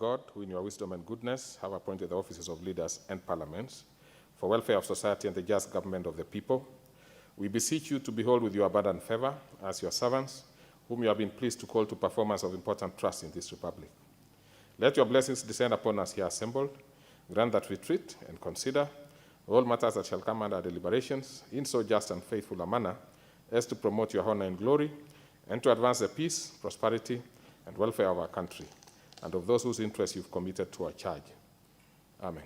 God, who in your wisdom and goodness have appointed the offices of leaders and parliaments for welfare of society and the just government of the people, we beseech you to behold with your abundant favor as your servants, whom you have been pleased to call to performance of important trust in this republic. Let your blessings descend upon us here assembled. Grant that we treat and consider all matters that shall come under deliberations in so just and faithful a manner as to promote your honor and glory and to advance the peace, prosperity, and welfare of our country and of those whose interests you've committed to our charge. Amen.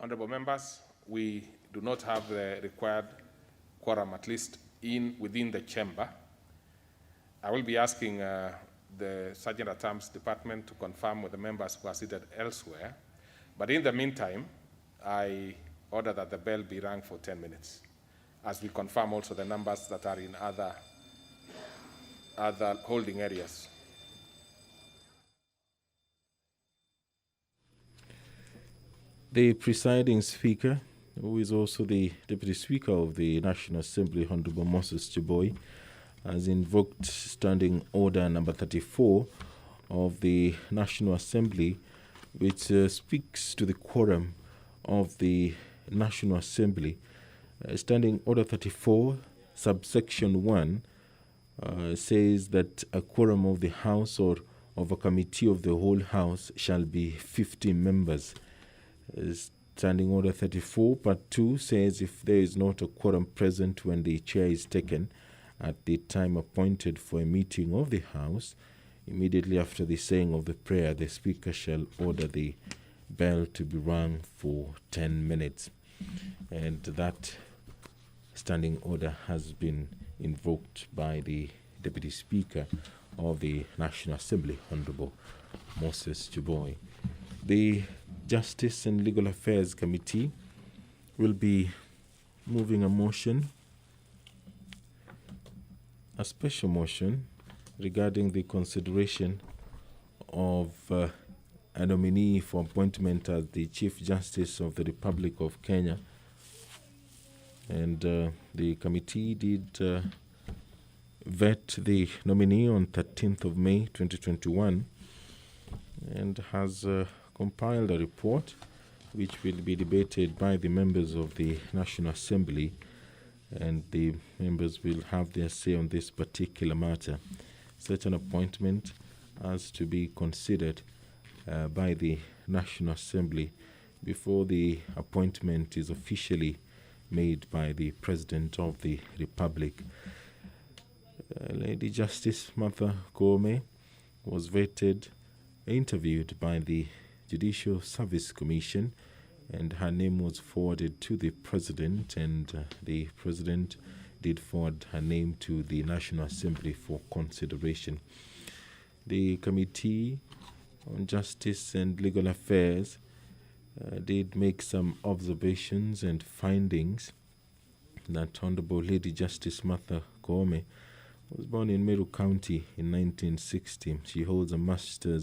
Honorable members, we do not have the required quorum, at least within the chamber. I will be asking the Sergeant at Arms Department to confirm with the members who are seated elsewhere. But in the meantime, I order that the bell be rung for 10 minutes, as we confirm also the numbers that are in other holding areas. The presiding speaker, who is also the Deputy Speaker of the National Assembly, Honorable Moses Chiboy, has invoked Standing Order number 34 of the National Assembly, which speaks to the quorum of the National Assembly. Standing Order 34, subsection 1, says that a quorum of the House or of a committee of the whole House shall be 50 members. Standing Order 34, Part 2 says if there is not a quorum present when the chair is taken at the time appointed for a meeting of the House, immediately after the saying of the prayer, the Speaker shall order the bell to be rung for 10 minutes. And that standing order has been invoked by the Deputy Speaker of the National Assembly, Honorable Moses Chiboy. The Justice and Legal Affairs Committee will be moving a special motion regarding the consideration of a nominee for appointment as the Chief Justice of the Republic of Kenya. And the committee did vet the nominee on 13th of May 2021 and has compiled a report which will be debated by the members of the National Assembly, and the members will have their say on this particular matter. Such an appointment has to be considered by the National Assembly before the appointment is officially made by the President of the Republic. Lady Justice Martha Koome was interviewed by the Judicial Service Commission, and her name was forwarded to the President, and the President did forward her name to the National Assembly for consideration. The Committee on Justice and Legal Affairs did make some observations and findings that Honorable Lady Justice Martha Koome was born in Meru County in 1960. She holds a Master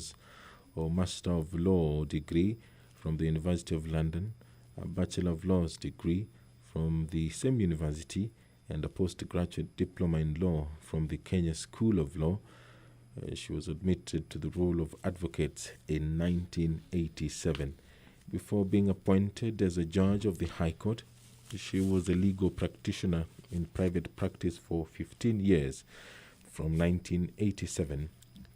of Law degree from the University of London, a Bachelor of Laws degree from the same university, and a postgraduate diploma in law from the Kenya School of Law. She was admitted to the role of advocate in 1987. Before being appointed as a judge of the High Court, she was a legal practitioner in private practice for 15 years, from 1987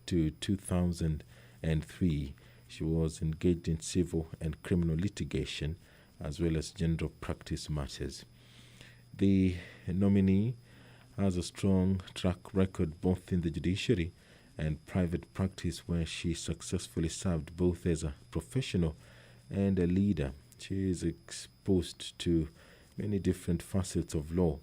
to 2003. She was engaged in civil and criminal litigation as well as general practice matters. The nominee has a strong track record both in the judiciary and private practice, where she successfully served both as a professional and a leader. She is exposed to many different facets of law,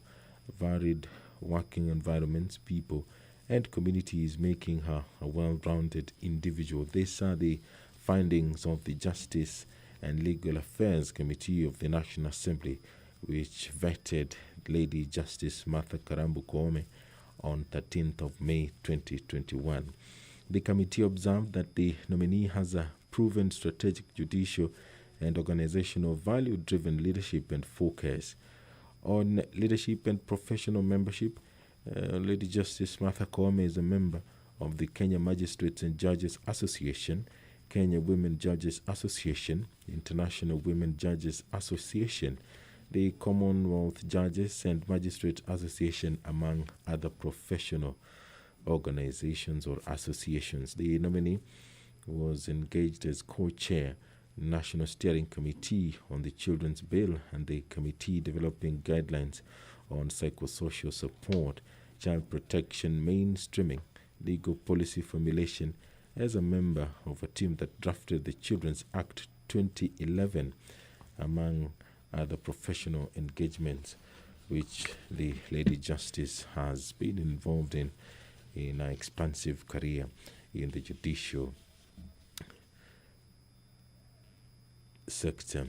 varied working environments, people, and communities, making her a well-rounded individual. These are the findings of the Justice and Legal Affairs Committee of the National Assembly, which vetted Lady Justice Martha Karambu Koome on 13th of May 2021. The committee observed that the nominee has a proven strategic, judicial, and organizational value-driven leadership and focus. On leadership and professional membership, Lady Justice Martha Koome is a member of the Kenya Magistrates and Judges Association, Kenya Women Judges Association, International Women Judges Association, the Commonwealth Judges and Magistrates Association, among other professional organizations or associations. The nominee was engaged as co-chair National Steering Committee on the Children's Bill and the Committee developing guidelines on psychosocial support, child protection mainstreaming, legal policy formulation, as a member of a team that drafted the Children's Act 2011, among other professional engagements which the Lady Justice has been involved in an expansive career in the judicial sector.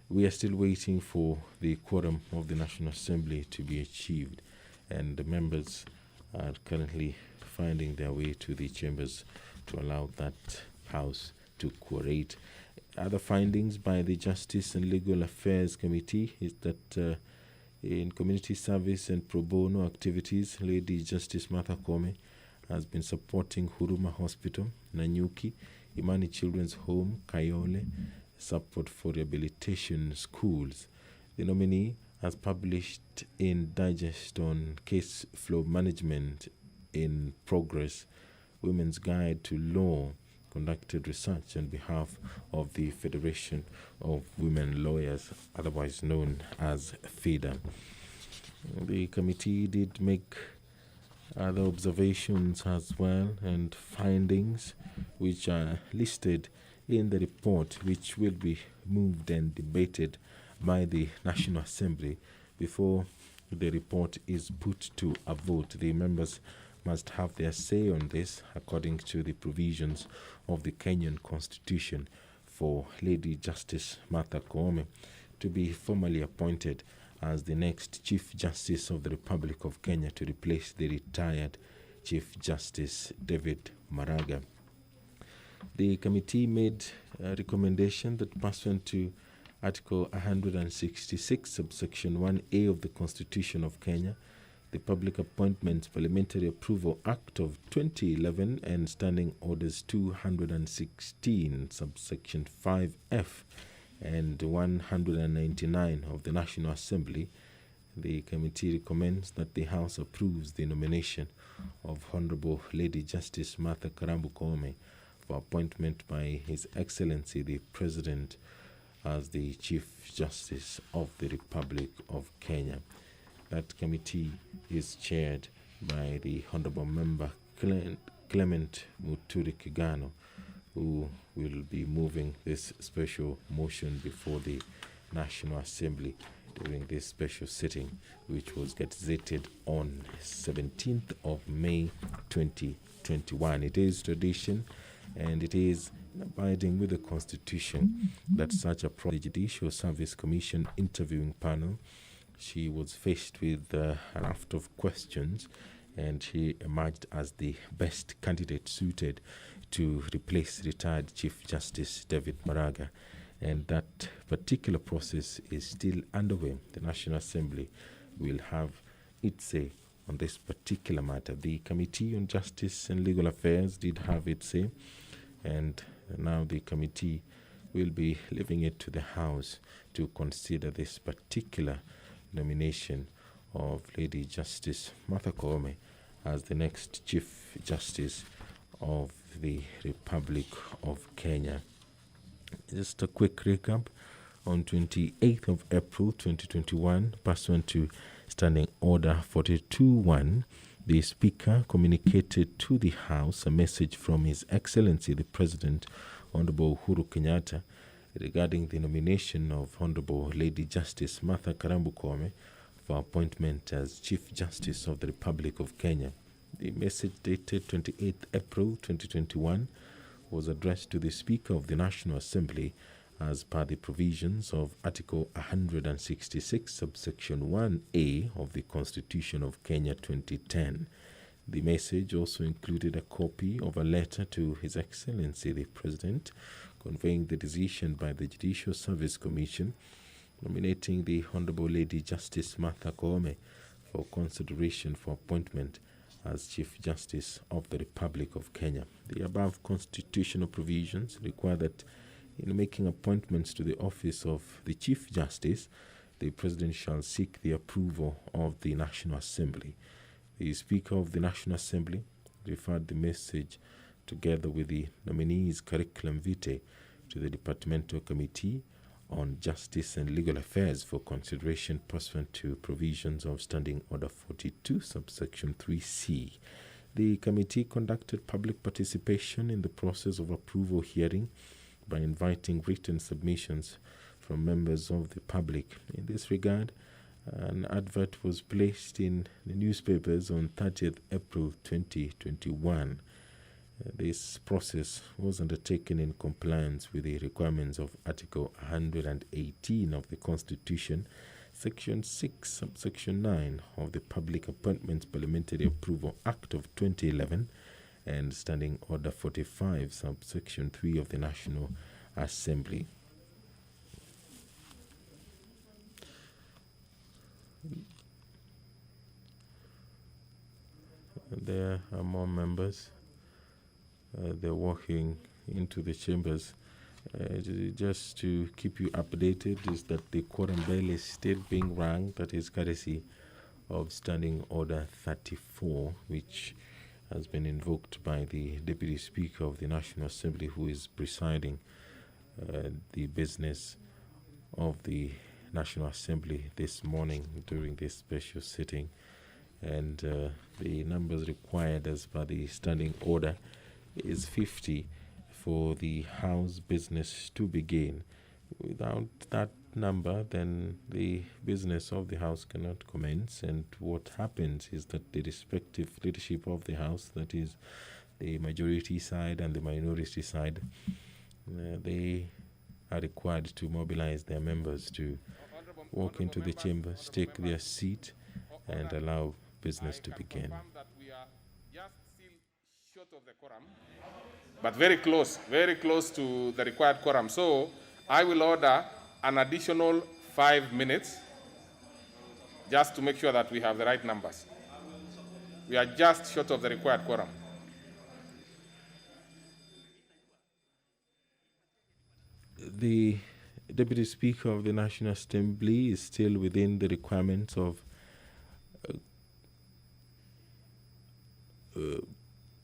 We are still waiting for the quorum of the National Assembly to be achieved, and the members are currently finding their way to the chambers to allow that house to quorate. Other findings by the Justice and Legal Affairs Committee is that in community service and pro bono activities, Lady Justice Martha Koome has been supporting Huruma Hospital, Nanyuki, Imani Children's Home, Kayole, support for rehabilitation schools. The nominee has published in Digest on Case Flow Management in Progress, Women's Guide to Law, conducted research on behalf of the Federation of Women Lawyers, otherwise known as FEDA. The committee did make other observations as well and findings which are listed in the report, which will be moved and debated by the National Assembly before the report is put to a vote. The members must have their say on this according to the provisions of the Kenyan Constitution for Lady Justice Martha Koome to be formally appointed as the next Chief Justice of the Republic of Kenya to replace the retired Chief Justice David Maraga. The committee made a recommendation that pursuant to Article 166, subsection 1A of the Constitution of Kenya, the Public Appointments Parliamentary Approval Act of 2011 and Standing Orders 216, subsection 5F and 199 of the National Assembly, the committee recommends that the House approves the nomination of Honorable Lady Justice Martha Karambu Koome for appointment by His Excellency the President as the Chief Justice of the Republic of Kenya. That committee is chaired by the Honorable Member Clement Muturi Kigano, who will be moving this special motion before the National Assembly during this special sitting, which was gazetted on 17th of May 2021. It is tradition and it is abiding with the Constitution that such a Judicial Service Commission interviewing panel, she was faced with a raft of questions and she emerged as the best candidate suited to replace retired Chief Justice David Maraga, and that particular process is still underway. The National Assembly will have its say on this particular matter. The Committee on Justice and Legal Affairs did have its say, and now the committee will be leaving it to the House to consider this particular nomination of Lady Justice Martha Koome as the next Chief Justice of the Republic of Kenya. Just a quick recap. On 28th of April 2021, pursuant to Standing Order 42.1, the Speaker communicated to the House a message from His Excellency the President, Honorable Uhuru Kenyatta, regarding the nomination of Honorable Lady Justice Martha Karambu Koome for appointment as Chief Justice of the Republic of Kenya. The message dated 28th April 2021 was addressed to the Speaker of the National Assembly as per the provisions of Article 166, subsection 1A of the Constitution of Kenya 2010. The message also included a copy of a letter to His Excellency the President conveying the decision by the Judicial Service Commission nominating the Honorable Lady Justice Martha Koome for consideration for appointment as Chief Justice of the Republic of Kenya. The above constitutional provisions require that in making appointments to the office of the Chief Justice, the President shall seek the approval of the National Assembly. The Speaker of the National Assembly referred the message together with the nominee's curriculum vitae to the Departmental Committee on Justice and Legal Affairs for consideration pursuant to provisions of Standing Order 42, subsection 3C. The committee conducted public participation in the process of approval hearing by inviting written submissions from members of the public. In this regard, an advert was placed in the newspapers on 30th April 2021. This process was undertaken in compliance with the requirements of Article 118 of the Constitution, Section 6, Subsection 9 of the Public Appointments Parliamentary Approval Act of 2011 and Standing Order 45, Subsection 3 of the National Assembly. There are more members. They're walking into the chambers. Just to keep you updated is that the quorum bell is still being rung. That is courtesy of Standing Order 34, which has been invoked by the Deputy Speaker of the National Assembly, who is presiding the business of the National Assembly this morning during this special sitting. And the numbers required as per the Standing Order is 50 for the House business to begin. Without that number, then the business of the House cannot commence, and what happens is that the respective leadership of the House, that is the majority side and the minority side, they are required to mobilize their members to walk into the chambers, take their seat, and allow business to begin. But very close to the required quorum. So I will order an additional 5 minutes just to make sure that we have the right numbers. We are just short of the required quorum. The Deputy Speaker of the National Assembly is still within the requirements of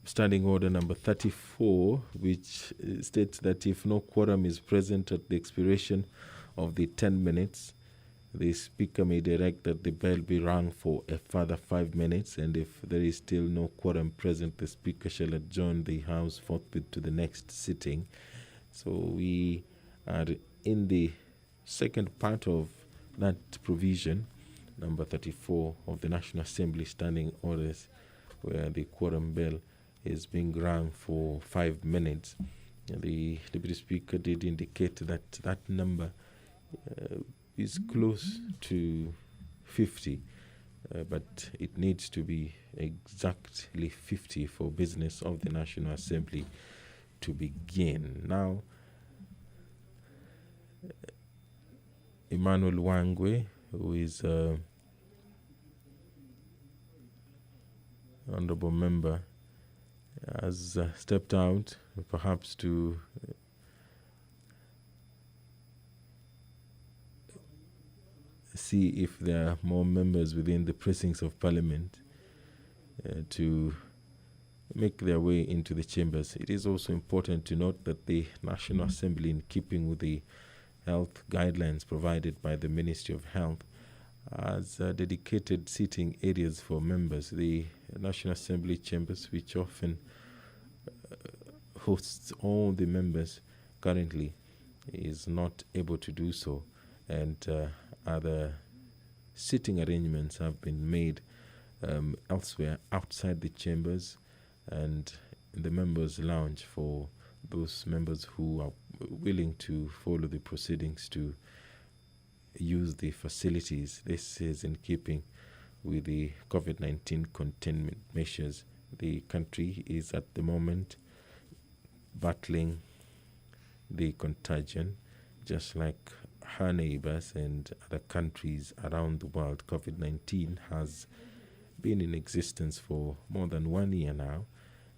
Standing Order number 34, which states that if no quorum is present at the expiration of the 10 minutes, the Speaker may direct that the bell be rung for a further 5 minutes, and if there is still no quorum present, the Speaker shall adjourn the House forthwith to the next sitting. So we are in the second part of that provision, number 34 of the National Assembly Standing Orders, where the quorum bell is being rung for 5 minutes. The Deputy Speaker did indicate that that number is close to 50, but it needs to be exactly 50 for business of the National Assembly to begin. Now, Emmanuel Wangwe, who is honorable member, has stepped out, perhaps to see if there are more members within the precincts of Parliament to make their way into the chambers. It is also important to note that the National Assembly, in keeping with the health guidelines provided by the Ministry of Health, has dedicated seating areas for members. The National Assembly chambers, which often hosts all the members currently, is not able to do so, and other sitting arrangements have been made elsewhere outside the chambers and in the members' lounge for those members who are willing to follow the proceedings to use the facilities. This is in keeping with the COVID-19 containment measures. The country is at the moment battling the contagion, just like her neighbors and other countries around the world. COVID-19 has been in existence for more than 1 year now,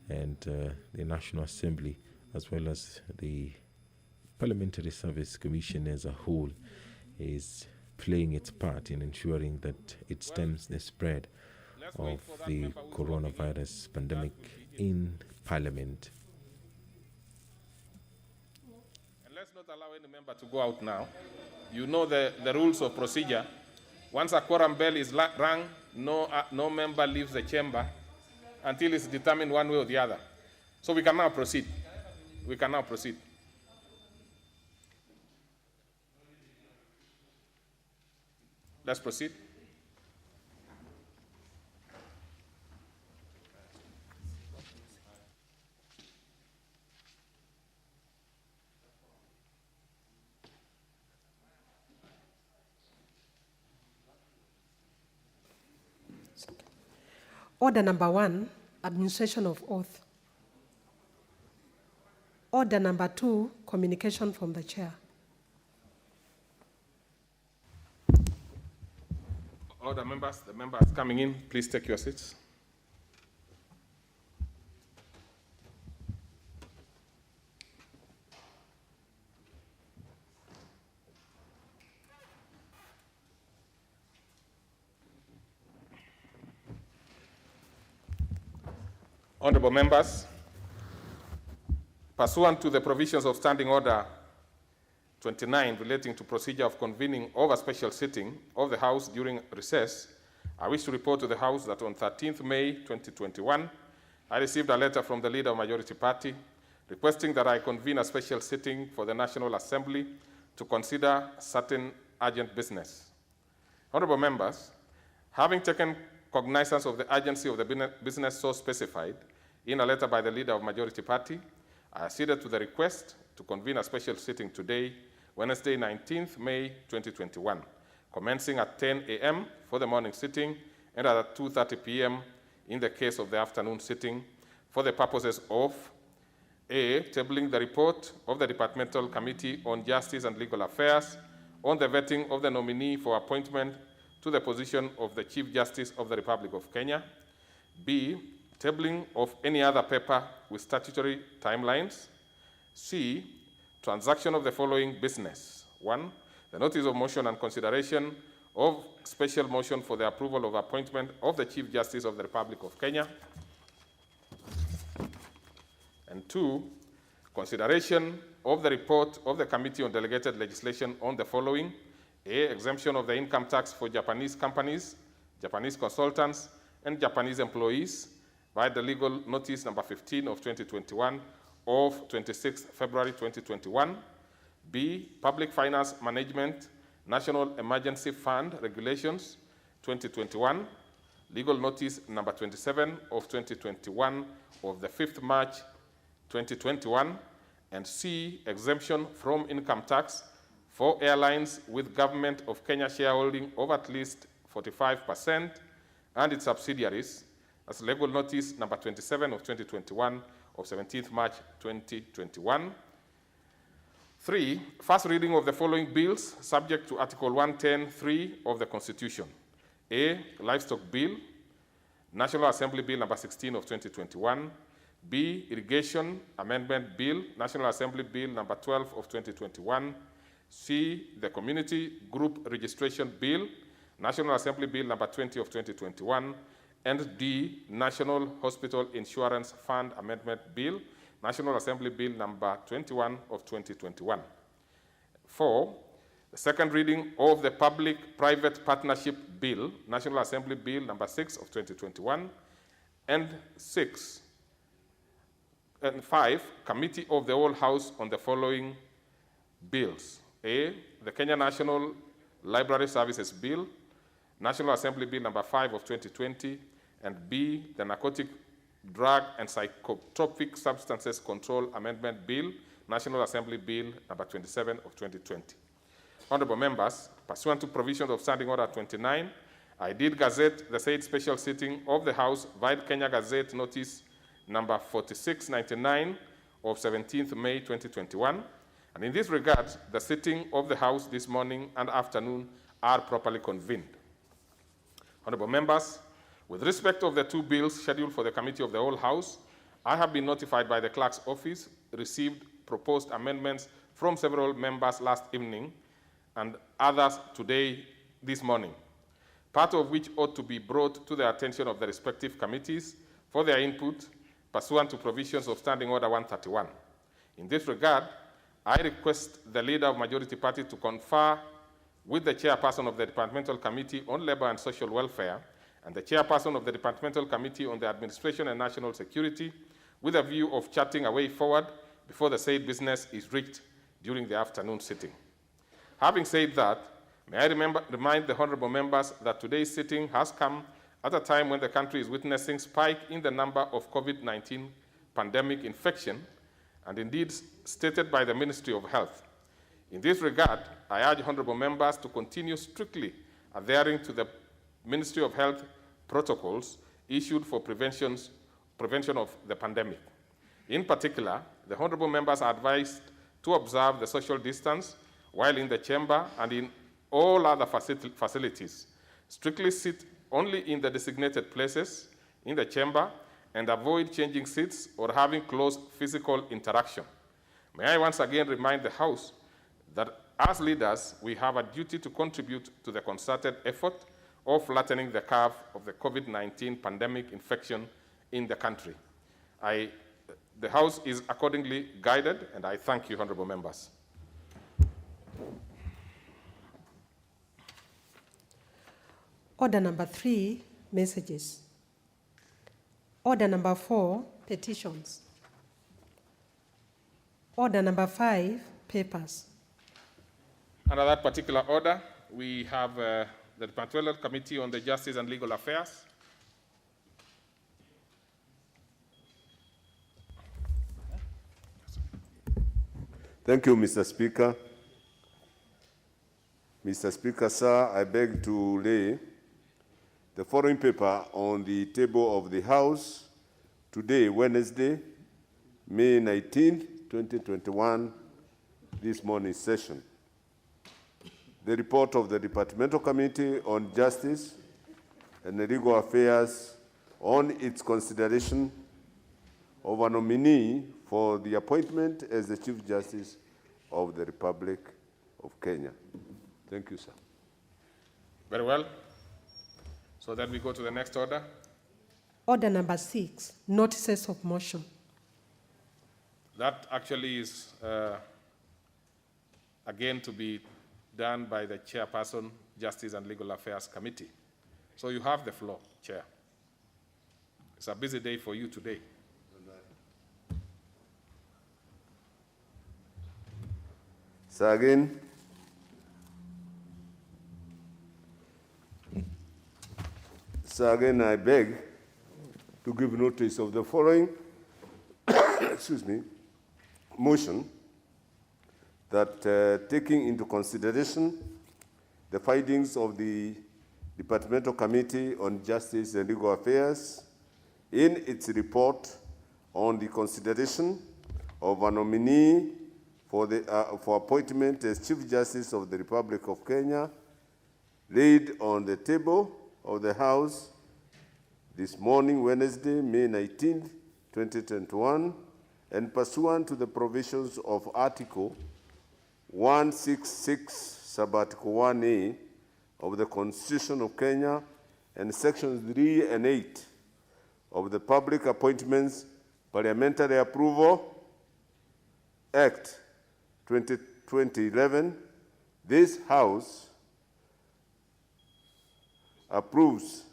and the National Assembly, as well as the Parliamentary Service Commission as a whole, is playing its part in ensuring that it stems the spread of the coronavirus pandemic in Parliament. And let's not allow any member to go out now. You know the rules of procedure. Once a quorum bell is rung, no member leaves the chamber until it's determined one way or the other. So we can now proceed. Let's proceed. Order number 1, administration of oath. Order number 2, communication from the chair. Order members, the members coming in, please take your seats. Honorable members, pursuant to the provisions of Standing Order 29 relating to procedure of convening of a special sitting of the House during recess, I wish to report to the House that on 13th May 2021, I received a letter from the Leader of Majority Party requesting that I convene a special sitting for the National Assembly to consider certain urgent business. Honorable members, having taken cognizance of the urgency of the business so specified in a letter by the Leader of Majority Party, I acceded to the request to convene a special sitting today, Wednesday, 19th May 2021, commencing at 10 a.m. for the morning sitting and at 2:30 p.m. in the case of the afternoon sitting, for the purposes of A, tabling the report of the Departmental Committee on Justice and Legal Affairs on the vetting of the nominee for appointment to the position of the Chief Justice of the Republic of Kenya. B, tabling of any other paper with statutory timelines. C, transaction of the following business. 1, the notice of motion and consideration of special motion for the approval of appointment of the Chief Justice of the Republic of Kenya. And 2, consideration of the report of the Committee on Delegated Legislation on the following: A, exemption of the income tax for Japanese companies, Japanese consultants, and Japanese employees by the legal notice number 15 of 2021 of 26 February 2021. B, public finance management, National Emergency Fund regulations 2021, legal notice number 27 of 2021 of the 5th March 2021. And C, exemption from income tax for airlines with Government of Kenya shareholding of at least 45% and its subsidiaries, as legal notice number 27 of 2021 of 17th March 2021. 3, first reading of the following bills subject to Article 110(3) of the Constitution. A, Livestock Bill, National Assembly Bill number 16 of 2021. B, Irrigation Amendment Bill, National Assembly Bill number 12 of 2021. C, the Community Group Registration Bill, National Assembly Bill number 20 of 2021. And D, National Hospital Insurance Fund Amendment Bill, National Assembly Bill number 21 of 2021. 4, the second reading of the Public-Private Partnership Bill, National Assembly Bill number 6 of 2021. And 5, Committee of the Whole House on the following bills. A, the Kenya National Library Services Bill, National Assembly Bill number 5 of 2020, and B, the Narcotic Drug and Psychotropic Substances Control Amendment Bill, National Assembly Bill number 27 of 2020. Honorable members, pursuant to provisions of Standing Order 29, I did gazette the said special sitting of the House via Kenya Gazette Notice number 4699 of 17th May 2021. And in this regard, the sitting of the House this morning and afternoon are properly convened. Honorable members, with respect of the two bills scheduled for the Committee of the Whole House, I have been notified by the Clerk's Office, received proposed amendments from several members last evening and others today, this morning, part of which ought to be brought to the attention of the respective committees for their input pursuant to provisions of Standing Order 131. In this regard, I request the Leader of Majority Party to confer with the Chairperson of the Departmental Committee on Labor and Social Welfare and the Chairperson of the Departmental Committee on the Administration and National Security with a view of charting a way forward before the said business is reached during the afternoon sitting. Having said that, may I remind the honorable members that today's sitting has come at a time when the country is witnessing a spike in the number of COVID-19 pandemic infection, and indeed stated by the Ministry of Health. In this regard, I urge honorable members to continue strictly adhering to the Ministry of Health protocols issued for prevention of the pandemic. In particular, the honorable members are advised to observe the social distance while in the chamber and in all other facilities. Strictly sit only in the designated places in the chamber and avoid changing seats or having close physical interaction. May I once again remind the House that as leaders, we have a duty to contribute to the concerted effort of flattening the curve of the COVID-19 pandemic infection in the country. The House is accordingly guided, and I thank you, honorable members. Order number 3, messages. Order number 4, petitions. Order number 5, papers. Under that particular order, we have the Departmental Committee on the Justice and Legal Affairs. Thank you, Mr. Speaker. Mr. Speaker, sir, I beg to lay the following paper on the table of the House today, Wednesday, May 19, 2021, this morning's session. The report of the Departmental Committee on Justice and Legal Affairs on its consideration of a nominee for the appointment as the Chief Justice of the Republic of Kenya. Thank you, sir. Very well. So then we go to the next order. Order number 6, notices of motion. That actually is, again, to be done by the Chairperson, Justice and Legal Affairs Committee. So you have the floor, Chair. It's a busy day for you today. So again, I beg to give notice of the following excuse me, motion that taking into consideration the findings of the Departmental Committee on Justice and Legal Affairs in its report on the consideration of a nominee for appointment as Chief Justice of the Republic of Kenya, laid on the table of the House this morning, Wednesday, May 19, 2021, and pursuant to the provisions of Article 166, Sub-Article 1A of the Constitution of Kenya and Sections 3 and 8 of the Public Appointments Parliamentary Approval Act 2011, this House approves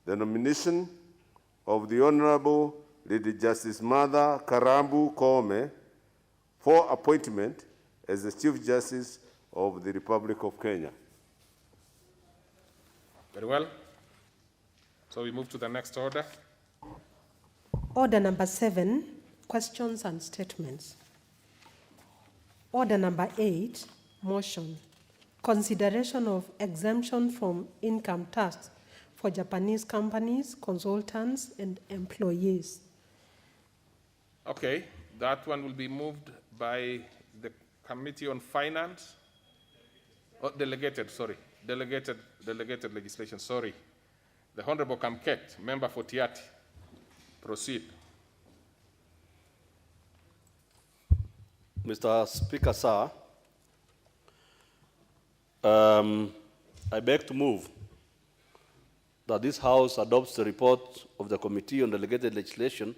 the nomination of the Honorable Lady Justice Martha Karambu Koome for appointment as the Chief Justice of the Republic of Kenya. Very well. So we move to the next order. Order number 7, questions and statements. Order number 8, motion. Consideration of exemption from income tax for Japanese companies, consultants, and employees. Okay, that one will be moved by the Committee on Finance. Oh, delegated legislation, sorry. The Honorable Kamket, member for Tiati. Proceed. Mr. Speaker, sir, I beg to move that this House adopts the report of the Committee on Delegated Legislation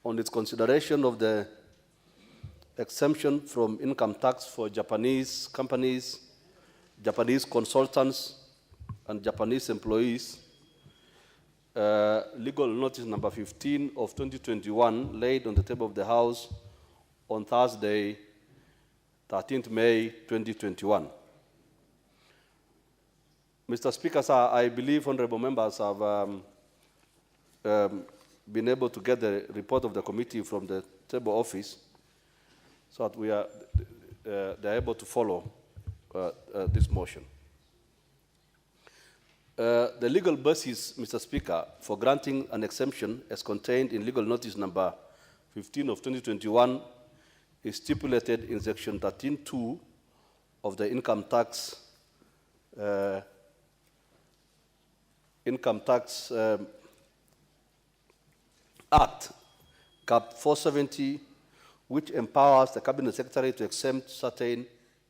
on its consideration of the exemption from income tax for Japanese companies, Japanese consultants, and Japanese employees, legal notice number 15 of 2021, laid on the table of the House on Thursday, 13th May 2021. Mr. Speaker, sir, I believe honorable members have been able to get the report of the committee from the table office so that they are able to follow this motion. The legal basis, Mr. Speaker, for granting an exemption as contained in legal notice number 15 of 2021 is stipulated in section 13(2) of the Income Tax Act, Cap 470, which empowers the Cabinet Secretary to exempt certain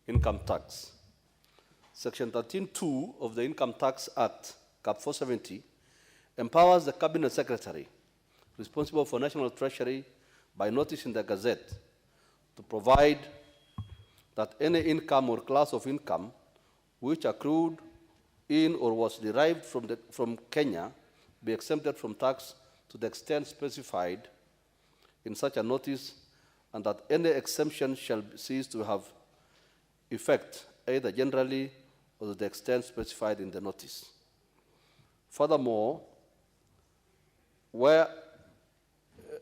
income tax. Section 13(2) of the Income Tax Act, Cap 470, empowers the Cabinet Secretary responsible for National Treasury by notice in the Gazette to provide that any income or class of income which accrued in or was derived from Kenya be exempted from tax to the extent specified in such a notice, and that any exemption shall cease to have effect either generally or to the extent specified in the notice. Furthermore, where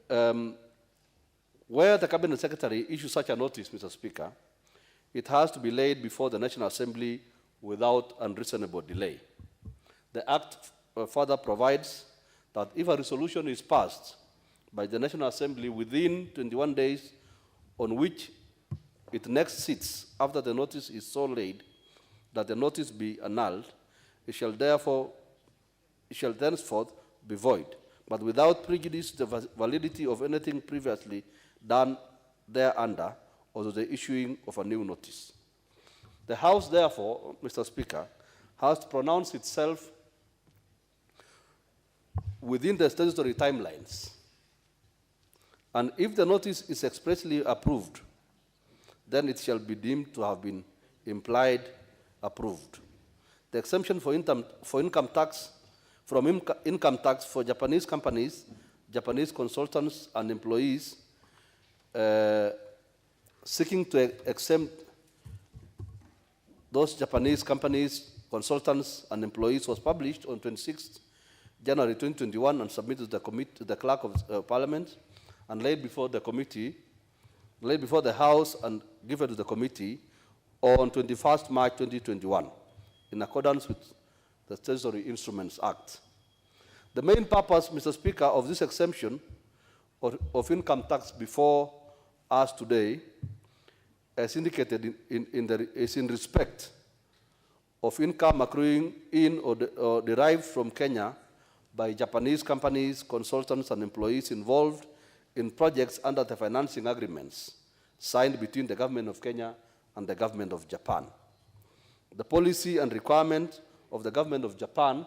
the Cabinet Secretary issues such a notice, Mr. Speaker, it has to be laid before the National Assembly without unreasonable delay. The Act further provides that if a resolution is passed by the National Assembly within 21 days on which it next sits after the notice is so laid that the notice be annulled, it shall thenceforth be void, but without prejudice to the validity of anything previously done thereunder or to the issuing of a new notice. The House, therefore, Mr. Speaker, has to pronounce itself within the statutory timelines. And if the notice is expressly approved, then it shall be deemed to have been implied approved. The exemption for income tax for Japanese companies, Japanese consultants and employees seeking to exempt those Japanese companies, consultants, and employees was published on 26th January 2021 and submitted to the Clerk of Parliament and laid before the House and given to the committee on 21st March 2021 in accordance with the Statutory Instruments Act. The main purpose, Mr. Speaker, of this exemption of income tax before us today, as indicated is in respect of income accruing in or derived from Kenya by Japanese companies, consultants, and employees involved in projects under the financing agreements signed between the Government of Kenya and the Government of Japan. The policy and requirement of the Government of Japan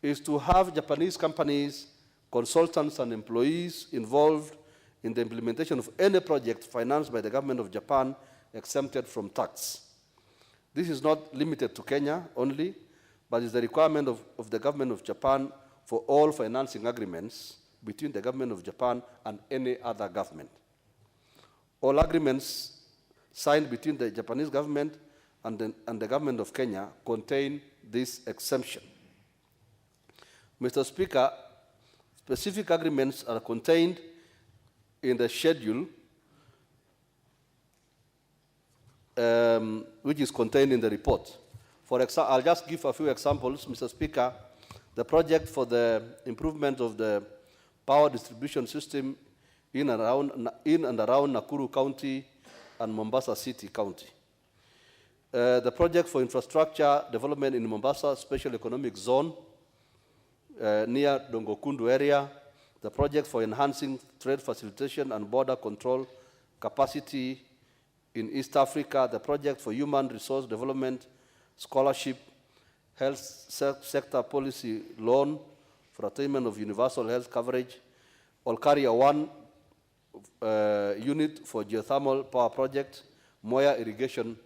is to have Japanese companies, consultants, and employees involved in the implementation of any project financed by the Government of Japan exempted from tax. This is not limited to Kenya only, but is the requirement of the Government of Japan for all financing agreements between the Government of Japan and any other government. All agreements signed between the Japanese government and the government of Kenya contain this exemption. Mr. Speaker, specific agreements are contained in the schedule which is contained in the report. For example, I'll just give a few examples, Mr. Speaker. The project for the improvement of the power distribution system in and around Nakuru County and Mombasa City County. The project for infrastructure development in Mombasa Special Economic Zone near Dongokundu area. The project for enhancing trade facilitation and border control capacity in East Africa. The project for human resource development, scholarship, health sector policy loan for attainment of universal health coverage. Olkaria 1 unit for geothermal power project, Moya irrigation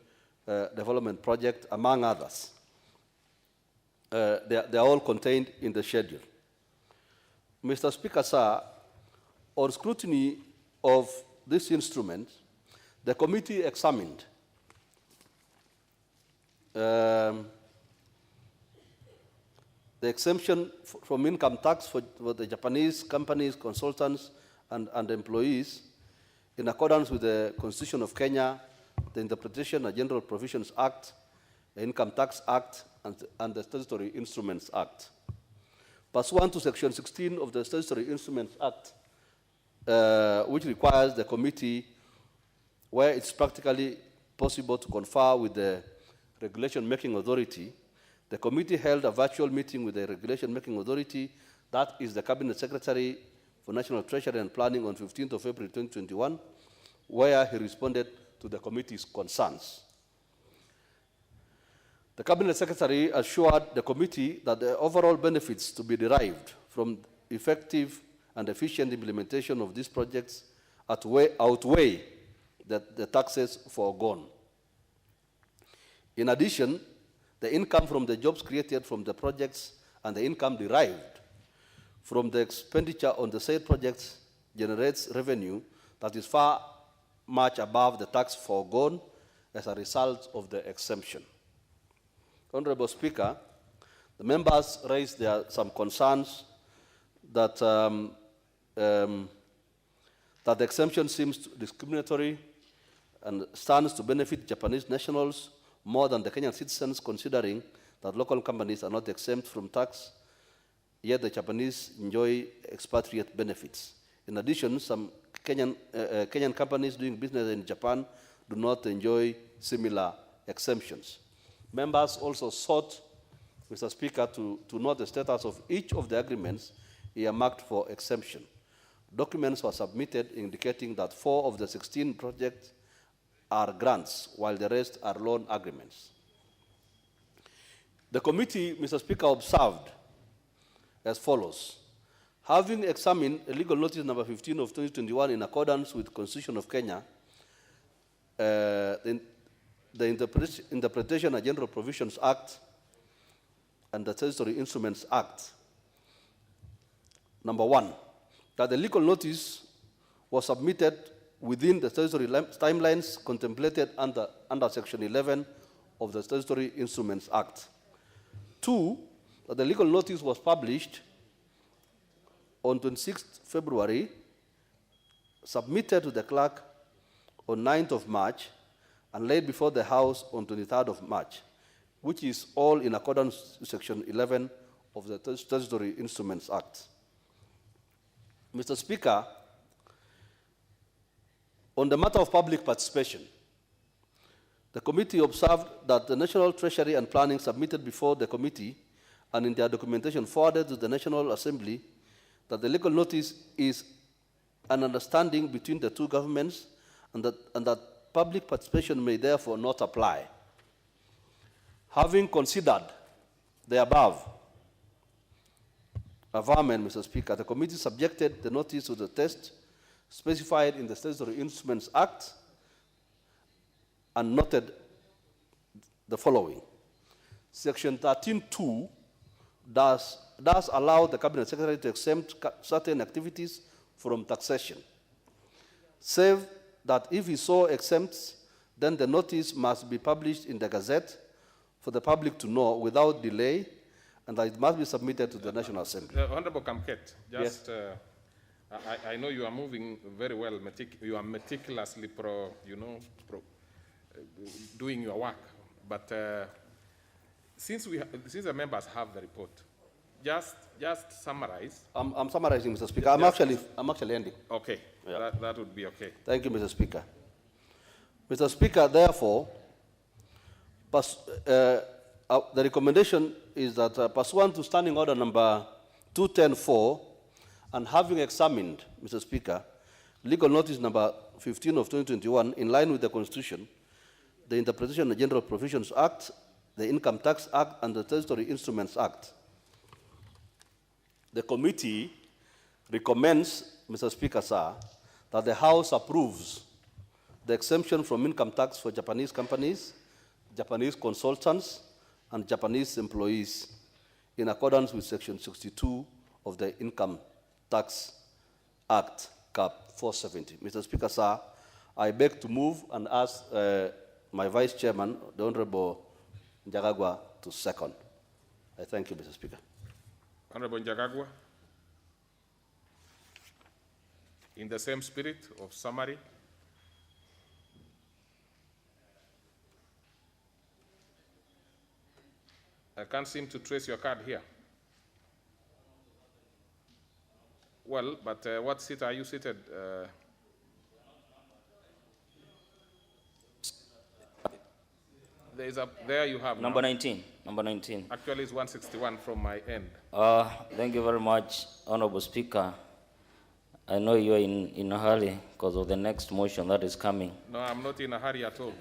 development project, among others. They are all contained in the schedule. Mr. Speaker, sir, on scrutiny of this instrument, the committee examined the exemption from income tax for the Japanese companies, consultants, and employees in accordance with the Constitution of Kenya, the Interpretation and General Provisions Act, the Income Tax Act, and the Statutory Instruments Act. Pursuant to Section 16 of the Statutory Instruments Act, which requires the committee, where it's practically possible, to confer with the regulation-making authority, the committee held a virtual meeting with the regulation-making authority, that is the Cabinet Secretary for National Treasury and Planning, on 15th of April 2021, where he responded to the committee's concerns. The Cabinet Secretary assured the committee that the overall benefits to be derived from effective and efficient implementation of these projects outweigh the taxes foregone. In addition, the income from the jobs created from the projects and the income derived from the expenditure on the said projects generates revenue that is far much above the tax foregone as a result of the exemption. Honorable Speaker, the members raised some concerns that, that the exemption seems discriminatory and stands to benefit Japanese nationals more than the Kenyan citizens, considering that local companies are not exempt from tax, yet the Japanese enjoy expatriate benefits. In addition, some Kenyan companies doing business in Japan do not enjoy similar exemptions. Members also sought, Mr. Speaker, to note the status of each of the agreements earmarked for exemption. Documents were submitted indicating that 4 of the 16 projects are grants, while the rest are loan agreements. The committee, Mr. Speaker, observed as follows. Having examined a legal notice number 15 of 2021 in accordance with the Constitution of Kenya, the Interpretation and General Provisions Act and the Statutory Instruments Act. Number 1, that the legal notice was submitted within the statutory timelines contemplated under Section 11 of the Statutory Instruments Act. 2, that the legal notice was published on 26th February, submitted to the clerk on 9th of March, and laid before the House on 23rd of March, which is all in accordance with Section 11 of the Statutory Instruments Act. Mr. Speaker, on the matter of public participation, the committee observed that the National Treasury and Planning submitted before the committee and in their documentation forwarded to the National Assembly that the legal notice is an understanding between the two governments and that public participation may therefore not apply. Having considered the above averment, Mr. Speaker, the committee subjected the notice to the test specified in the Statutory Instruments Act and noted the following. Section 13(2) does allow the Cabinet Secretary to exempt certain activities from taxation, save that if he so exempts then the notice must be published in the Gazette for the public to know without delay, and that it must be submitted to the National Assembly. Honorable Kamket, just, I know you are moving very well, you are meticulously doing your work, but since the members have the report, just summarize. I'm summarizing, Mr. Speaker. I'm actually ending. Okay, Yeah. that would be okay. Thank you, Mr. Speaker. Mr. Speaker, therefore, the recommendation is that pursuant to Standing Order number 210-4, and having examined, Mr. Speaker, legal notice number 15 of 2021, in line with the Constitution, the Interpretation of General Provisions Act, the Income Tax Act, and the Statutory Instruments Act, the committee recommends, Mr. Speaker, sir, that the House approves the exemption from income tax for Japanese companies, Japanese consultants, and Japanese employees in accordance with Section 62 of the Income Tax Act, Cap 470. Mr. Speaker, sir, I beg to move and ask my Vice Chairman, the Honorable Njagagwa, to second. I thank you, Mr. Speaker. Honorable Njagagwa, in the same spirit of summary, I can't seem to trace your card here. Well, but what seat are you seated? There you have Number now. 19. Number 19. Actually, it's 161 from my end. Thank you very much, Honorable Speaker. I know you are in a hurry because of the next motion that is coming. No, I'm not in a hurry at all.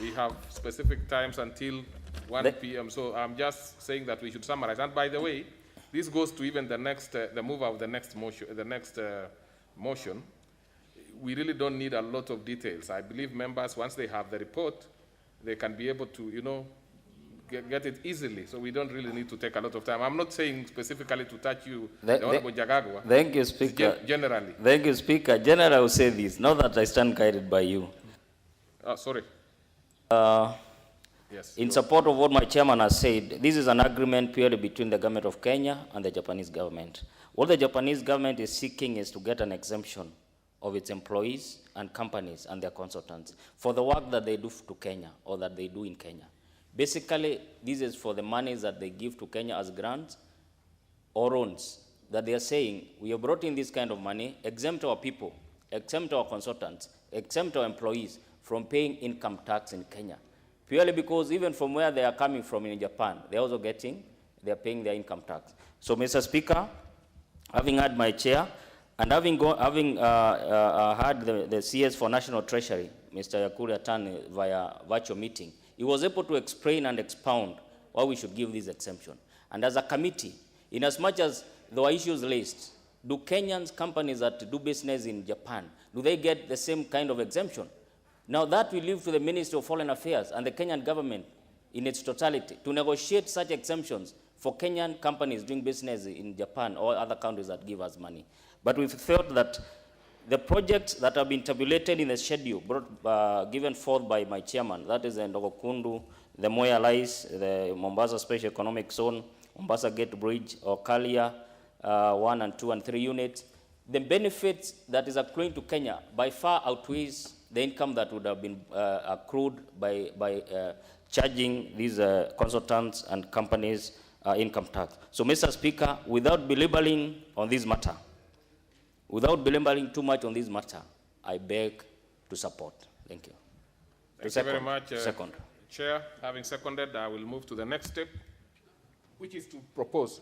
We have specific times until 1 p.m., so I'm just saying that we should summarize. And by the way, this goes to even the next, the mover of the next motion. We really don't need a lot of details. I believe members, once they have the report, they can be able to, get it easily. So we don't really need to take a lot of time. I'm not saying specifically to touch you, the Honorable Njagagwa. Thank you, Speaker. Generally. Thank you, Speaker. Generally, I will say this, not that I stand guided by you. Sorry. Yes. In support of what my chairman has said, this is an agreement purely between the government of Kenya and the Japanese government. What the Japanese government is seeking is to get an exemption of its employees and companies and their consultants for the work that they do to Kenya or that they do in Kenya. Basically, this is for the monies that they give to Kenya as grants or loans, that they are saying, we have brought in this kind of money, exempt our people, exempt our consultants, exempt our employees from paying income tax in Kenya. Purely because even from where they are coming from in Japan, they're also they're paying their income tax. So, Mr. Speaker, having had my chair, and having had the CS for National Treasury, Mr. Yakuri Atani, via virtual meeting, he was able to explain and expound why we should give this exemption. And as a committee, in as much as there were issues raised, do Kenyan companies that do business in Japan, do they get the same kind of exemption? Now that we leave to the Ministry of Foreign Affairs and the Kenyan government in its totality to negotiate such exemptions for Kenyan companies doing business in Japan or other countries that give us money. But we've thought that the projects that have been tabulated in the schedule given forth by my chairman, that is the Ndogokundu, the Moya Lais, the Mombasa Special Economic Zone, Mombasa Gate Bridge, or Kalia 1 and 2 and 3 units, the benefits that is accruing to Kenya by far outweighs the income that would have been accrued by charging these consultants and companies income tax. So, Mr. Speaker, without belaboring on this matter, without belaboring too much on this matter, I beg to support. Thank you. Thank you very much. Second. Chair, having seconded, I will move to the next step, which is to propose.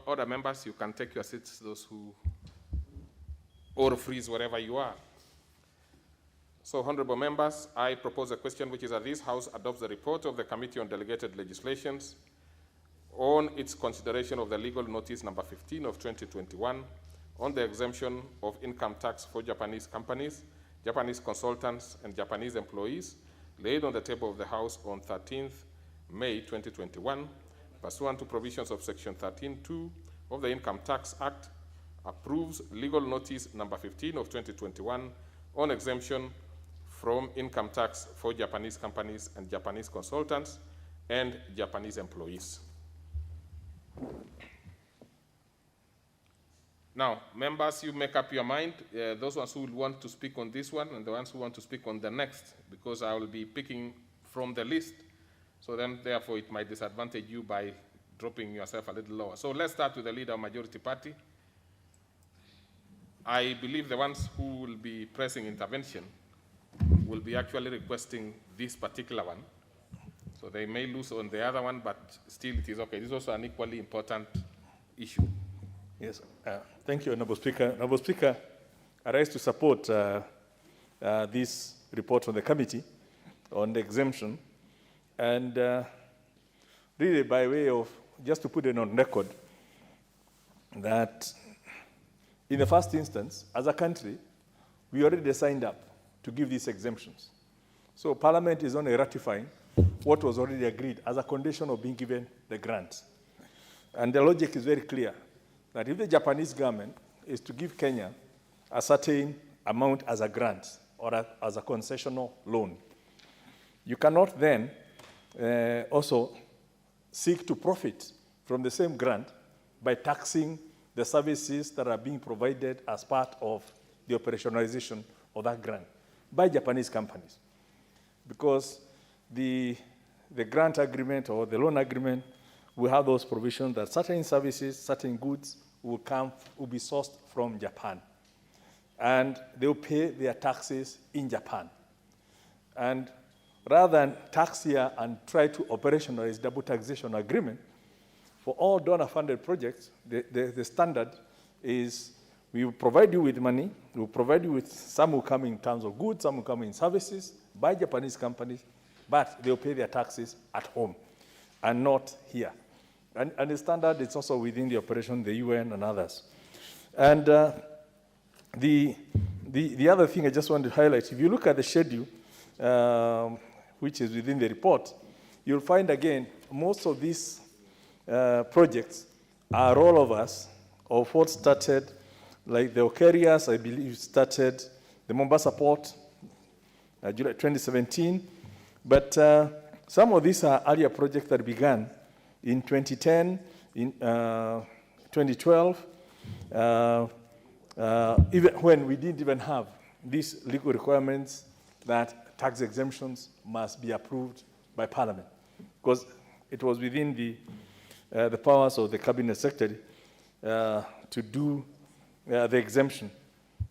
Other members, you can take your seats, those who, or freeze wherever you are. So, honorable members, I propose a question which is that this House adopts the report of the Committee on Delegated Legislations on its consideration of the legal notice number 15 of 2021 on the exemption of income tax for Japanese companies, Japanese consultants, and Japanese employees laid on the table of the House on 13th May 2021, pursuant to provisions of Section 13(2) of the Income Tax Act, approves legal notice number 15 of 2021 on exemption from income tax for Japanese companies and Japanese consultants and Japanese employees. Now, members, you make up your mind, those ones who will want to speak on this one and the ones who want to speak on the next, because I will be picking from the list, so then therefore it might disadvantage you by dropping yourself a little lower. So let's start with the leader of majority party. I believe the ones who will be pressing intervention will be actually requesting this particular one. So they may lose on the other one, but still it is okay. This is also an equally important issue. Yes, thank you, Honourable Speaker. Honourable Speaker, I rise to support this report from the committee on the exemption. And really by way of, just to put it on record, that in the first instance, as a country, we already signed up to give these exemptions. So Parliament is only ratifying what was already agreed as a condition of being given the grant. And the logic is very clear, that if the Japanese government is to give Kenya a certain amount as a grant or as a concessional loan, you cannot then also seek to profit from the same grant by taxing the services that are being provided as part of the operationalization of that grant by Japanese companies. Because the grant agreement or the loan agreement will have those provisions that certain services, certain goods will be sourced from Japan. And they will pay their taxes in Japan. And rather than tax here and try to operationalize double taxation agreement, for all donor-funded projects, the standard is we will provide you with money, we will provide you with, some will come in terms of goods, some will come in services by Japanese companies, but they will pay their taxes at home and not here. And the standard is also within the operation, the UN and others. And the other thing I just want to highlight, if you look at the schedule, which is within the report, you'll find again, most of these projects are rollovers of what started, like the Okerias, I believe, started the Mombasa port, July 2017. But some of these are earlier projects that began in 2010, in 2012, even when we didn't even have these legal requirements that tax exemptions must be approved by Parliament, because it was within the powers of the Cabinet Secretary to do the exemption.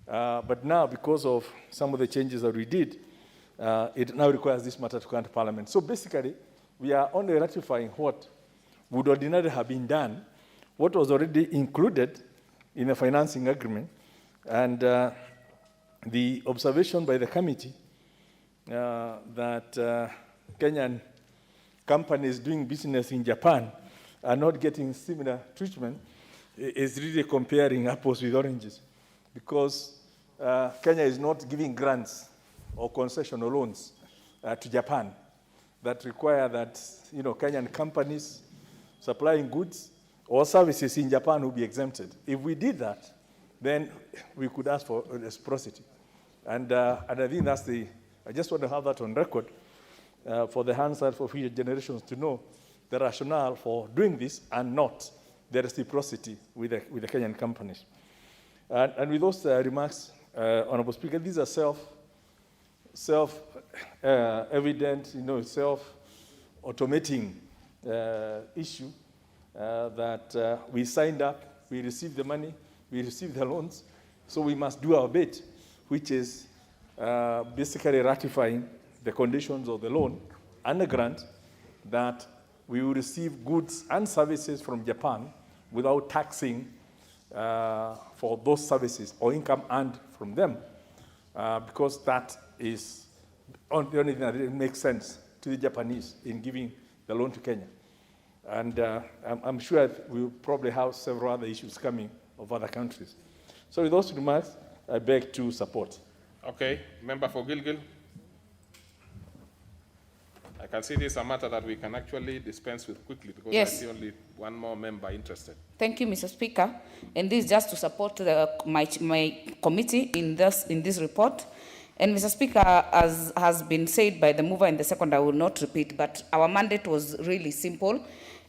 But now, because of some of the changes that we did, it now requires this matter to come to Parliament. So basically, we are only ratifying what would ordinarily have been done, what was already included in the financing agreement, and the observation by the committee that Kenyan companies doing business in Japan are not getting similar treatment is really comparing apples with oranges, because Kenya is not giving grants or concessional loans to Japan that require that Kenyan companies supplying goods or services in Japan will be exempted. If we did that, then we could ask for reciprocity. And I think that's I just want to have that on record for the Hansard for future generations to know the rationale for doing this and not the reciprocity with the Kenyan companies. And with those remarks, Honorable Speaker, these are self-evident, self-automating issue that we signed up, we received the money, we received the loans, so we must do our bit, which is basically ratifying the conditions of the loan and the grant that we will receive goods and services from Japan without taxing for those services or income earned from them, because that is the only thing that makes sense to the Japanese in giving the loan to Kenya. And I'm sure we'll probably have several other issues coming of other countries. So with those remarks, I beg to support. Okay, member for Gilgil. I can see this is a matter that we can actually dispense with quickly because Yes. I see only one more member interested. Thank you, Mr. Speaker. And this is just to support my committee in this report. And Mr. Speaker, as has been said by the mover and the second, I will not repeat, but our mandate was really simple,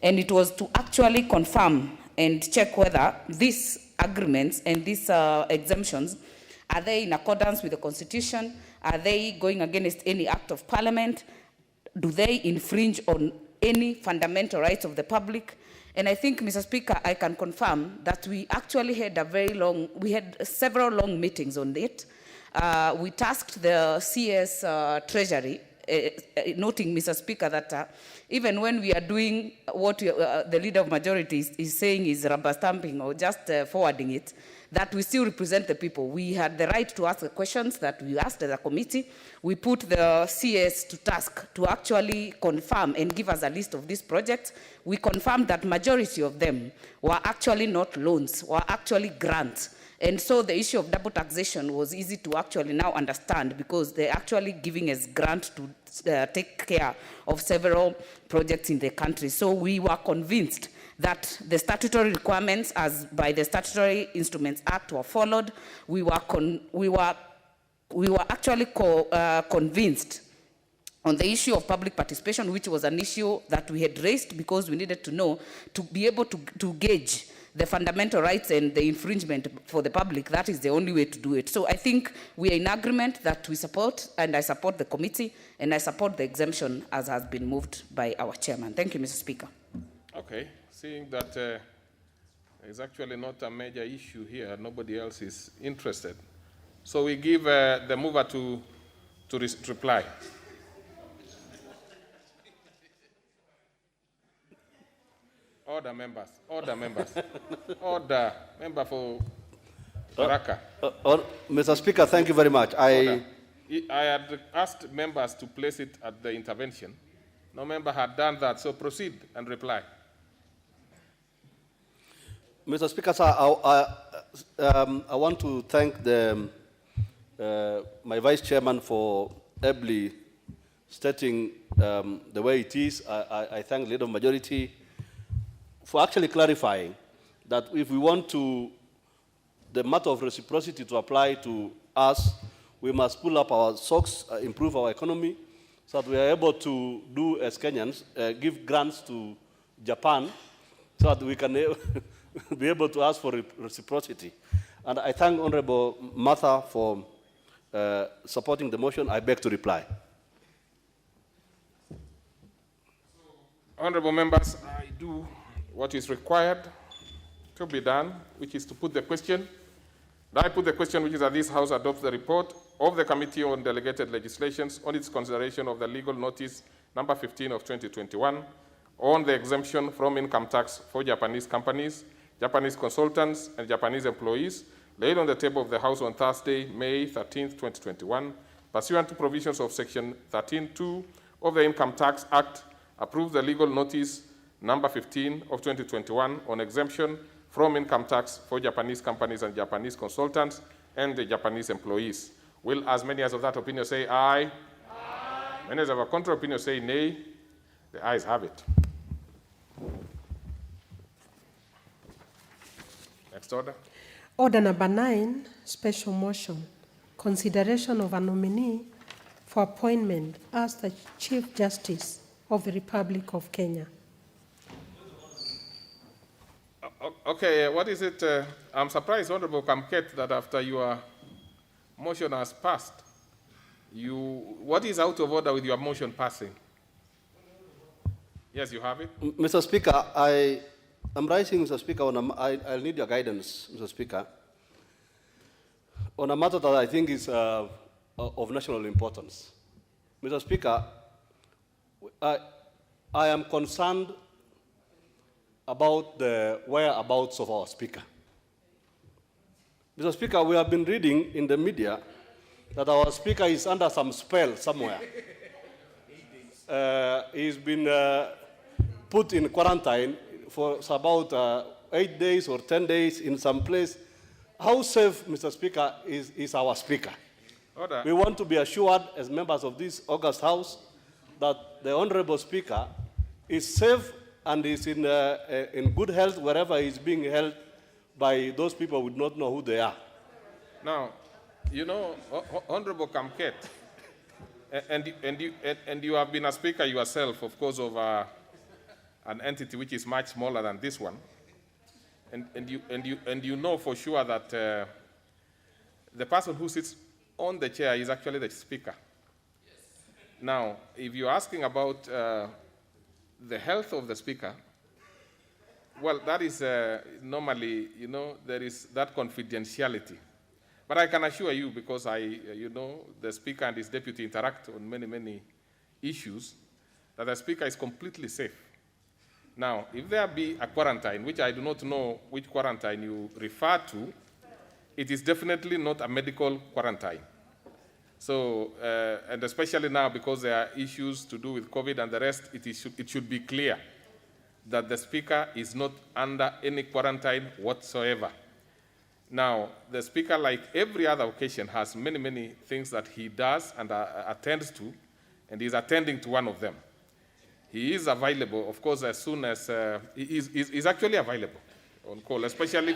and it was to actually confirm and check whether these agreements and these exemptions, are they in accordance with the Constitution? Are they going against any act of Parliament? Do they infringe on any fundamental rights of the public? And I think, Mr. Speaker, I can confirm that we actually had several long meetings on it. We tasked the CS Treasury, noting, Mr. Speaker, that even when we are doing what the leader of majority is saying is rubber stamping or just forwarding it, that we still represent the people. We had the right to ask the questions that we asked as a committee. We put the CS to task to actually confirm and give us a list of these projects. We confirmed that majority of them were actually not loans, were actually grants. And so the issue of double taxation was easy to actually now understand because they're actually giving us grant to take care of several projects in the country. So we were convinced that the statutory requirements as by the Statutory Instruments Act were followed. We were actually convinced on the issue of public participation, which was an issue that we had raised because we needed to know, to be able to gauge the fundamental rights and the infringement for the public. That is the only way to do it. So I think we are in agreement that we support, and I support the committee, and I support the exemption as has been moved by our chairman. Thank you, Mr. Speaker. Okay, seeing that there's actually not a major issue here, nobody else is interested. So we give the mover to reply. Order, members. Order, members. Order. Member for Baraka. Mr. Speaker, thank you very much. I had asked members to place it at the intervention. No member had done that, so proceed and reply. Mr. Speaker, sir, I want to thank my Vice Chairman for ably stating the way it is. I thank the Leader of Majority for actually clarifying that if we want the matter of reciprocity to apply to us, we must pull up our socks, improve our economy, so that we are able to do as Kenyans, give grants to Japan, so that we can be able to ask for reciprocity. And I thank Honorable Martha for supporting the motion. I beg to reply. Honorable members, I do what is required to be done, which is to put the question. I put the question, which is that this House adopts the report of the Committee on Delegated Legislations on its consideration of the legal notice number 15 of 2021 on the exemption from income tax for Japanese companies, Japanese consultants, and Japanese employees, laid on the table of the House on Thursday, May 13, 2021, pursuant to provisions of Section 13(2) of the Income Tax Act, approves the legal notice number 15 of 2021 on exemption from income tax for Japanese companies and Japanese consultants and the Japanese employees. Will as many as of that opinion say aye? Aye. Many as of a contrary opinion say nay? The ayes have it. Next order. Order number 9, special motion. Consideration of a nominee for appointment as the Chief Justice of the Republic of Kenya. Okay, what is it? I'm surprised, Honorable Kamket, that after your motion has passed, what is out of order with your motion passing? Yes, you have it. Mr. Speaker, I'm rising, Mr. Speaker, I'll need your guidance, Mr. Speaker, on a matter that I think is of national importance. Mr. Speaker, I am concerned about the whereabouts of our Speaker. Mr. Speaker, we have been reading in the media that our Speaker is under some spell somewhere. He's been put in quarantine for about 8 days or 10 days in some place. How safe, Mr. Speaker, is our Speaker? Order. We want to be assured as members of this august House that the Honorable Speaker is safe and is in good health wherever he is being held by those people who would not know who they are. Now, you know, Honorable Kamket, and you have been a speaker yourself, of course, of an entity which is much smaller than this one, and you know for sure that the person who sits on the chair is actually the speaker. Yes. Now, if you're asking about the health of the speaker, well, that is normally, you know, there is that confidentiality. But I can assure you, because you know, the speaker and his deputy interact on many, many issues, that the speaker is completely safe. Now, if there be a quarantine, which I do not know which quarantine you refer to, it is definitely not a medical quarantine. So, and especially now, because there are issues to do with COVID and the rest, it should be clear that the speaker is not under any quarantine whatsoever. Now, the speaker, like every other occasion, has many, many things that he does and attends to, and he's attending to one of them. He is available, of course, as soon as he's actually available on call, especially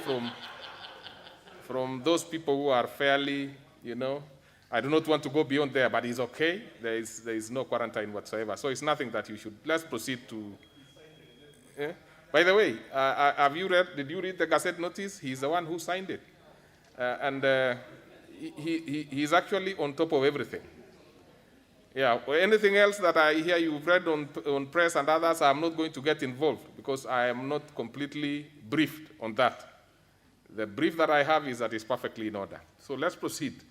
from those people who are fairly, you know, I do not want to go beyond there, but he's okay. There is no quarantine whatsoever. So it's nothing that you should. Let's proceed to. Yeah? By the way, did you read the Gazette notice? He's the one who signed it. And he's actually on top of everything. Yeah, anything else that I hear you've read on press and others, I'm not going to get involved because I am not completely briefed on that. The brief that I have is that it's perfectly in order. So let's proceed.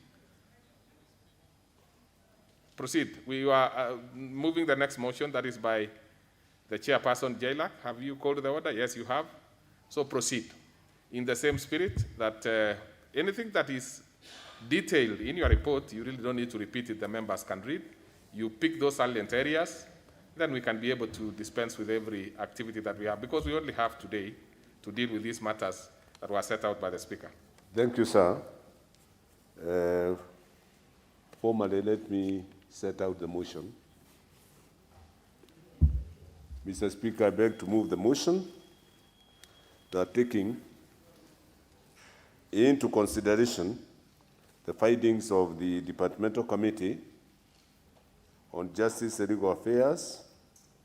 Proceed. We are moving the next motion, that is by the chairperson, Jaila. Have you called the order? Yes, you have. So proceed. In the same spirit that anything that is detailed in your report, you really don't need to repeat it, the members can read. You pick those salient areas, then we can be able to dispense with every activity that we have, because we only have today to deal with these matters that were set out by the Speaker. Thank you, sir. Formally, let me set out the motion. Mr. Speaker, I beg to move the motion that taking into consideration the findings of the Departmental Committee on Justice and Legal Affairs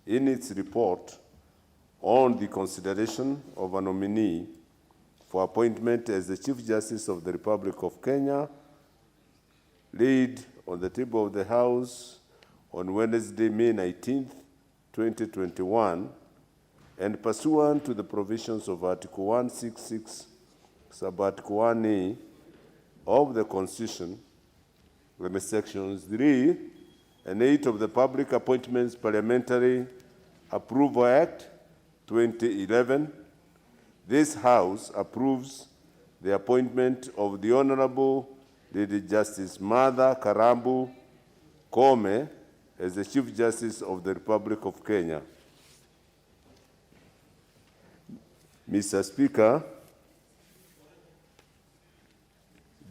in its report on the consideration of a nominee for appointment as the Chief Justice of the Republic of Kenya, laid on the table of the House on Wednesday, May 19th, 2021, and pursuant to the provisions of Article 166, Sub-Article 1A of the Constitution, Sections 3 and 8 of the Public Appointments Parliamentary Approval Act 2011, this House approves the appointment of the Honorable Lady Justice Martha Karambu Koome as the Chief Justice of the Republic of Kenya. Mr. Speaker,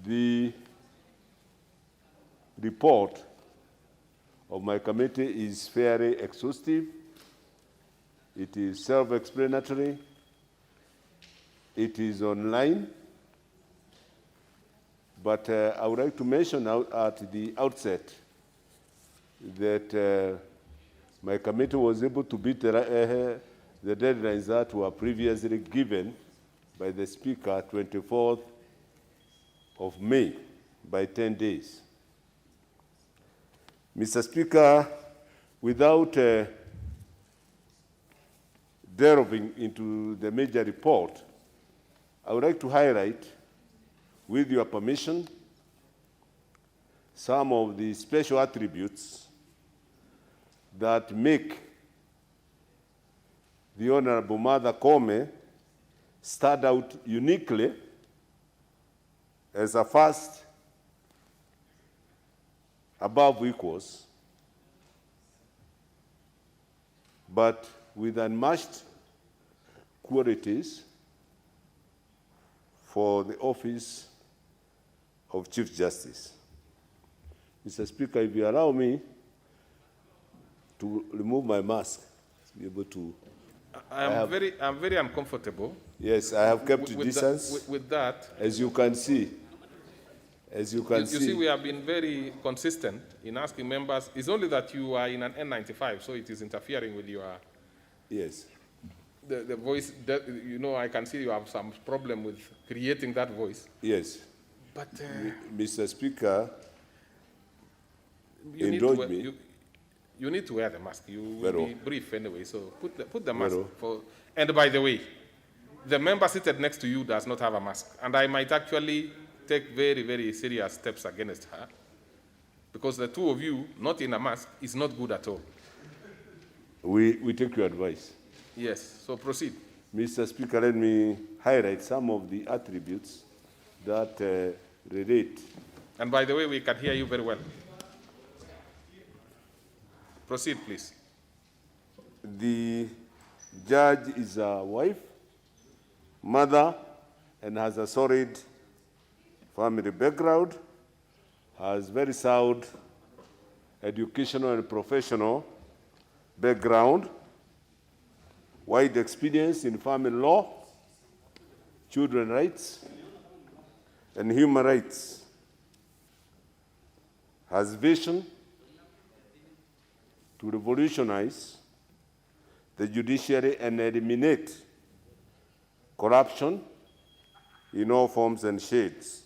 the report of my committee is fairly exhaustive. It is self-explanatory. It is online. But I would like to mention at the outset that my committee was able to beat the deadlines that were previously given by the Speaker, 24th of May, by 10 days. Mr. Speaker, without delving into the major report, I would like to highlight, with your permission, some of the special attributes that make the Honorable Martha Koome stand out uniquely as a first above equals, but with unmatched qualities for the office of Chief Justice. Mr. Speaker, if you allow me, to remove my mask to be able to. I'm very uncomfortable. Yes, I have kept with distance. with that. As you can see. As you can You see, we have been very consistent in asking members. It's only that you are in an N95, so it is interfering with your. Yes. The voice, you know, I can see you have some problem with creating that voice. Yes. But Mr. Speaker, you indulge me. You need to wear the mask. You will Vero. be brief anyway, so put the mask. Vero. For. And by the way, the member seated next to you does not have a mask, and I might actually take very, very serious steps against her, because the two of you not in a mask is not good at all. We take your advice. Yes, so proceed. Mr. Speaker, let me highlight some of the attributes that relate. And by the way, we can hear you very well. Proceed, please. The judge is a wife, mother, and has a solid family background, has very sound educational and professional background, wide experience in family law, children's rights, and human rights, has vision to revolutionize the judiciary and eliminate corruption in all forms and shades.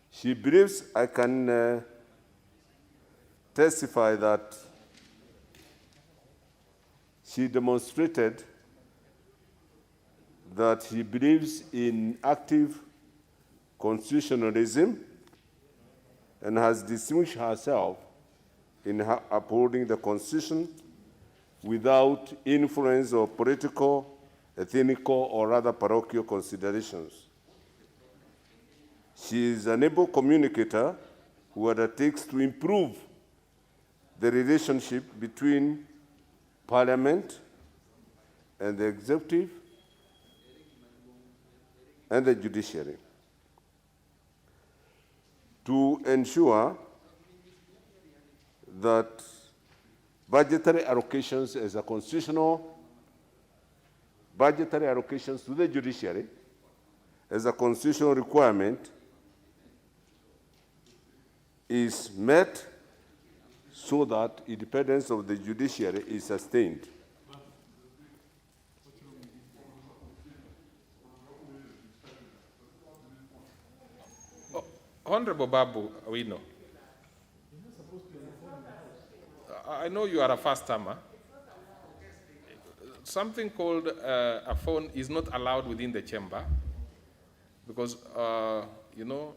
She believes I can testify that she demonstrated that she believes in active constitutionalism and has distinguished herself in upholding the Constitution without influence of political, ethnical, or other parochial considerations. She is an able communicator who undertakes to improve the relationship between Parliament and the executive and the judiciary to ensure that budgetary allocations as a constitutional budgetary allocations to the judiciary as a constitutional requirement is met so that independence of the judiciary is sustained. Honorable Babu Awino, I know you are a first-timer. Something called a phone is not allowed within the chamber because, you know,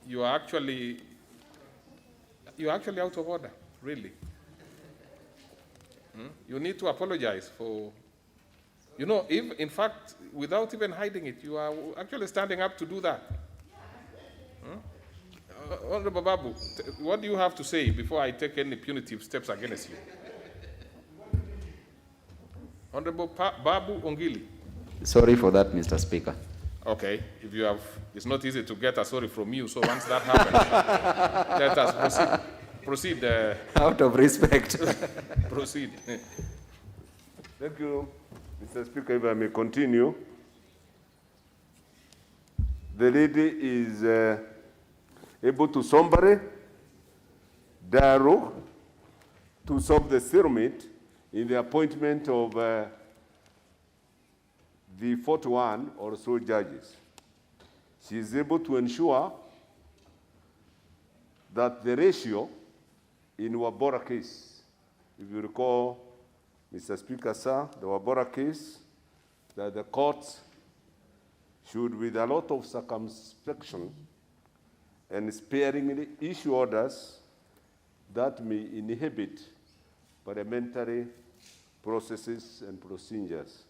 you are actually out of order, really. You need to apologize for, you know, if, in fact, without even hiding it, you are actually standing up to do that. Honorable Babu, what do you have to say before I take any punitive steps against you? Honorable Babu Ongili. Sorry for that, Mr. Speaker. Okay, if you have, it's not easy to get a sorry from you, so once that happens, let us proceed. Out of respect. Proceed. Thank you, Mr. Speaker. If I may continue. The lady is able to somebody dialogue to solve the stalemate in the appointment of the 41 or so judges. She is able to ensure that the ratio in Wabora case, if you recall, Mr. Speaker, sir, the Wabora case, that the courts should, with a lot of circumspection and sparingly issue orders that may inhibit parliamentary processes and procedures.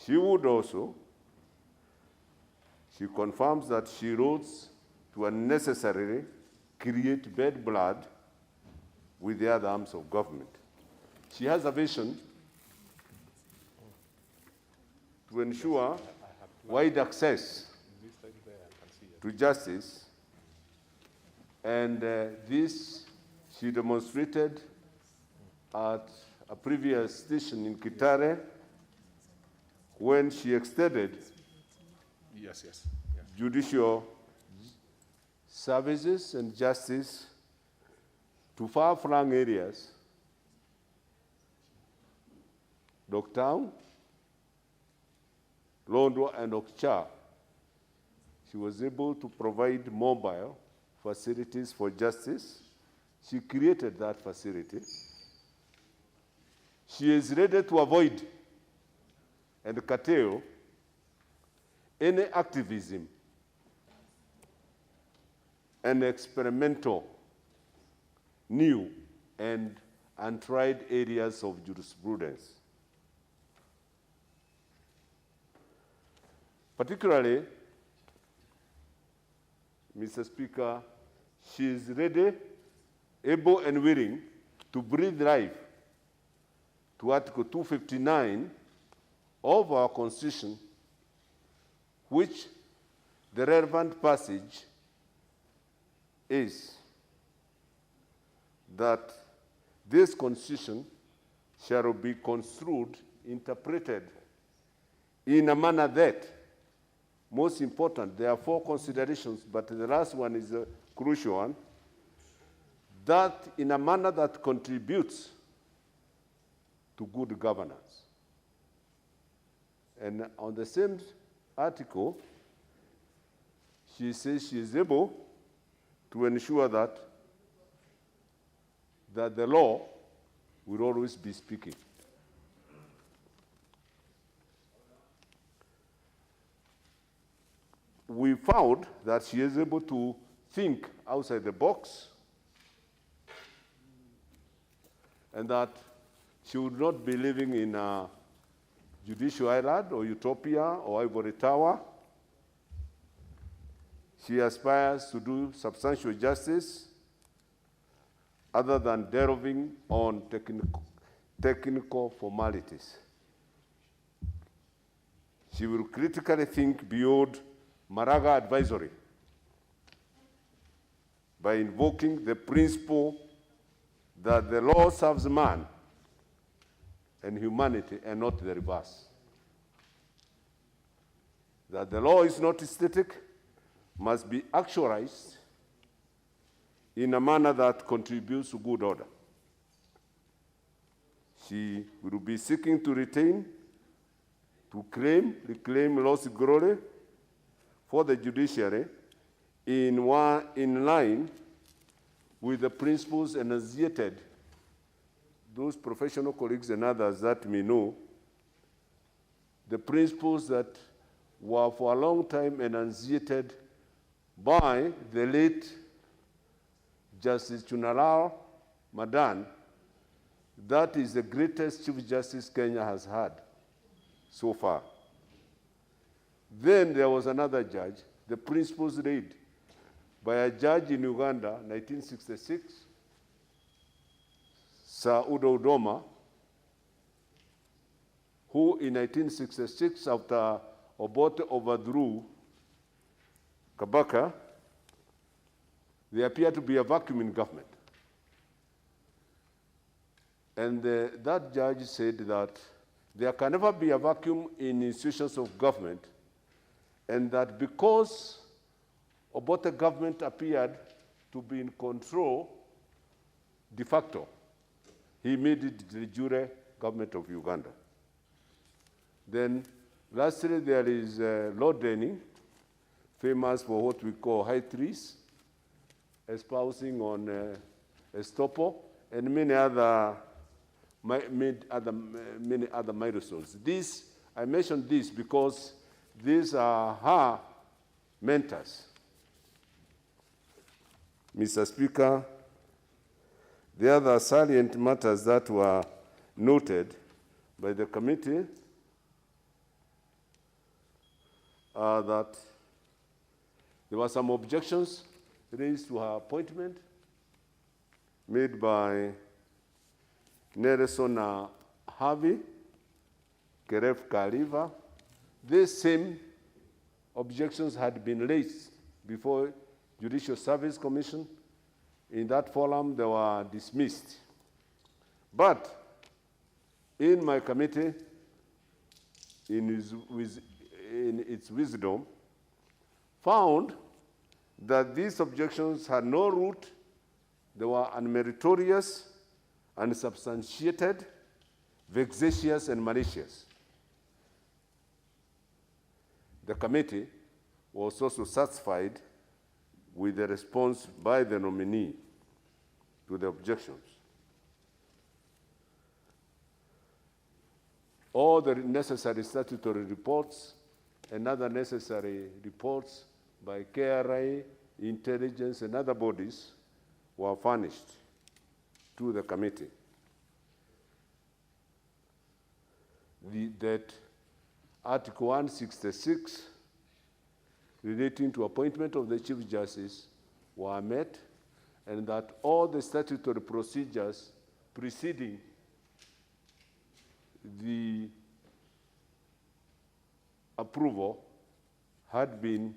She would also, she confirms that she rose to unnecessarily create bad blood with the other arms of government. She has a vision to ensure wide access to justice, and this She demonstrated at a previous station in Kitare when she extended Yes. judicial services and justice to far-flung areas, Doktown, Londo, and Okcha. She was able to provide mobile facilities for justice. She created that facility. She is ready to avoid and curtail any activism and experimental, new and untried areas of jurisprudence. Particularly, Mr. Speaker, she is ready, able, and willing to breathe life to Article 259 of our Constitution, which the relevant passage is that this Constitution shall be construed, interpreted in a manner that, most important, there are 4 considerations, but the last one is a crucial one, that in a manner that contributes to good governance. And on the same article, she says she is able to ensure that the law will always be speaking. We found that she is able to think outside the box and that she would not be living in a judicial island or utopia or ivory tower. She aspires to do substantial justice other than delving on technical formalities. She will critically think beyond Maraga advisory by invoking the principle that the law serves man and humanity and not the reverse. That the law is not static, must be actualized in a manner that contributes to good order. She will be seeking to retain, to reclaim lost glory for the judiciary in line with the principles enunciated, those professional colleagues and others that may know, the principles that were for a long time enunciated by the late Justice Chunalao Madan, that is the greatest Chief Justice Kenya has had so far. Then there was another judge, the principles laid by a judge in Uganda, 1966, Sir Udo Udoma, who in 1966, after Obote overthrew Kabaka, there appeared to be a vacuum in government. And that judge said that there can never be a vacuum in institutions of government, and that because Obote government appeared to be in control de facto, he made it the de jure government of Uganda. Then lastly, there is Lord Denning, famous for what we call high trees, espousing on estoppel, and many other milestones. I mentioned this because these are her mentors. Mr. Speaker, the other salient matters that were noted by the committee are that there were some objections raised to her appointment made by Nelson Harvey, Keref Kaliva. These same objections had been raised before Judicial Service Commission in that forum, they were dismissed. But in my committee, in its wisdom, found that these objections had no root, they were unmeritorious, unsubstantiated, vexatious, and malicious. The committee was also satisfied with the response by the nominee to the objections. All the necessary statutory reports and other necessary reports by KRA, intelligence, and other bodies were furnished to the committee. That Article 166 relating to appointment of the Chief Justice were met, and that all the statutory procedures preceding the approval had been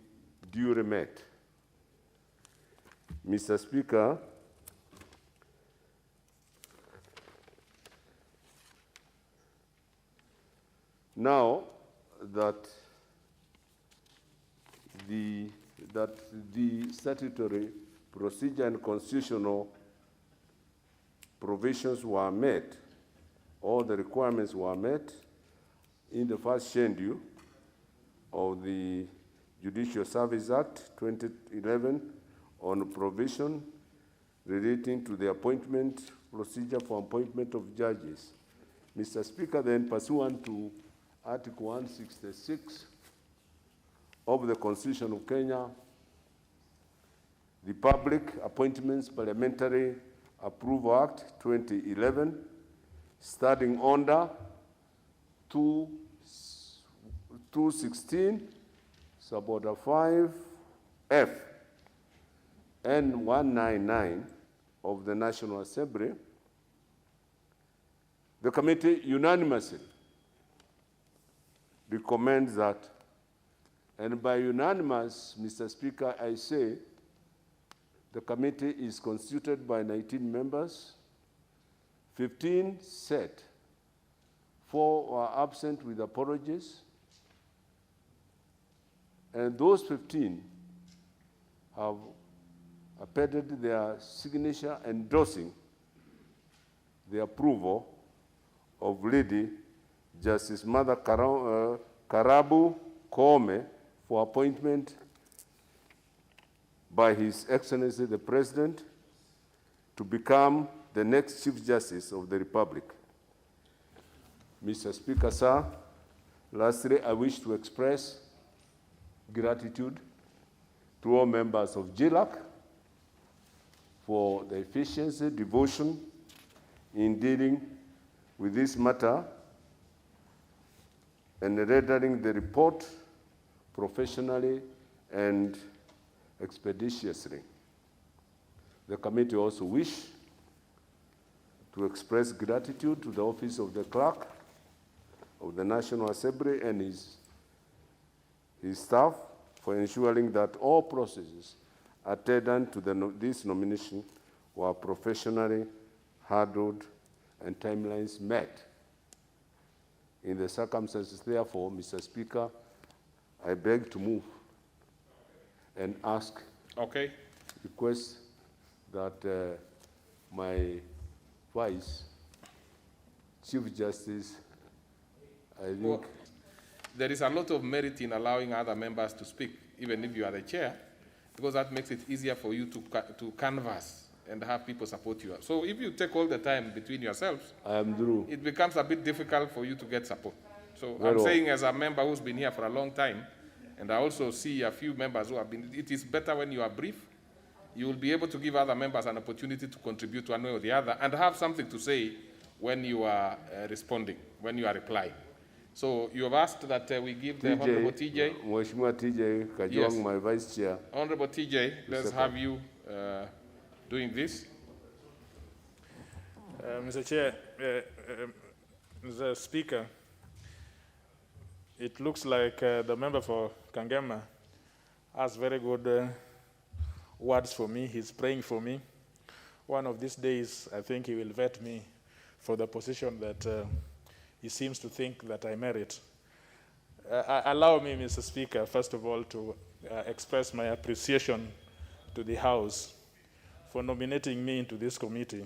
duly met. Mr. Speaker, now that the statutory procedure and constitutional provisions were met, all the requirements were met in the first schedule of the Judicial Service Act 2011 on provision relating to the appointment procedure for appointment of judges. Mr. Speaker, then pursuant to Article 166 of the Constitution of Kenya, the Public Appointments Parliamentary Approval Act 2011, starting under 216, suborder 5F, and 199 of the National Assembly, the committee unanimously recommends that, and by unanimous, Mr. Speaker, I say the committee is constituted by 19 members, 15 set, 4 are absent with apologies, and those 15 have appended their signature endorsing the approval of Lady Justice Mother Karabu Koome for appointment by His Excellency the President to become the next Chief Justice of the Republic. Mr. Speaker, sir, lastly, I wish to express gratitude to all members of GLAC for the efficiency, devotion in dealing with this matter and rendering the report professionally and expeditiously. The committee also wish to express gratitude to the Office of the Clerk of the National Assembly and his staff for ensuring that all processes attendant to this nomination were professionally handled and timelines met. In the circumstances, therefore, Mr. Speaker, I beg to move and ask, request that my Vice Chief Justice, I think... Well, there is a lot of merit in allowing other members to speak, even if you are the chair, because that makes it easier for you to canvass and have people support you. So if you take all the time between yourselves, it becomes a bit difficult for you to get support. So I'm saying as a member who's been here for a long time, and I also see a few members who have been, it is better when you are brief. You will be able to give other members an opportunity to contribute one way or the other and have something to say when you are responding, when you are replying. So you have asked that we give the Honorable TJ. Mheshimiwa TJ Kajwang, yes, my Vice Chair. Honorable TJ, let's have you doing this. Mr. Chair, Mr. Speaker, it looks like the member for Kangema has very good words for me. He's praying for me. one of these days, I think he will vet me for the position that he seems to think that I merit. Allow me, Mr. Speaker, first of all, to express my appreciation to the House for nominating me into this committee.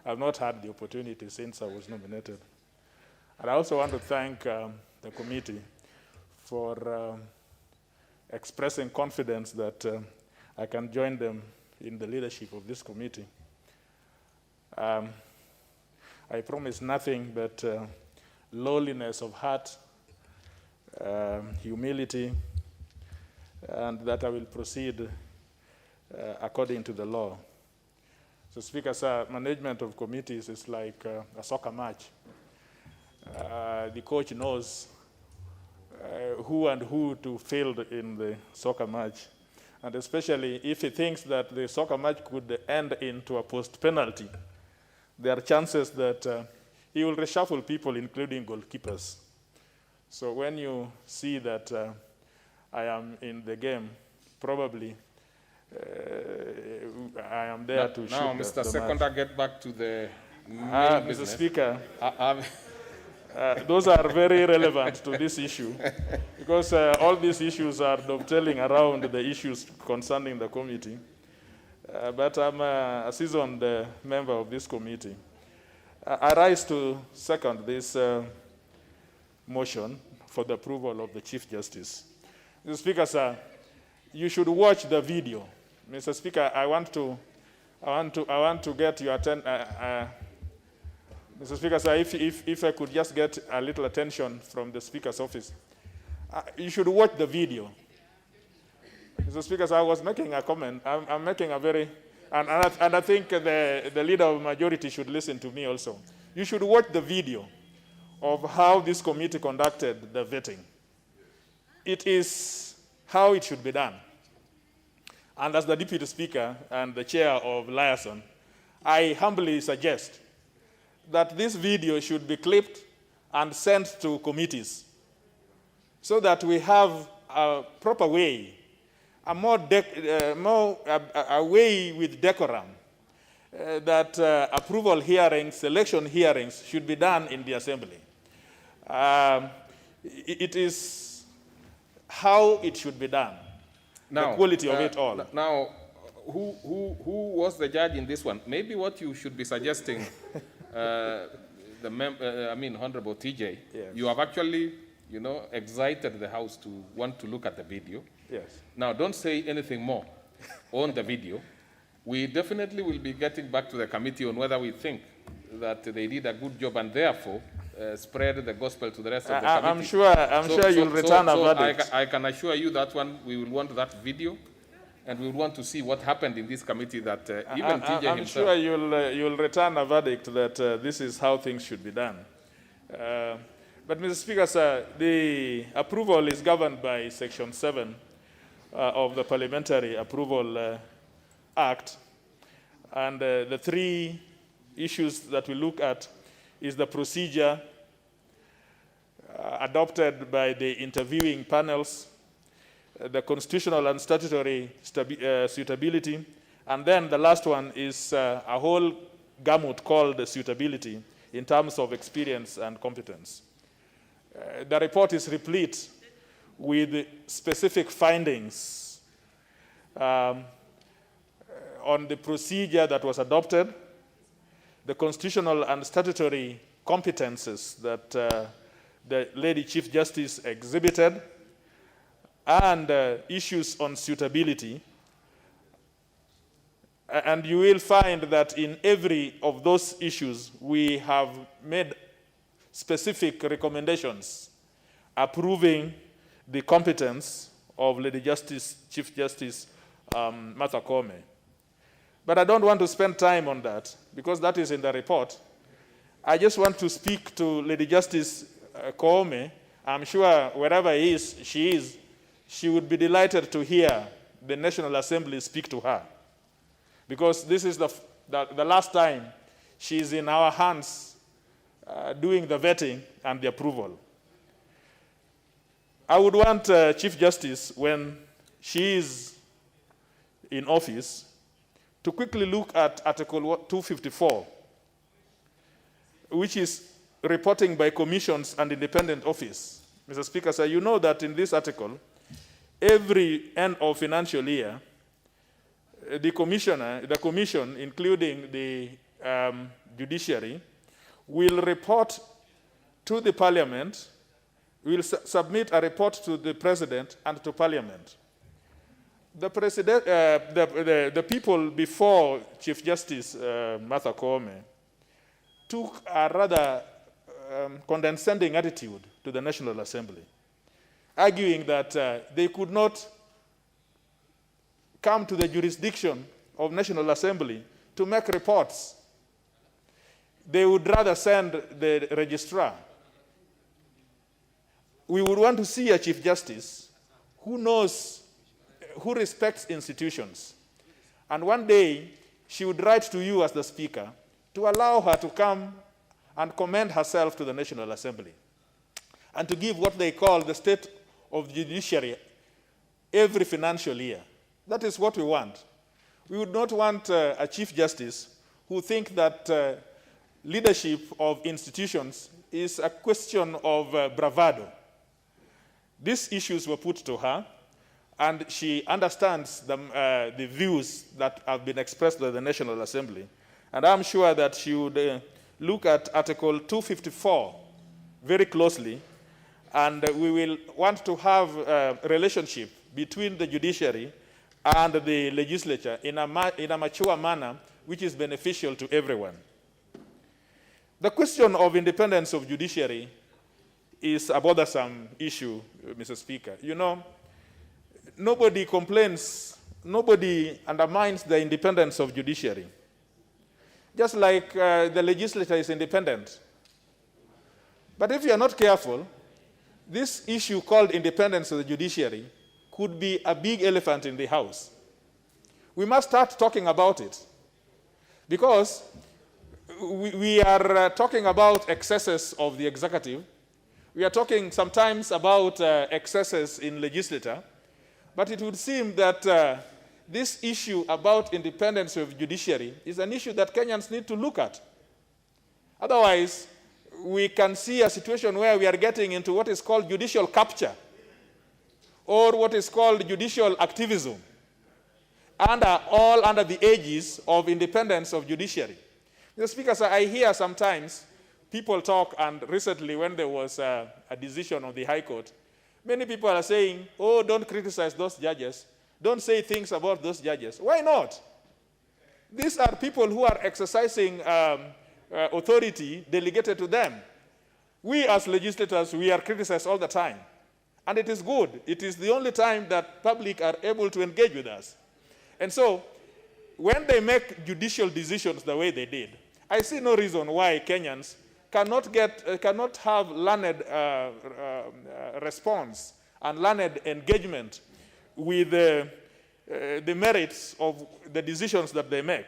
I've not had the opportunity since I was nominated. And I also want to thank the committee for expressing confidence that I can join them in the leadership of this committee. I promise nothing but lowliness of heart, humility, and that I will proceed according to the law. So, Speaker, sir, management of committees is like a soccer match. The coach knows who and who to field in the soccer match. And especially if he thinks that the soccer match could end into a post-penalty, there are chances that he will reshuffle people, including goalkeepers. So when you see that I am in the game, probably I am there to shoot now, the Mr. match. Seconder, get back to the main Mr. business. Speaker, those are very relevant to this issue because all these issues are dovetailing around the issues concerning the committee. But I'm a seasoned member of this committee. I rise to second this motion for the approval of the Chief Justice. Mr. Speaker, sir, you should watch the video. Mr. Speaker, I want to get your attention. Mr. Speaker, sir, if I could just get a little attention from the Speaker's office. You should watch the video. Mr. Speaker, sir, I was making a comment. I'm making a very, and I think the leader of the majority should listen to me also. You should watch the video of how this committee conducted the vetting. It is how it should be done. And as the Deputy Speaker and the Chair of Liaison, I humbly suggest that this video should be clipped and sent to committees so that we have a proper way, a way with decorum, that approval hearings, selection hearings should be done in the Assembly. It is how it should be done, now, the quality of it all. Now, who was the judge in this one? Maybe what you should be suggesting, Honorable TJ, yes. You have actually, excited the House to want to look at the video. Yes. Now, don't say anything more on the video. We definitely will be getting back to the committee on whether we think that they did a good job and therefore spread the gospel to the rest of the committee. I'm sure you'll return a verdict. I can assure you that one, we will want that video, and we will want to see what happened in this committee that even TJ I'm himself. sure you'll return a verdict that this is how things should be done. But, Mr. Speaker, sir, the approval is governed by Section 7 of the Parliamentary Approval Act. And the three issues that we look at is the procedure adopted by the interviewing panels, the constitutional and statutory suitability, and then the last one is a whole gamut called suitability in terms of experience and competence. The report is replete with specific findings on the procedure that was adopted, the constitutional and statutory competences that the Lady Chief Justice exhibited, and issues on suitability. And you will find that in every of those issues, we have made specific recommendations approving the competence of Lady Chief Justice Martha Koome. But I don't want to spend time on that because that is in the report. I just want to speak to Lady Justice Koome. I'm sure wherever she is, she would be delighted to hear the National Assembly speak to her. Because this is the last time she's in our hands doing the vetting and the approval. I would want Chief Justice, when she is in office, to quickly look at Article 254, which is reporting by commissions and independent office. Mr. Speaker, sir, you know that in this article, every end of financial year, the commission, including the judiciary, will report to the parliament, will submit a report to the president and to parliament. The people before Chief Justice Martha Koome took a rather condescending attitude to the National Assembly, arguing that they could not come to the jurisdiction of National Assembly to make reports. They would rather send the registrar. We would want to see a Chief Justice who knows, who respects institutions. And one day, she would write to you as the Speaker to allow her to come and commend herself to the National Assembly and to give what they call the state of the judiciary every financial year. That is what we want. We would not want a Chief Justice who thinks that leadership of institutions is a question of bravado. These issues were put to her, and she understands the views that have been expressed by the National Assembly. And I'm sure that she would look at Article 254 very closely, and we will want to have a relationship between the judiciary and the legislature in a mature manner which is beneficial to everyone. The question of independence of judiciary is a bothersome issue, Mr. Speaker. You know, nobody complains, nobody undermines the independence of judiciary. Just like the legislature is independent. But if you are not careful, this issue called independence of the judiciary could be a big elephant in the house. We must start talking about it. Because we are talking about excesses of the executive. We are talking sometimes about excesses in legislature. But it would seem that this issue about independence of judiciary is an issue that Kenyans need to look at. Otherwise, we can see a situation where we are getting into what is called judicial capture, or what is called judicial activism, all under the aegis of independence of judiciary. Mr. Speaker, sir, I hear sometimes people talk, and recently when there was a decision of the High Court, many people are saying, oh, don't criticize those judges. Don't say things about those judges. Why not? These are people who are exercising authority delegated to them. We as legislators, we are criticized all the time. And it is good. It is the only time that public are able to engage with us. And so, when they make judicial decisions the way they did, I see no reason why Kenyans cannot have learned response and learned engagement with the merits of the decisions that they make.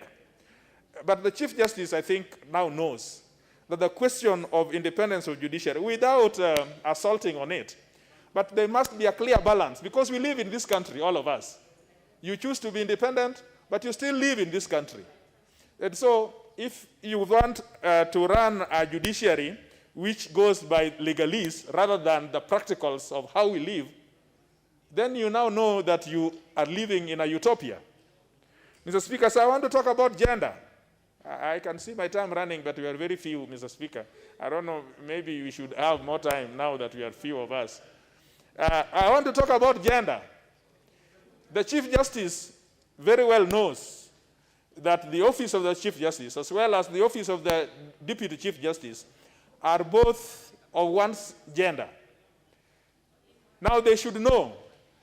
But the Chief Justice, I think, now knows that the question of independence of judiciary, without assaulting on it, but there must be a clear balance, because we live in this country, all of us. You choose to be independent, but you still live in this country. And so, if you want to run a judiciary which goes by legalese rather than the practicals of how we live, then you now know that you are living in a utopia. Mr. Speaker, so I want to talk about gender. I can see my time running, but we are very few, Mr. Speaker. I don't know, maybe we should have more time now that we are few of us. I want to talk about gender. The Chief Justice very well knows that the office of the Chief Justice, as well as the office of the Deputy Chief Justice, are both of one's gender. Now they should know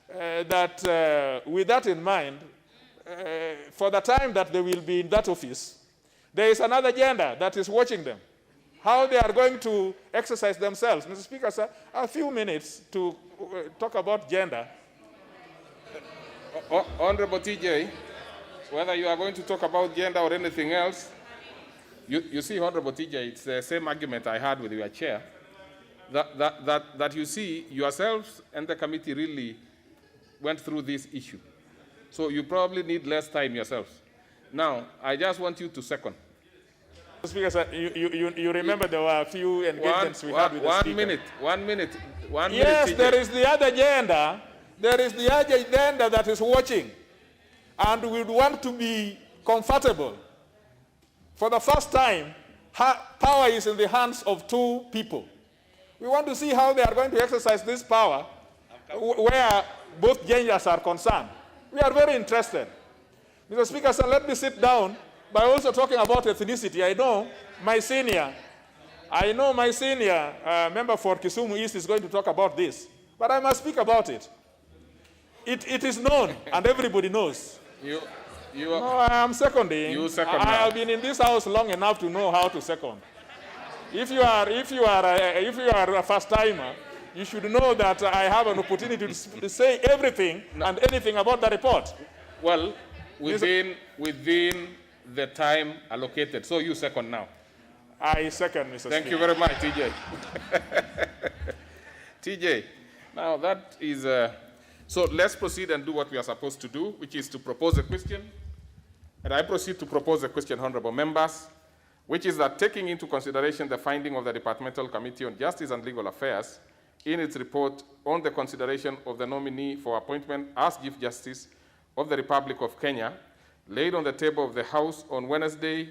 that with that in mind, for the time that they will be in that office, there is another gender that is watching them. How they are going to exercise themselves. Mr. Speaker, sir, a few minutes to talk about gender. Honorable TJ, whether you are going to talk about gender or anything else, you see, Honorable TJ, it's the same argument I had with your chair, that you see yourselves and the committee really went through this issue. So you probably need less time yourselves. Now, I just want you to second. Speaker, sir, you remember there were a few engagements we had with the Speaker. One minute. Yes, TJ. there is the other agenda. There is the other agenda that is watching. And we would want to be comfortable. For the first time, power is in the hands of two people. We want to see how they are going to exercise this power where both genders are concerned. We are very interested. Mr. Speaker, sir, let me sit down by also talking about ethnicity. I know my senior member for Kisumu East is going to talk about this, but I must speak about it. It is known, and everybody knows. No, I am seconding. You second I now. have been in this house long enough to know how to second. If you are a first timer, you should know that I have an opportunity to say everything and anything about the report. Well, within the time allocated. So you second now. I second, Mr. Thank Speaker. you very much, TJ. TJ, now that is... so let's proceed and do what we are supposed to do, which is to propose a question. And I proceed to propose a question, honorable members, which is that taking into consideration the finding of the Departmental Committee on Justice and Legal Affairs in its report on the consideration of the nominee for appointment as Chief Justice of the Republic of Kenya, laid on the table of the House on Wednesday,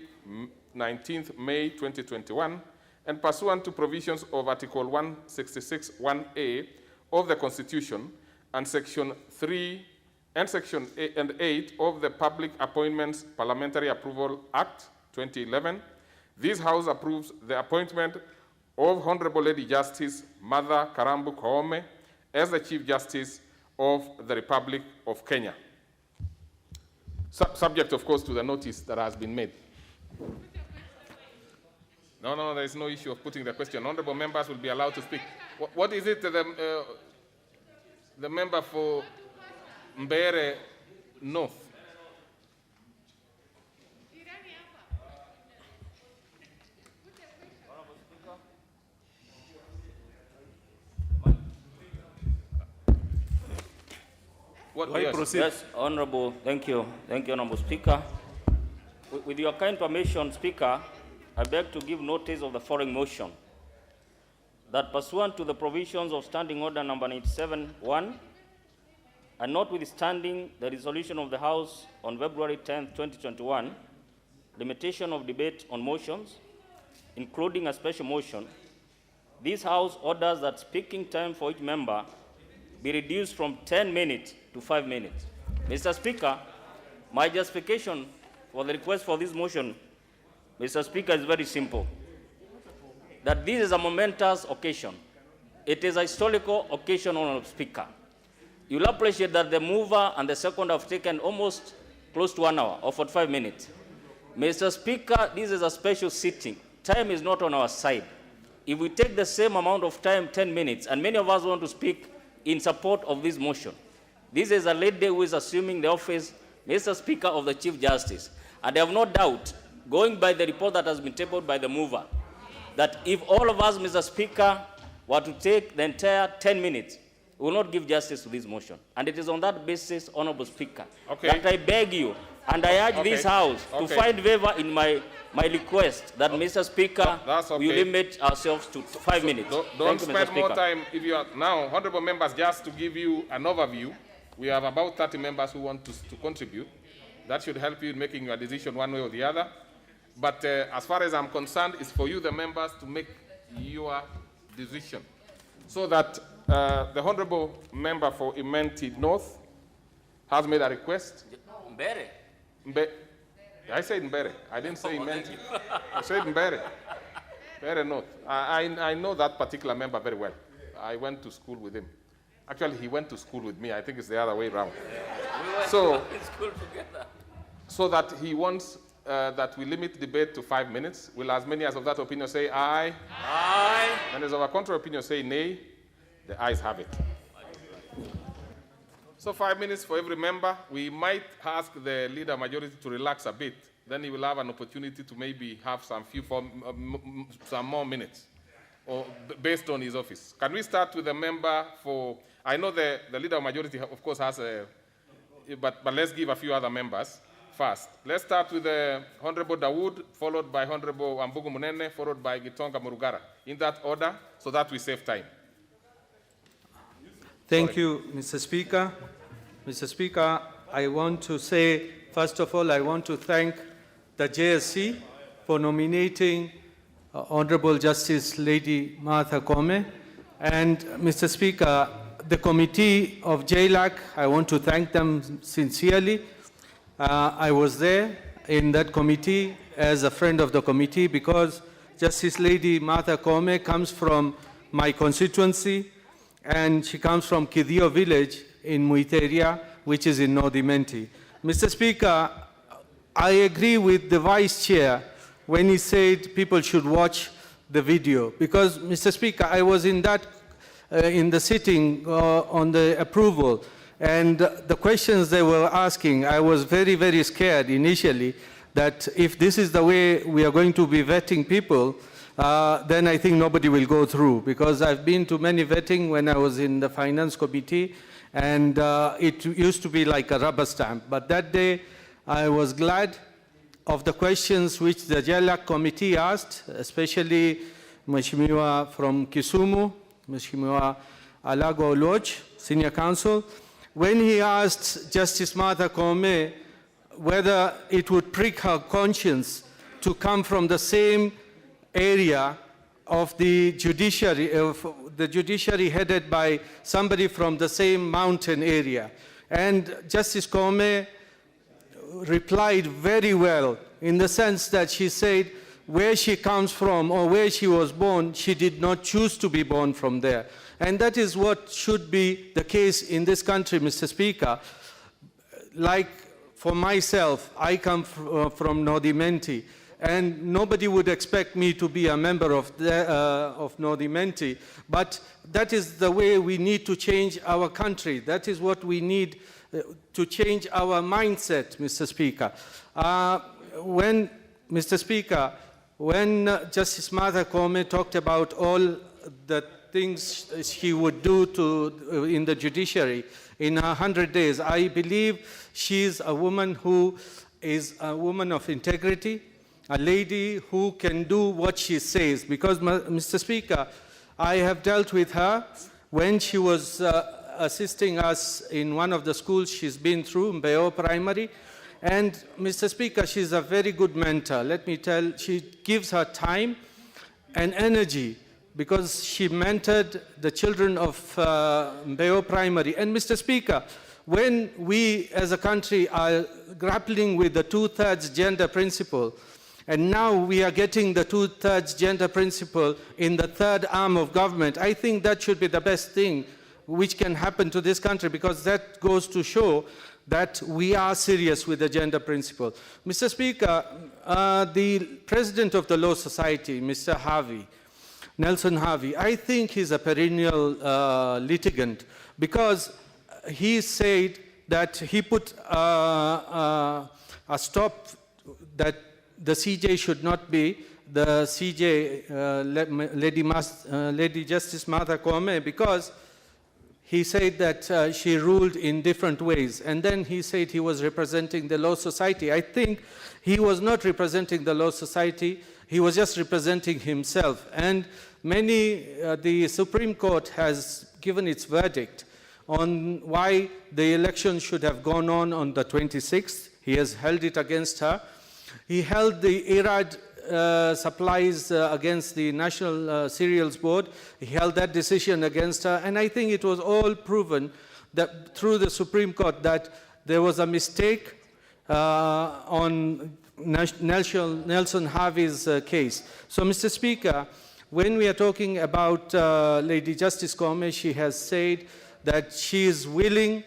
19th May 2021, and pursuant to provisions of Article 166(1)(a) of the Constitution and Section 3 and Section 8 of the Public Appointments Parliamentary Approval Act 2011, this House approves the appointment of Honorable Lady Justice Martha Karambu Koome as the Chief Justice of the Republic of Kenya. Subject, of course, to the notice that has been made. No, there is no issue of putting the question. Honorable members will be allowed to speak. What is it the member for Mbere North? Yes, Honorable, thank you, Honorable Speaker. With your kind permission, Speaker, I beg to give notice of the following motion. That pursuant to the provisions of Standing Order number 97-1, and notwithstanding the resolution of the House on February 10, 2021, limitation of debate on motions, including a special motion, this House orders that speaking time for each member be reduced from 10 minutes to 5 minutes. Mr. Speaker, my justification for the request for this motion, Mr. Speaker, is very simple. That this is a momentous occasion. It is a historical occasion, Honorable Speaker. You'll appreciate that the mover and the second have taken almost close to 1 hour or 45 minutes. Mr. Speaker, this is a special sitting. Time is not on our side. If we take the same amount of time, 10 minutes, and many of us want to speak in support of this motion, this is a lady who is assuming the office, Mr. Speaker, of the Chief Justice. And I have no doubt, going by the report that has been tabled by the mover, that if all of us, Mr. Speaker, were to take the entire 10 minutes, we will not give justice to this motion. And it is on that basis, Honorable Speaker, that I beg you, and I urge this House to find favor in my request that, Mr. Speaker, we limit ourselves to 5 minutes. Don't spend more time. If you are now, honorable members, just to give you an overview, we have about 30 members who want to contribute. That should help you in making your decision one way or the other. But as far as I'm concerned, it's for you, the members, to make your decision. So that the honorable member for Imenti North has made a request. Mbere. I said Mbere. I didn't say Imenti. I said Mbere. Mbere North. I know that particular member very well. I went to school with him. Actually, he went to school with me. I think it's the other way around. We went so, to school together. So that he wants that we limit debate to 5 minutes. Will as many as of that opinion say aye? Aye. And as of a contrary opinion say nay? The ayes have it. So 5 minutes for every member. We might ask the leader majority to relax a bit. Then he will have an opportunity to maybe have some more minutes, or based on his office. Can we start with the member for? I know the leader majority, of course, has a, but let's give a few other members. first. Let's start with Honorable Dawood, followed by Honorable Ambugu Munene, followed by Gitonga Murugara. In that order, so that we save time. Thank you, Mr. Speaker. Mr. Speaker, I want to say, first of all, I want to thank the JSC for nominating Honorable Justice Lady Martha Koome. And Mr. Speaker, the committee of JLAC, I want to thank them sincerely. I was there in that committee as a friend of the committee because Justice Lady Martha Koome comes from my constituency, and she comes from Kidio village in Muiteria, which is in North Imenti. Mr. Speaker, I agree with the Vice Chair when he said people should watch the video, because, Mr. Speaker, I was in that, in the sitting on the approval, and the questions they were asking, I was very, very scared initially that if this is the way we are going to be vetting people, then I think nobody will go through, because I've been to many vetting when I was in the Finance Committee, and it used to be like a rubber stamp. But that day, I was glad of the questions which the JLAC committee asked, especially Mheshimiwa from Kisumu, Mheshimiwa Alago Oloch, Senior Counsel, when he asked Justice Martha Koome whether it would prick her conscience to come from the same area of the judiciary headed by somebody from the same mountain area. And Justice Koome replied very well in the sense that she said where she comes from or where she was born, she did not choose to be born from there. And that is what should be the case in this country, Mr. Speaker. Like for myself, I come from North Imenti, and nobody would expect me to be a member of North Imenti, but that is the way we need to change our country. That is what we need to change our mindset, Mr. Speaker. Mr. Speaker, when Justice Martha Koome talked about all the things she would do in the judiciary in her 100 days, I believe she's a woman who is a woman of integrity, a lady who can do what she says. Because, Mr. Speaker, I have dealt with her when she was assisting us in one of the schools she's been through, Mbeo Primary. And, Mr. Speaker, she's a very good mentor. Let me tell, she gives her time and energy because she mentored the children of Mbeo Primary. And, Mr. Speaker, when we as a country are grappling with the 2/3 gender principle, and now we are getting the 2/3 gender principle in the third arm of government, I think that should be the best thing which can happen to this country, because that goes to show that we are serious with the gender principle. Mr. Speaker, the president of the Law Society, Mr. Harvey, Nelson Harvey, I think he's a perennial litigant, because he said that he put a stop that the CJ should not be the CJ, Lady Justice Martha Koome, because he said that she ruled in different ways. And then he said he was representing the Law Society. I think he was not representing the Law Society, he was just representing himself. And the Supreme Court has given its verdict on why the election should have gone on the 26th. He has held it against her. He held the IRAD supplies against the National Cereals Board. He held that decision against her, and I think it was all proven that through the Supreme Court that there was a mistake on Nelson Harvey's case. So, Mr. Speaker, when we are talking about Lady Justice Koome, she has said that she is willing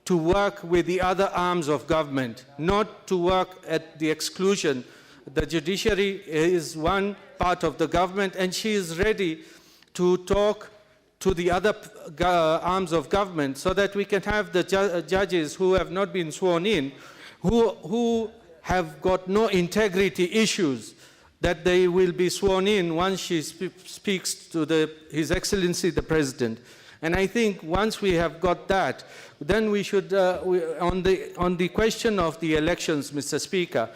to work with the other arms of government, not to work at the exclusion. The judiciary is one part of the government, and she is ready to talk to the other arms of government so that we can have the judges who have not been sworn in, who have got no integrity issues, that they will be sworn in once she speaks to His Excellency the President. And I think once we have got that, then we should, on the question of the elections, Mr. Speaker,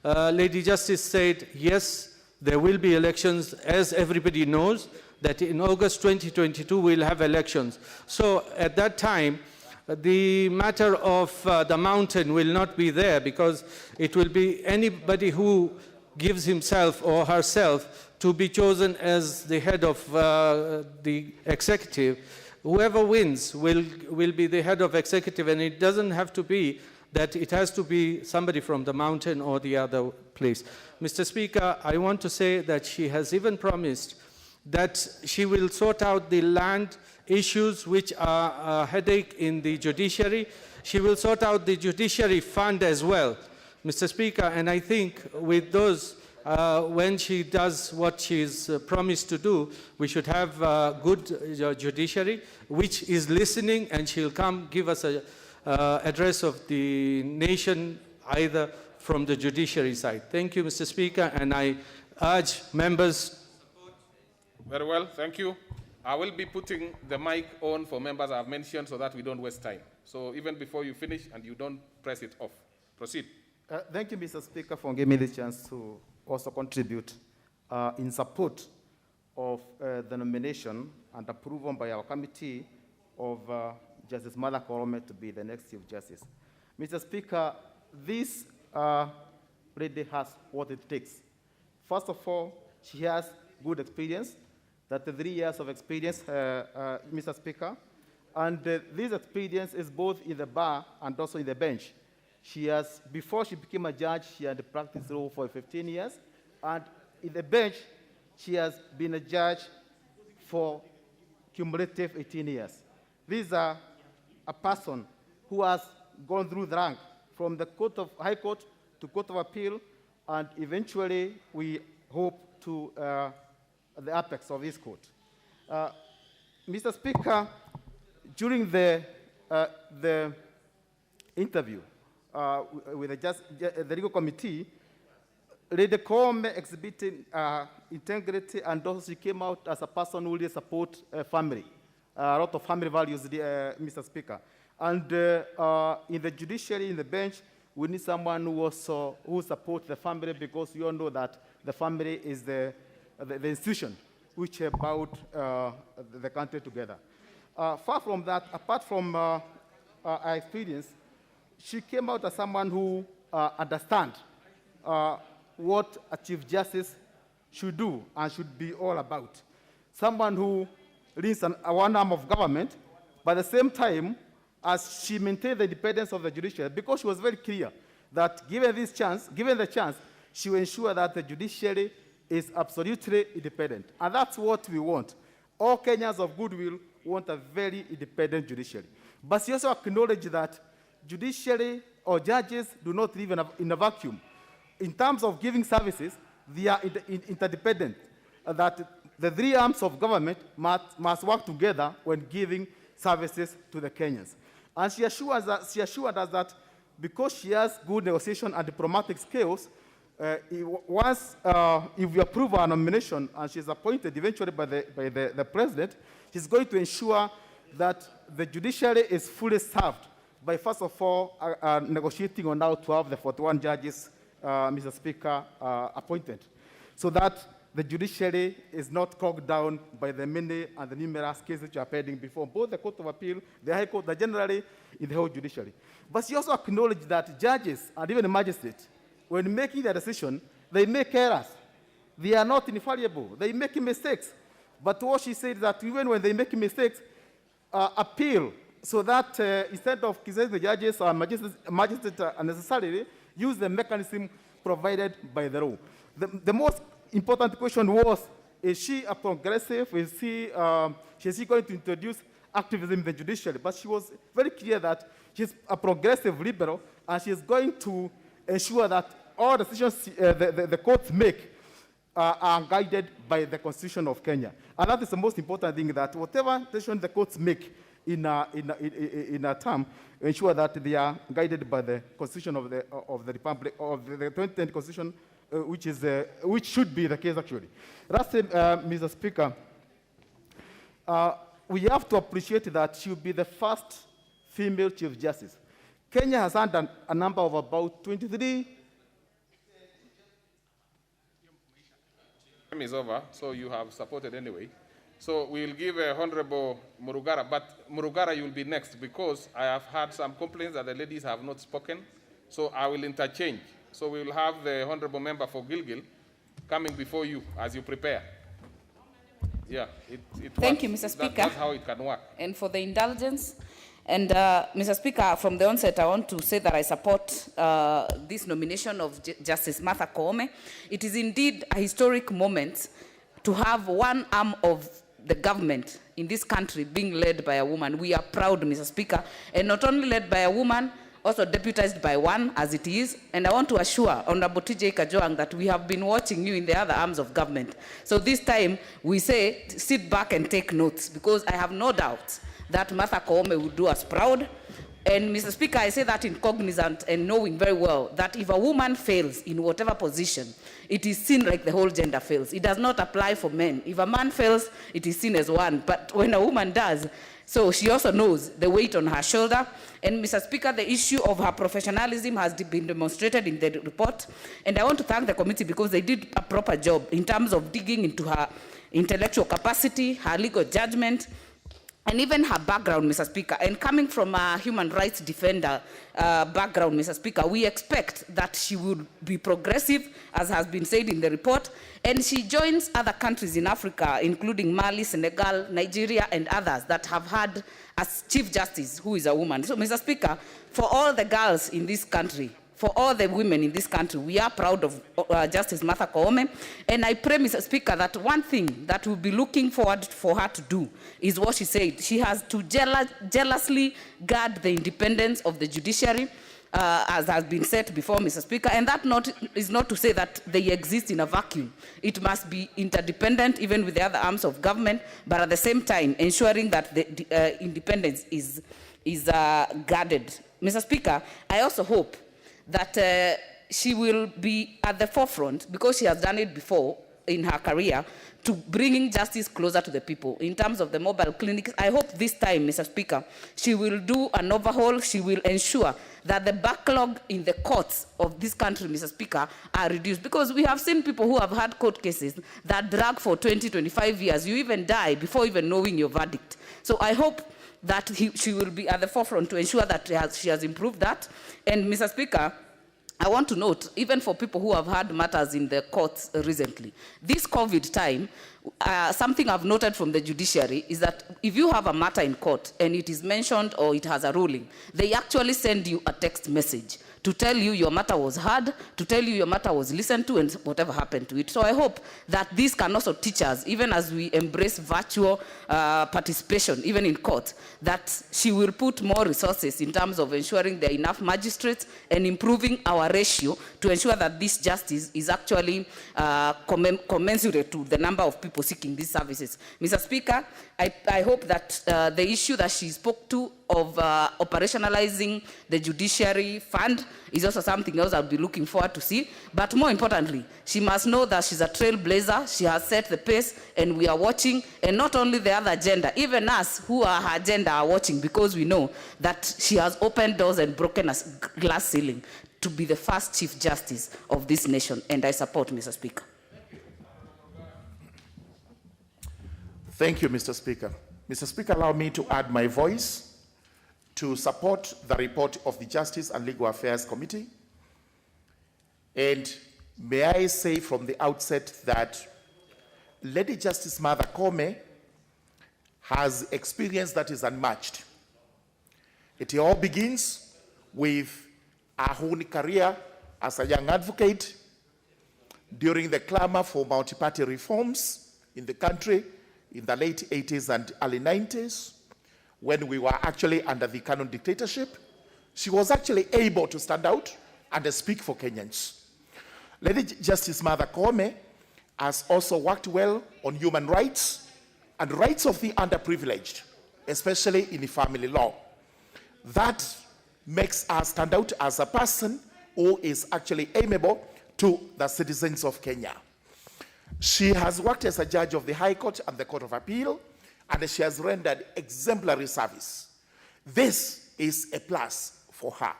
Lady Justice said, yes, there will be elections, as everybody knows, that in August 2022 we'll have elections. So at that time, the matter of the mountain will not be there, because it will be anybody who gives himself or herself to be chosen as the head of the executive. Whoever wins will be the head of executive, and it doesn't have to be that it has to be somebody from the mountain or the other place. Mr. Speaker, I want to say that she has even promised that she will sort out the land issues which are a headache in the judiciary. She will sort out the judiciary fund as well, Mr. Speaker, and I think with those, when she does what she's promised to do, we should have a good judiciary which is listening, and she'll come give us a address of the nation, either from the judiciary side. Thank you, Mr. Speaker, and I urge members. Very well, thank you. I will be putting the mic on for members I've mentioned so that we don't waste time. So even before you finish, and you don't press it off. Proceed. Thank you, Mr. Speaker, for giving me the chance to also contribute in support of the nomination and approval by our committee of Justice Martha Koome to be the next Chief Justice. Mr. Speaker, this lady has what it takes. First of all, she has good experience. That's 3 years of experience, Mr. Speaker. And this experience is both in the bar and also in the bench. She has, before she became a judge, she had practiced law for 15 years. And in the bench, she has been a judge for cumulative 18 years. These are a person who has gone through the rank from the High Court to Court of Appeal, and eventually we hope to the apex of this court. Mr. Speaker, during the interview with the legal committee, Lady Koome exhibited integrity, and also she came out as a person who really supports family. A lot of family values, Mr. Speaker. And in the judiciary, in the bench, we need someone who supports the family, because we all know that the family is the institution which bound the country together. Far from that, apart from our experience, she came out as someone who understands what a Chief Justice should do and should be all about. Someone who leads one arm of government, but at the same time, as she maintained the independence of the judiciary, because she was very clear that given the chance, she will ensure that the judiciary is absolutely independent. And that's what we want. All Kenyans of goodwill want a very independent judiciary. But she also acknowledged that judiciary or judges do not live in a vacuum. In terms of giving services, they are interdependent. That the 3 arms of government must work together when giving services to the Kenyans. And she assured us that because she has good negotiation and diplomatic skills, if we approve her nomination and she's appointed eventually by the president, she's going to ensure that the judiciary is fully served by, first of all, negotiating on how to have the 41 judges, Mr. Speaker, appointed, so that the judiciary is not clogged down by the many and the numerous cases which are pending before both the Court of Appeal, the High Court, generally in the whole judiciary. But she also acknowledged that judges and even the magistrates, when making their decision, they make errors. They are not infallible. They make mistakes. But what she said is that even when they make mistakes, appeal, so that instead of criticizing the judges or magistrates unnecessarily, use the mechanism provided by the law. The most important question was, is she a progressive? Is she going to introduce activism in the judiciary? But she was very clear that she's a progressive liberal, and she's going to ensure that all decisions the courts make are guided by the Constitution of Kenya. And that is the most important thing, that whatever decision the courts make in a term, ensure that they are guided by the Constitution of the Republic, of the 2010 Constitution, which should be the case, actually. Lastly, Mr. Speaker, we have to appreciate that she will be the first female Chief Justice. Kenya has had a number of about 23. Time is over, so you have supported anyway. So we'll give Honorable Murugara, but Murugara, you'll be next because I have had some complaints that the ladies have not spoken. So I will interchange. So we will have the Honorable Member for Gilgil coming before you as you prepare. Yeah, Thank you, Mr. Speaker. That's how it can work. And for the indulgence. And Mr. Speaker, from the onset, I want to say that I support this nomination of Justice Martha Koome. It is indeed a historic moment to have one arm of the government in this country being led by a woman. We are proud, Mr. Speaker, and not only led by a woman, also deputized by one, as it is. And I want to assure Honorable TJ Kajoang that we have been watching you in the other arms of government. So this time, we say, sit back and take notes, because I have no doubt that Martha Koome would do us proud. And Mr. Speaker, I say that in cognizant and knowing very well that if a woman fails in whatever position, it is seen like the whole gender fails. It does not apply for men. If a man fails, it is seen as one. But when a woman does, so she also knows the weight on her shoulder. And Mr. Speaker, the issue of her professionalism has been demonstrated in the report. And I want to thank the committee because they did a proper job in terms of digging into her intellectual capacity, her legal judgment, and even her background, Mr. Speaker. And coming from a human rights defender background, Mr. Speaker, we expect that she will be progressive, as has been said in the report, and she joins other countries in Africa, including Mali, Senegal, Nigeria, and others that have had a Chief Justice who is a woman. So, Mr. Speaker, for all the girls in this country, for all the women in this country, we are proud of Justice Martha Koome. And I pray, Mr. Speaker, that one thing that we'll be looking forward for her to do is what she said. She has to jealously guard the independence of the judiciary, as has been said before, Mr. Speaker. And that is not to say that they exist in a vacuum. It must be interdependent, even with the other arms of government, but at the same time, ensuring that the independence is guarded. Mr. Speaker, I also hope that she will be at the forefront, because she has done it before in her career, to bringing justice closer to the people. In terms of the mobile clinics, I hope this time, Mr. Speaker, she will do an overhaul. She will ensure that the backlog in the courts of this country, Mr. Speaker, are reduced. Because we have seen people who have had court cases that drag for 20, 25 years. You even die before even knowing your verdict. So I hope that she will be at the forefront to ensure that she has improved that. And Mr. Speaker, I want to note, even for people who have had matters in the courts recently, this COVID time, something I've noted from the judiciary is that if you have a matter in court and it is mentioned or it has a ruling, they actually send you a text message to tell you your matter was heard, to tell you your matter was listened to, and whatever happened to it. So I hope that this can also teach us, even as we embrace virtual participation, even in court, that she will put more resources in terms of ensuring there are enough magistrates and improving our ratio to ensure that this justice is actually commensurate to the number of people seeking these services. Mr. Speaker, I hope that the issue that she spoke to of operationalizing the judiciary fund is also something else I'll be looking forward to see. But more importantly, she must know that she's a trailblazer. She has set the pace, and we are watching. And not only the other agenda, even us who are her agenda are watching, because we know that she has opened doors and broken a glass ceiling to be the first Chief Justice of this nation. And I support, Mr. Speaker. Thank you, Mr. Speaker. Mr. Speaker, allow me to add my voice to support the report of the Justice and Legal Affairs Committee. And may I say from the outset that Lady Justice Martha Koome has experience that is unmatched. It all begins with her own career as a young advocate during the clamor for multi-party reforms in the country in the late 80s and early 90s, when we were actually under the Canon dictatorship. She was actually able to stand out and speak for Kenyans. Lady Justice Martha Koome has also worked well on human rights and rights of the underprivileged, especially in the family law. That makes her stand out as a person who is actually amiable to the citizens of Kenya. She has worked as a judge of the High Court and the Court of Appeal, and she has rendered exemplary service. This is a plus for her.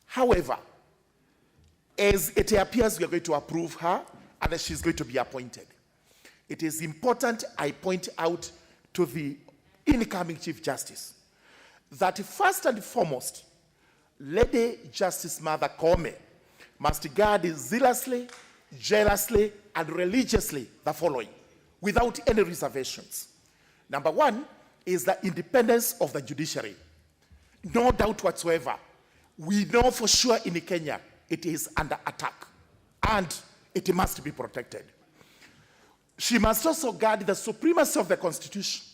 However, as it appears we are going to approve her and she's going to be appointed, it is important I point out to the incoming Chief Justice that first and foremost, Lady Justice Martha Koome must guard zealously, jealously, and religiously the following, without any reservations. Number one is the independence of the judiciary. No doubt whatsoever, we know for sure in Kenya it is under attack, and it must be protected. She must also guard the supremacy of the Constitution,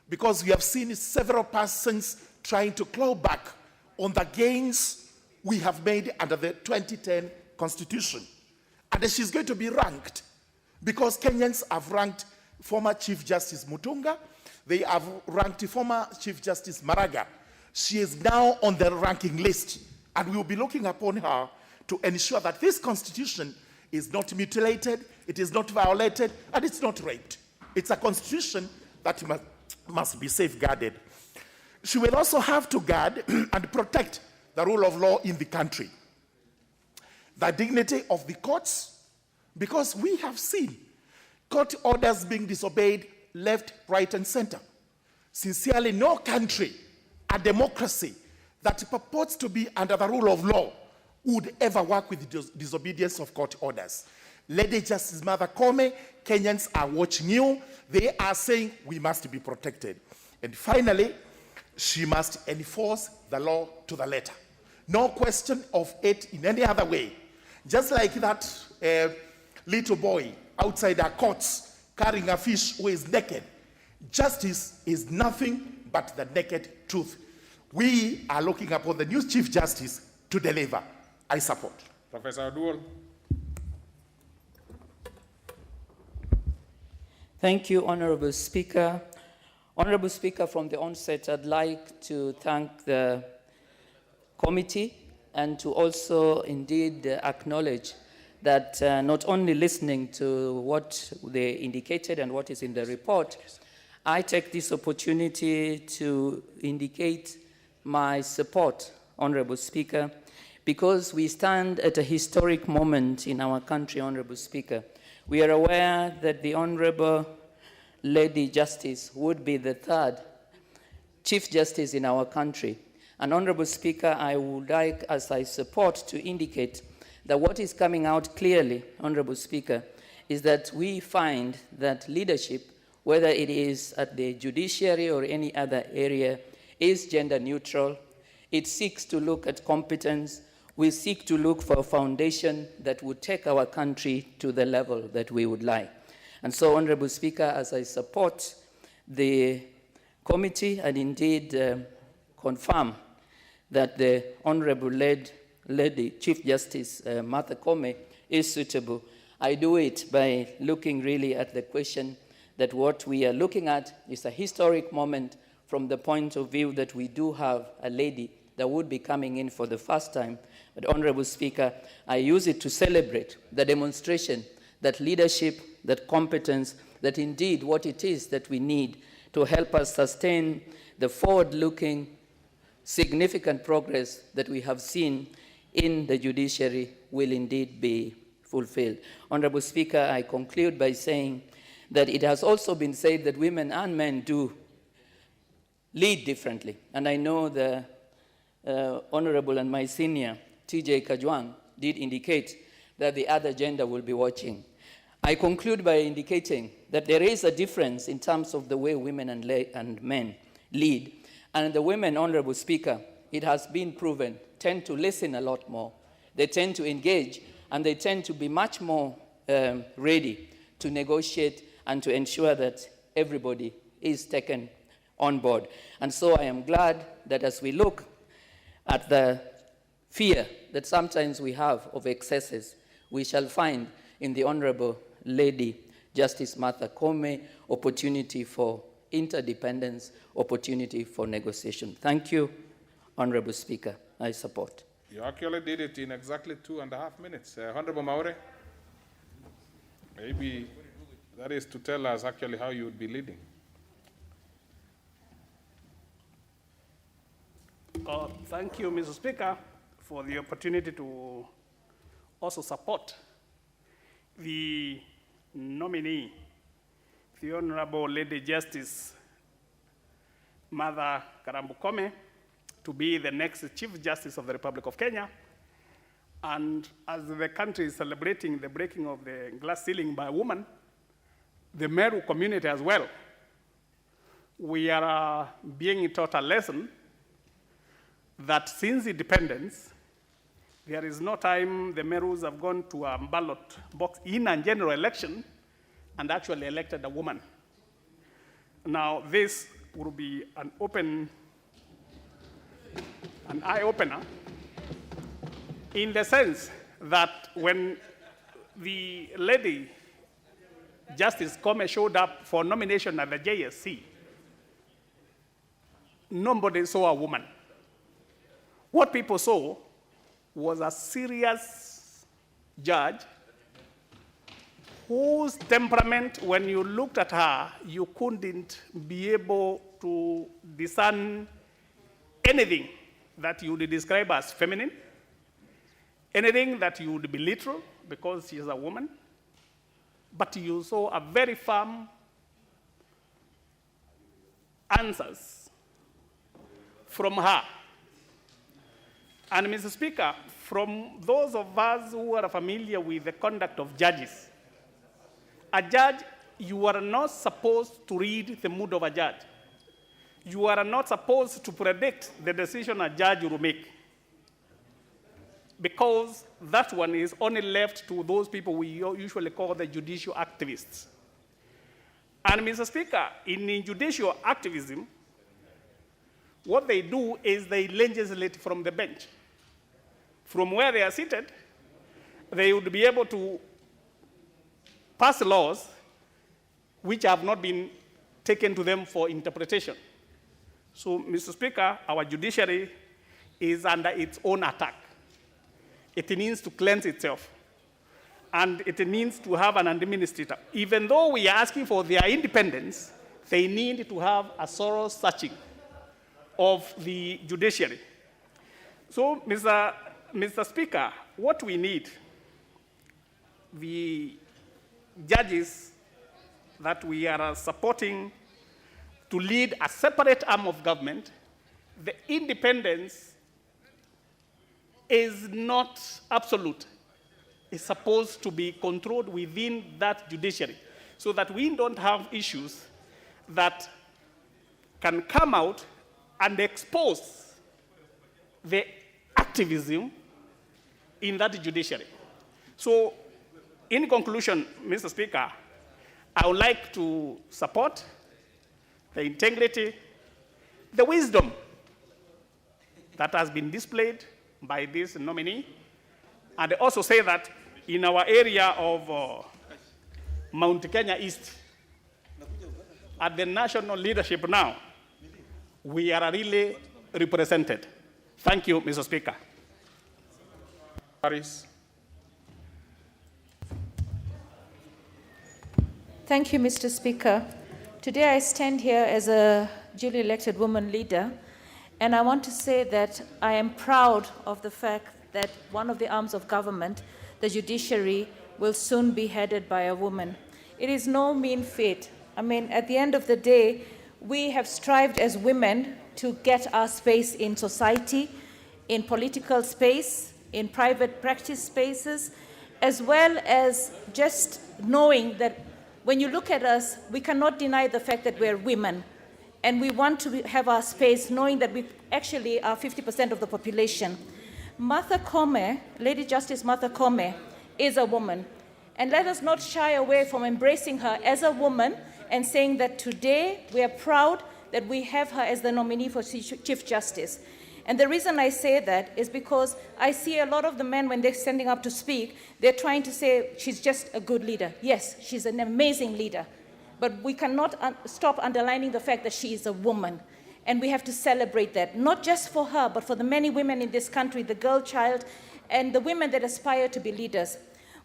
because we have seen several persons trying to claw back on the gains we have made under the 2010 Constitution. And she's going to be ranked, because Kenyans have ranked former Chief Justice Mutunga, they have ranked former Chief Justice Maraga. She is now on the ranking list, and we will be looking upon her to ensure that this Constitution is not mutilated, it is not violated, and it's not raped. It's a Constitution that must be safeguarded. She will also have to guard and protect the rule of law in the country, the dignity of the courts, because we have seen court orders being disobeyed left, right, and center. Sincerely, no country, a democracy that purports to be under the rule of law would ever work with the disobedience of court orders. Lady Justice Martha Koome, Kenyans are watching you. They are saying we must be protected. And finally, she must enforce the law to the letter. No question of it in any other way. Just like that little boy outside our courts carrying a fish who is naked. Justice is nothing but the naked truth. We are looking upon the new Chief Justice to deliver. I support. Professor Oduor. Thank you, Honorable Speaker. Honorable Speaker, from the onset, I'd like to thank the committee and to also indeed acknowledge that not only listening to what they indicated and what is in the report, I take this opportunity to indicate my support, Honorable Speaker, because we stand at a historic moment in our country, Honorable Speaker. We are aware that the Honorable Lady Justice would be the third Chief Justice in our country. And Honorable Speaker, I would like, as I support, to indicate that what is coming out clearly, Honorable Speaker, is that we find that leadership, whether it is at the judiciary or any other area, is gender neutral. It seeks to look at competence. We seek to look for a foundation that would take our country to the level that we would like. And so, Honorable Speaker, as I support the committee and indeed confirm that the Honorable Lady Chief Justice Martha Koome is suitable, I do it by looking really at the question that what we are looking at is a historic moment from the point of view that we do have a lady that would be coming in for the first time. But Honorable Speaker, I use it to celebrate the demonstration that leadership, that competence, that indeed what it is that we need to help us sustain the forward-looking, significant progress that we have seen in the judiciary will indeed be fulfilled. Honorable Speaker, I conclude by saying that it has also been said that women and men do lead differently. And I know the Honorable and my senior, TJ Kajwang, did indicate that the other gender will be watching. I conclude by indicating that there is a difference in terms of the way women and men lead. And the women, Honorable Speaker, it has been proven, tend to listen a lot more. They tend to engage, and they tend to be much more ready to negotiate and to ensure that everybody is taken on board. And so I am glad that as we look at the fear that sometimes we have of excesses, we shall find in the Honorable Lady Justice Martha Koome opportunity for interdependence, opportunity for negotiation. Thank you, Honorable Speaker. I support. You actually did it in exactly 2.5 minutes. Honorable Maure, maybe that is to tell us actually how you would be leading. Thank you, Mr. Speaker, for the opportunity to also support the nominee, the Honorable Lady Justice Martha Koome, to be the next Chief Justice of the Republic of Kenya. And as the country is celebrating the breaking of the glass ceiling by a woman, the Meru community as well, we are being taught a lesson that since independence, there is no time the Merus have gone to a ballot box in a general election and actually elected a woman. Now, this will be an eye-opener in the sense that when the lady Justice Koome showed up for nomination at the JSC, nobody saw a woman. What people saw was a serious judge whose temperament, when you looked at her, you couldn't be able to discern anything that you would describe as feminine, anything that you would belittle because she is a woman, but you saw a very firm answers from her. And Mr. Speaker, from those of us who are familiar with the conduct of judges, a judge, you are not supposed to read the mood of a judge. You are not supposed to predict the decision a judge will make, because that one is only left to those people we usually call the judicial activists. And Mr. Speaker, in judicial activism, what they do is they legislate from the bench. From where they are seated, they would be able to pass laws which have not been taken to them for interpretation. So, Mr. Speaker, our judiciary is under its own attack. It needs to cleanse itself, and it needs to have an administrator. Even though we are asking for their independence, they need to have a thorough searching of the judiciary. So, Mr. Speaker, what we need, the judges that we are supporting to lead a separate arm of government, the independence is not absolute. It's supposed to be controlled within that judiciary so that we don't have issues that can come out and expose the activism in that judiciary. So, in conclusion, Mr. Speaker, I would like to support the integrity, the wisdom that has been displayed by this nominee, and also say that in our area of Mount Kenya East, at the national leadership now, we are really represented. Thank you, Mr. Speaker. Paris. Thank you, Mr. Speaker. Today I stand here as a duly elected woman leader, and I want to say that I am proud of the fact that one of the arms of government, the judiciary, will soon be headed by a woman. It is no mean feat. I mean, at the end of the day, we have strived as women to get our space in society, in political space, in private practice spaces, as well as just knowing that when you look at us, we cannot deny the fact that we're women. And we want to have our space knowing that we actually are 50% of the population. Martha Koome, Lady Justice Martha Koome, is a woman. And let us not shy away from embracing her as a woman and saying that today we are proud that we have her as the nominee for Chief Justice. And the reason I say that is because I see a lot of the men, when they're standing up to speak, they're trying to say she's just a good leader. Yes, she's an amazing leader. But we cannot stop underlining the fact that she is a woman. And we have to celebrate that, not just for her, but for the many women in this country, the girl child, and the women that aspire to be leaders.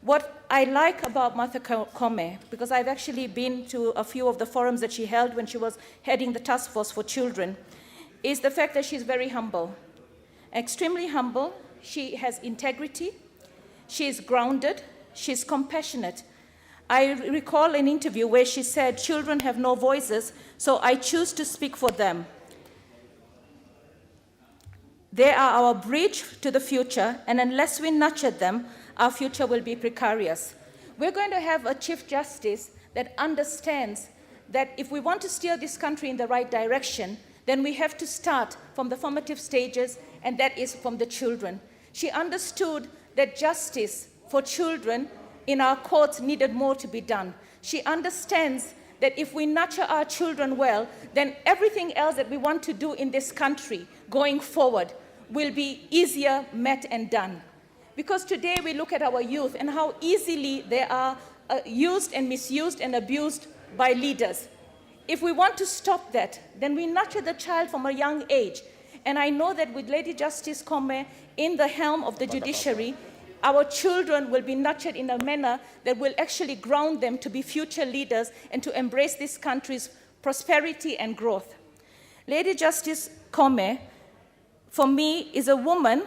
What I like about Martha Koome, because I've actually been to a few of the forums that she held when she was heading the task force for children, is the fact that she's very humble. extremely humble, she has integrity, she is grounded, she is compassionate. I recall an interview where she said, "Children have no voices, so I choose to speak for them. They are our bridge to the future, and unless we nurture them, our future will be precarious." We're going to have a Chief Justice that understands that if we want to steer this country in the right direction, then we have to start from the formative stages, and that is from the children. She understood that justice for children in our courts needed more to be done. She understands that if we nurture our children well, then everything else that we want to do in this country going forward will be easier met and done. Because today we look at our youth and how easily they are used and misused and abused by leaders. If we want to stop that, then we nurture the child from a young age. And I know that with Lady Justice Kome in the helm of the judiciary, our children will be nurtured in a manner that will actually ground them to be future leaders and to embrace this country's prosperity and growth. Lady Justice Kome, for me, is a woman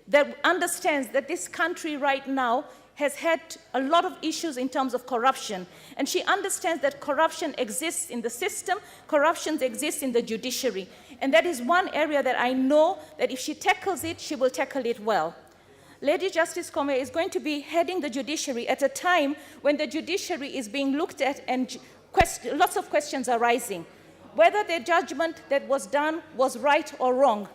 that understands that this country right now has had a lot of issues in terms of corruption. And she understands that corruption exists in the system, corruption exists in the judiciary. And that is one area that I know that if she tackles it, she will tackle it well. Lady Justice Kome is going to be heading the judiciary at a time when the judiciary is being looked at and lots of questions are rising. Whether the judgment that was done was right or wrong.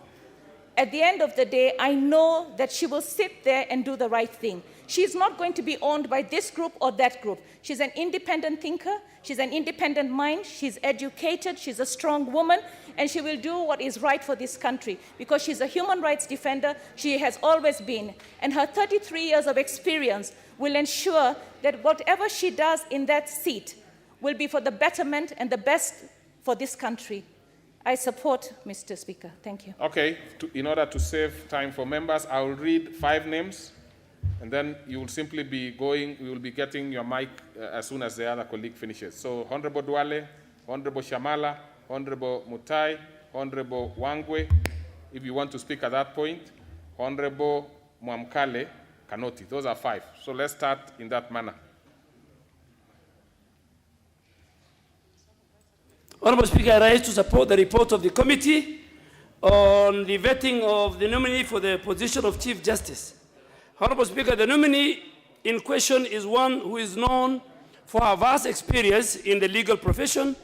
At the end of the day, I know that she will sit there and do the right thing. She's not going to be owned by this group or that group. She's an independent thinker, she's an independent mind, she's educated, she's a strong woman, and she will do what is right for this country because she's a human rights defender, she has always been. And her 33 years of experience will ensure that whatever she does in that seat will be for the betterment and the best for this country. I support, Mr. Speaker. Thank you. Okay, in order to save time for members, I will read 5 names, and then you will simply be going, we will be getting your mic as soon as the other colleague finishes. So, Honorable Duale, Honorable Shamala, Honorable Mutai, Honorable Wangwe, if you want to speak at that point, Honorable Mwamkale Kanoti. Those are 5. So let's start in that manner. Honorable Speaker, I rise to support the report of the committee on the vetting of the nominee for the position of Chief Justice. Honorable Speaker, the nominee in question is one who is known for her vast experience in the legal profession,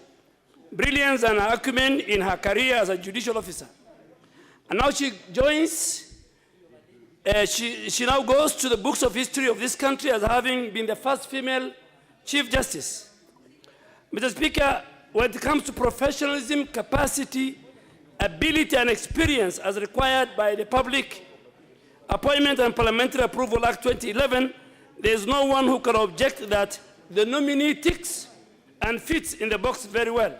brilliance and acumen in her career as a judicial officer. And now she joins, she now goes to the books of history of this country as having been the first female Chief Justice. Mr. Speaker, when it comes to professionalism, capacity, ability, and experience as required by the Public Appointment and Parliamentary Approval Act 2011, there is no one who can object that the nominee ticks and fits in the box very well.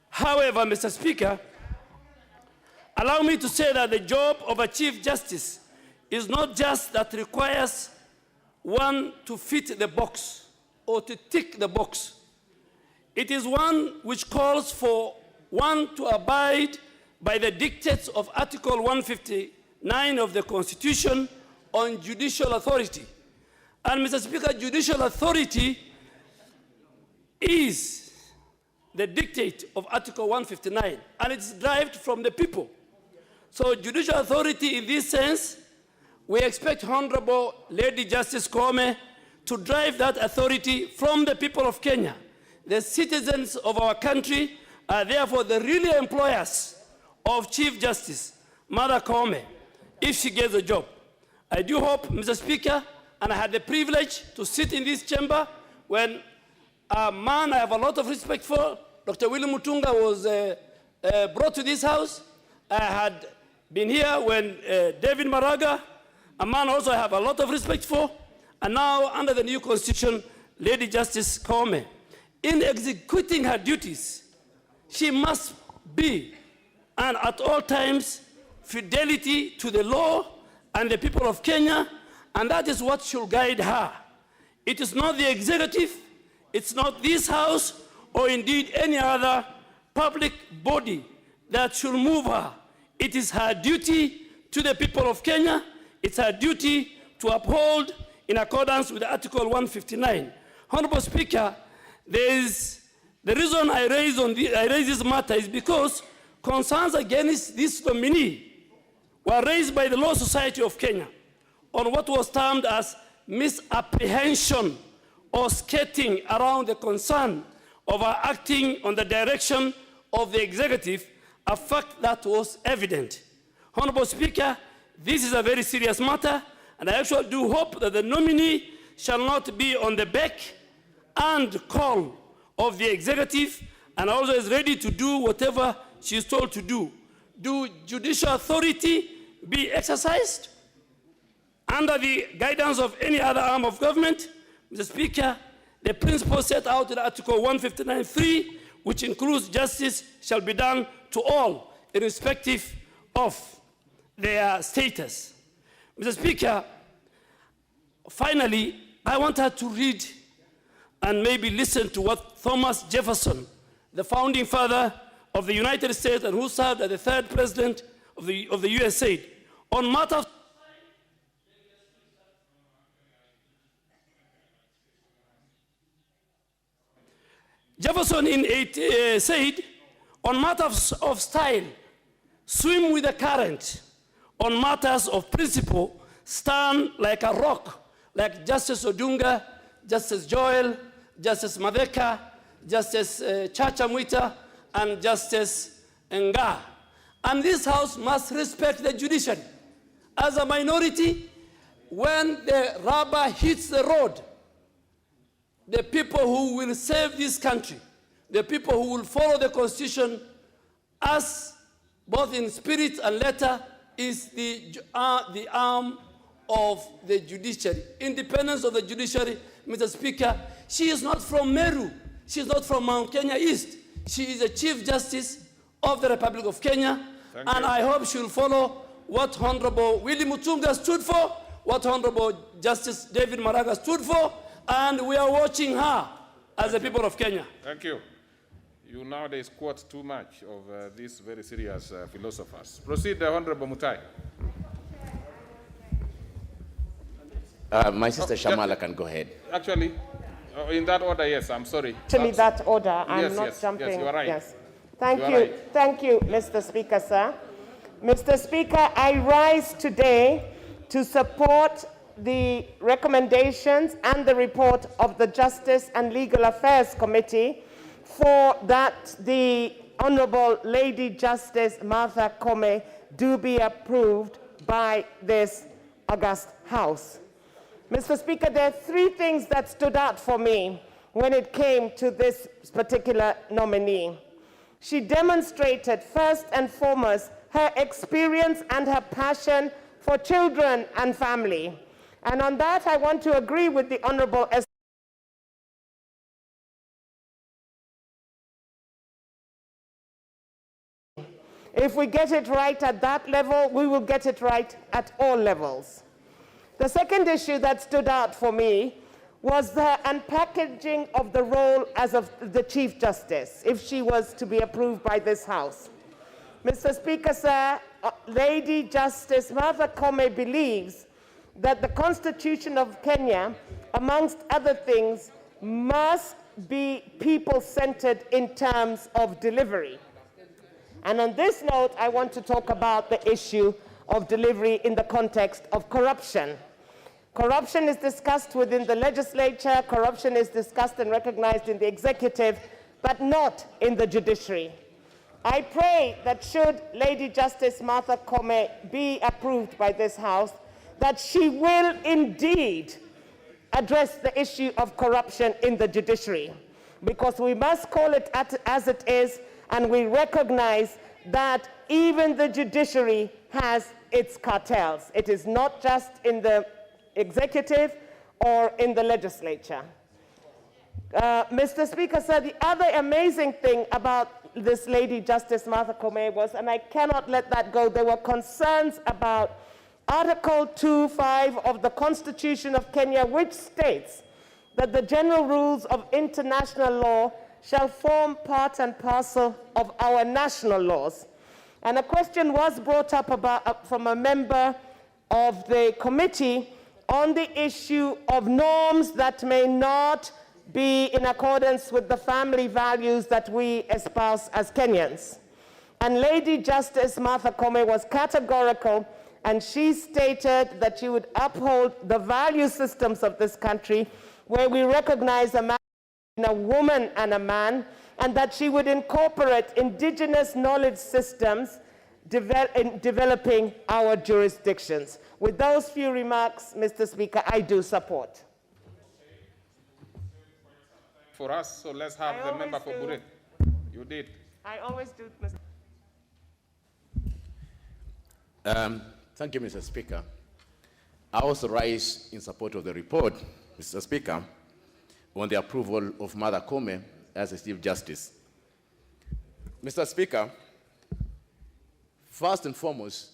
However, Mr. Speaker, allow me to say that the job of a Chief Justice is not just that requires one to fit the box or to tick the box. It is one which calls for one to abide by the dictates of Article 159 of the Constitution on judicial authority. And Mr. Speaker, judicial authority is the dictate of Article 159, and it's derived from the people. So judicial authority in this sense, we expect Honorable Lady Justice Kome to drive that authority from the people of Kenya. The citizens of our country are therefore the real employers of Chief Justice Mother Kome, if she gets a job. I do hope, Mr. Speaker, and I had the privilege to sit in this chamber when a man I have a lot of respect for, Dr. William Mutunga, was brought to this house. I had been here when David Maraga, a man also I have a lot of respect for, and now under the new constitution, Lady Justice Kome. In executing her duties, she must be, and at all times, fidelity to the law and the people of Kenya, and that is what should guide her. It is not the executive, it's not this house, or indeed any other public body that should move her. It is her duty to the people of Kenya. It's our duty to uphold in accordance with Article 159. Honorable Speaker, the reason I raise this matter is because concerns against this nominee were raised by the Law Society of Kenya on what was termed as misapprehension or skating around the concern of our acting on the direction of the executive, a fact that was evident. Honorable Speaker, this is a very serious matter, and I actually do hope that the nominee shall not be on the beck and call of the executive, and also is ready to do whatever she is told to do. Do judicial authority be exercised under the guidance of any other arm of government? Mr. Speaker, the principle set out in Article 159.3, which includes justice, shall be done to all, irrespective of their status. Mr. Speaker, finally, I want her to read and maybe listen to what Thomas Jefferson, the founding father of the United States and who served as the third president of the US, said on matters. Jefferson said, on matters of style, swim with the current. On matters of principle, stand like a rock, like Justice Odunga, Justice Joel, Justice Madeka, Justice Chacha Mwita, and Justice Nga. And this House must respect the judiciary. As a minority, when the rubber hits the road, the people who will save this country, the people who will follow the Constitution as both in spirit and letter, is the arm of the judiciary. Independence of the judiciary, Mr. Speaker, she is not from Meru. She is not from Mount Kenya East. She is the Chief Justice of the Republic of Kenya. And I hope she will follow what Honorable Willie Mutunga stood for, what Honorable Justice David Maraga stood for, and we are watching her as the people of Kenya. Thank you. You nowadays quote too much of these very serious philosophers. Proceed, Honorable Mutai. My sister Shamala can go ahead. Actually, in that order, yes, I'm sorry. Actually, that order, I'm not jumping. Yes, you are right. Yes. Thank you, Mr. Speaker, sir. Mr. Speaker, I rise today to support the recommendations and the report of the Justice and Legal Affairs Committee for that the Honorable Lady Justice Martha Koome do be approved by this august House. Mr. Speaker, there are three things that stood out for me when it came to this particular nominee. She demonstrated, first and foremost, her experience and her passion for children and family. And on that, I want to agree with the Honorable If we get it right at that level, we will get it right at all levels. The second issue that stood out for me was the unpackaging of the role as of the Chief Justice, if she was to be approved by this House. Mr. Speaker, sir, Lady Justice Martha Koome believes that the Constitution of Kenya, amongst other things, must be people-centered in terms of delivery. And on this note, I want to talk about the issue of delivery in the context of corruption. Corruption is discussed within the legislature, corruption is discussed and recognized in the executive, but not in the judiciary. I pray that should Lady Justice Martha Koome be approved by this House, that she will indeed address the issue of corruption in the judiciary, because we must call it as it is, and we recognize that even the judiciary has its cartels. It is not just in the executive or in the legislature. Mr. Speaker, sir, the other amazing thing about this Lady Justice Martha Koome was, and I cannot let that go, there were concerns about Article 2.5 of the Constitution of Kenya, which states that the general rules of international law shall form part and parcel of our national laws. And a question was brought up from a member of the committee on the issue of norms that may not be in accordance with the family values that we espouse as Kenyans. And Lady Justice Martha Koome was categorical, and she stated that she would uphold the value systems of this country where we recognize a man, a woman and a man, and that she would incorporate indigenous knowledge systems in developing our jurisdictions. With those few remarks, Mr. Speaker, I do support. For us, so let's have the member for Bure. You did. I always do, Mr. Thank you, Mr. Speaker. I also rise in support of the report, Mr. Speaker, on the approval of Martha Koome as a Chief Justice. Mr. Speaker, first and foremost,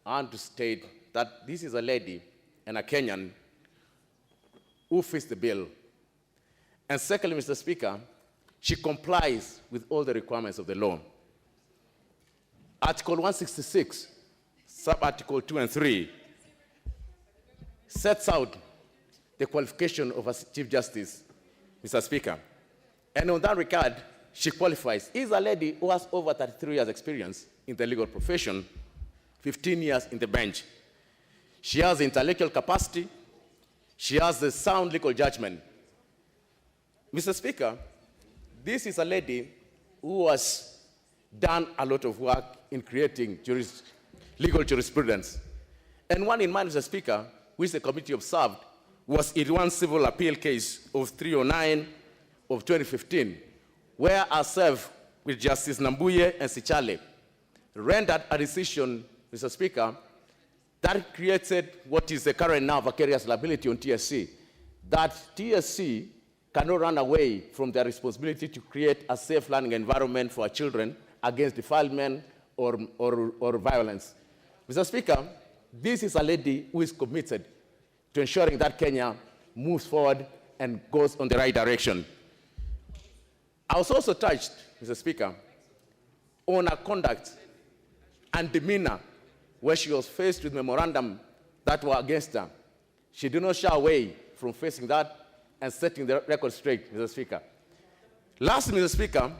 I want to state that this is a lady and a Kenyan who fits the bill. And secondly, Mr. Speaker, she complies with all the requirements of the law. Article 166, sub-article 2 and 3, sets out the qualification of a Chief Justice, Mr. Speaker. And on that regard, she qualifies. She's a lady who has over 33 years experience in the legal profession, 15 years in the bench. She has intellectual capacity. She has the sound legal judgment. Mr. Speaker, this is a lady who has done a lot of work in creating legal jurisprudence. And one in mind, Mr. Speaker, which the committee observed, was in one civil appeal case of 309 of 2015, where I served with Justice Nambuye and Sichale, rendered a decision, Mr. Speaker, that created what is the current now vicarious liability on TSC, that TSC cannot run away from their responsibility to create a safe learning environment for our children against defilement or violence. Mr. Speaker, this is a lady who is committed to ensuring that Kenya moves forward and goes on the right direction. I was also touched, Mr. Speaker, on her conduct and demeanor where she was faced with memorandum that were against her. She did not shy away from facing that and setting the record straight, Mr. Speaker. Lastly, Mr. Speaker,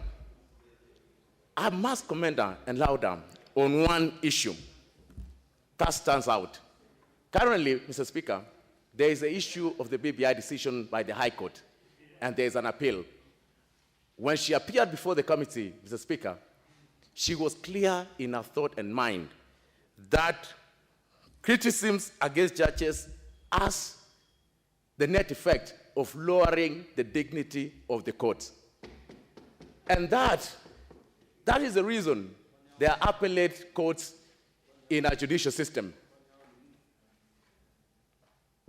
I must commend her and laud her on one issue that stands out. Currently, Mr. Speaker, there is an issue of the BBI decision by the High Court, and there is an appeal. When she appeared before the committee, Mr. Speaker, she was clear in her thought and mind that criticisms against judges has the net effect of lowering the dignity of the courts. And that is the reason there are appellate courts in our judicial system.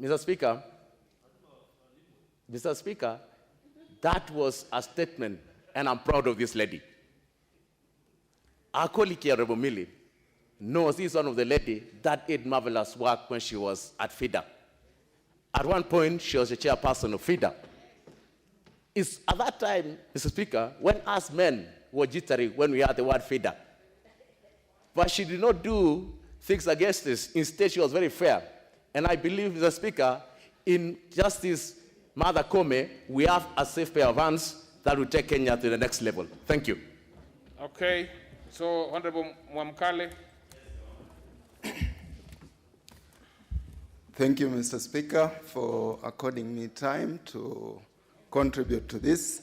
Mr. Speaker, that was a statement, and I'm proud of this lady. Our colleague here, Rebo Mili, knows this is one of the ladies that did marvelous work when she was at FIDA. At one point, she was the chairperson of FIDA. It's at that time, Mr. Speaker, when us men were jittery when we had the word FIDA. But she did not do things against this. Instead, she was very fair. And I believe, Mr. Speaker, in Justice Martha Koome, we have a safe pair of hands that will take Kenya to the next level. Thank you. Okay. So, Honorable Mwamkale. Thank you, Mr. Speaker, for according me time to contribute to this.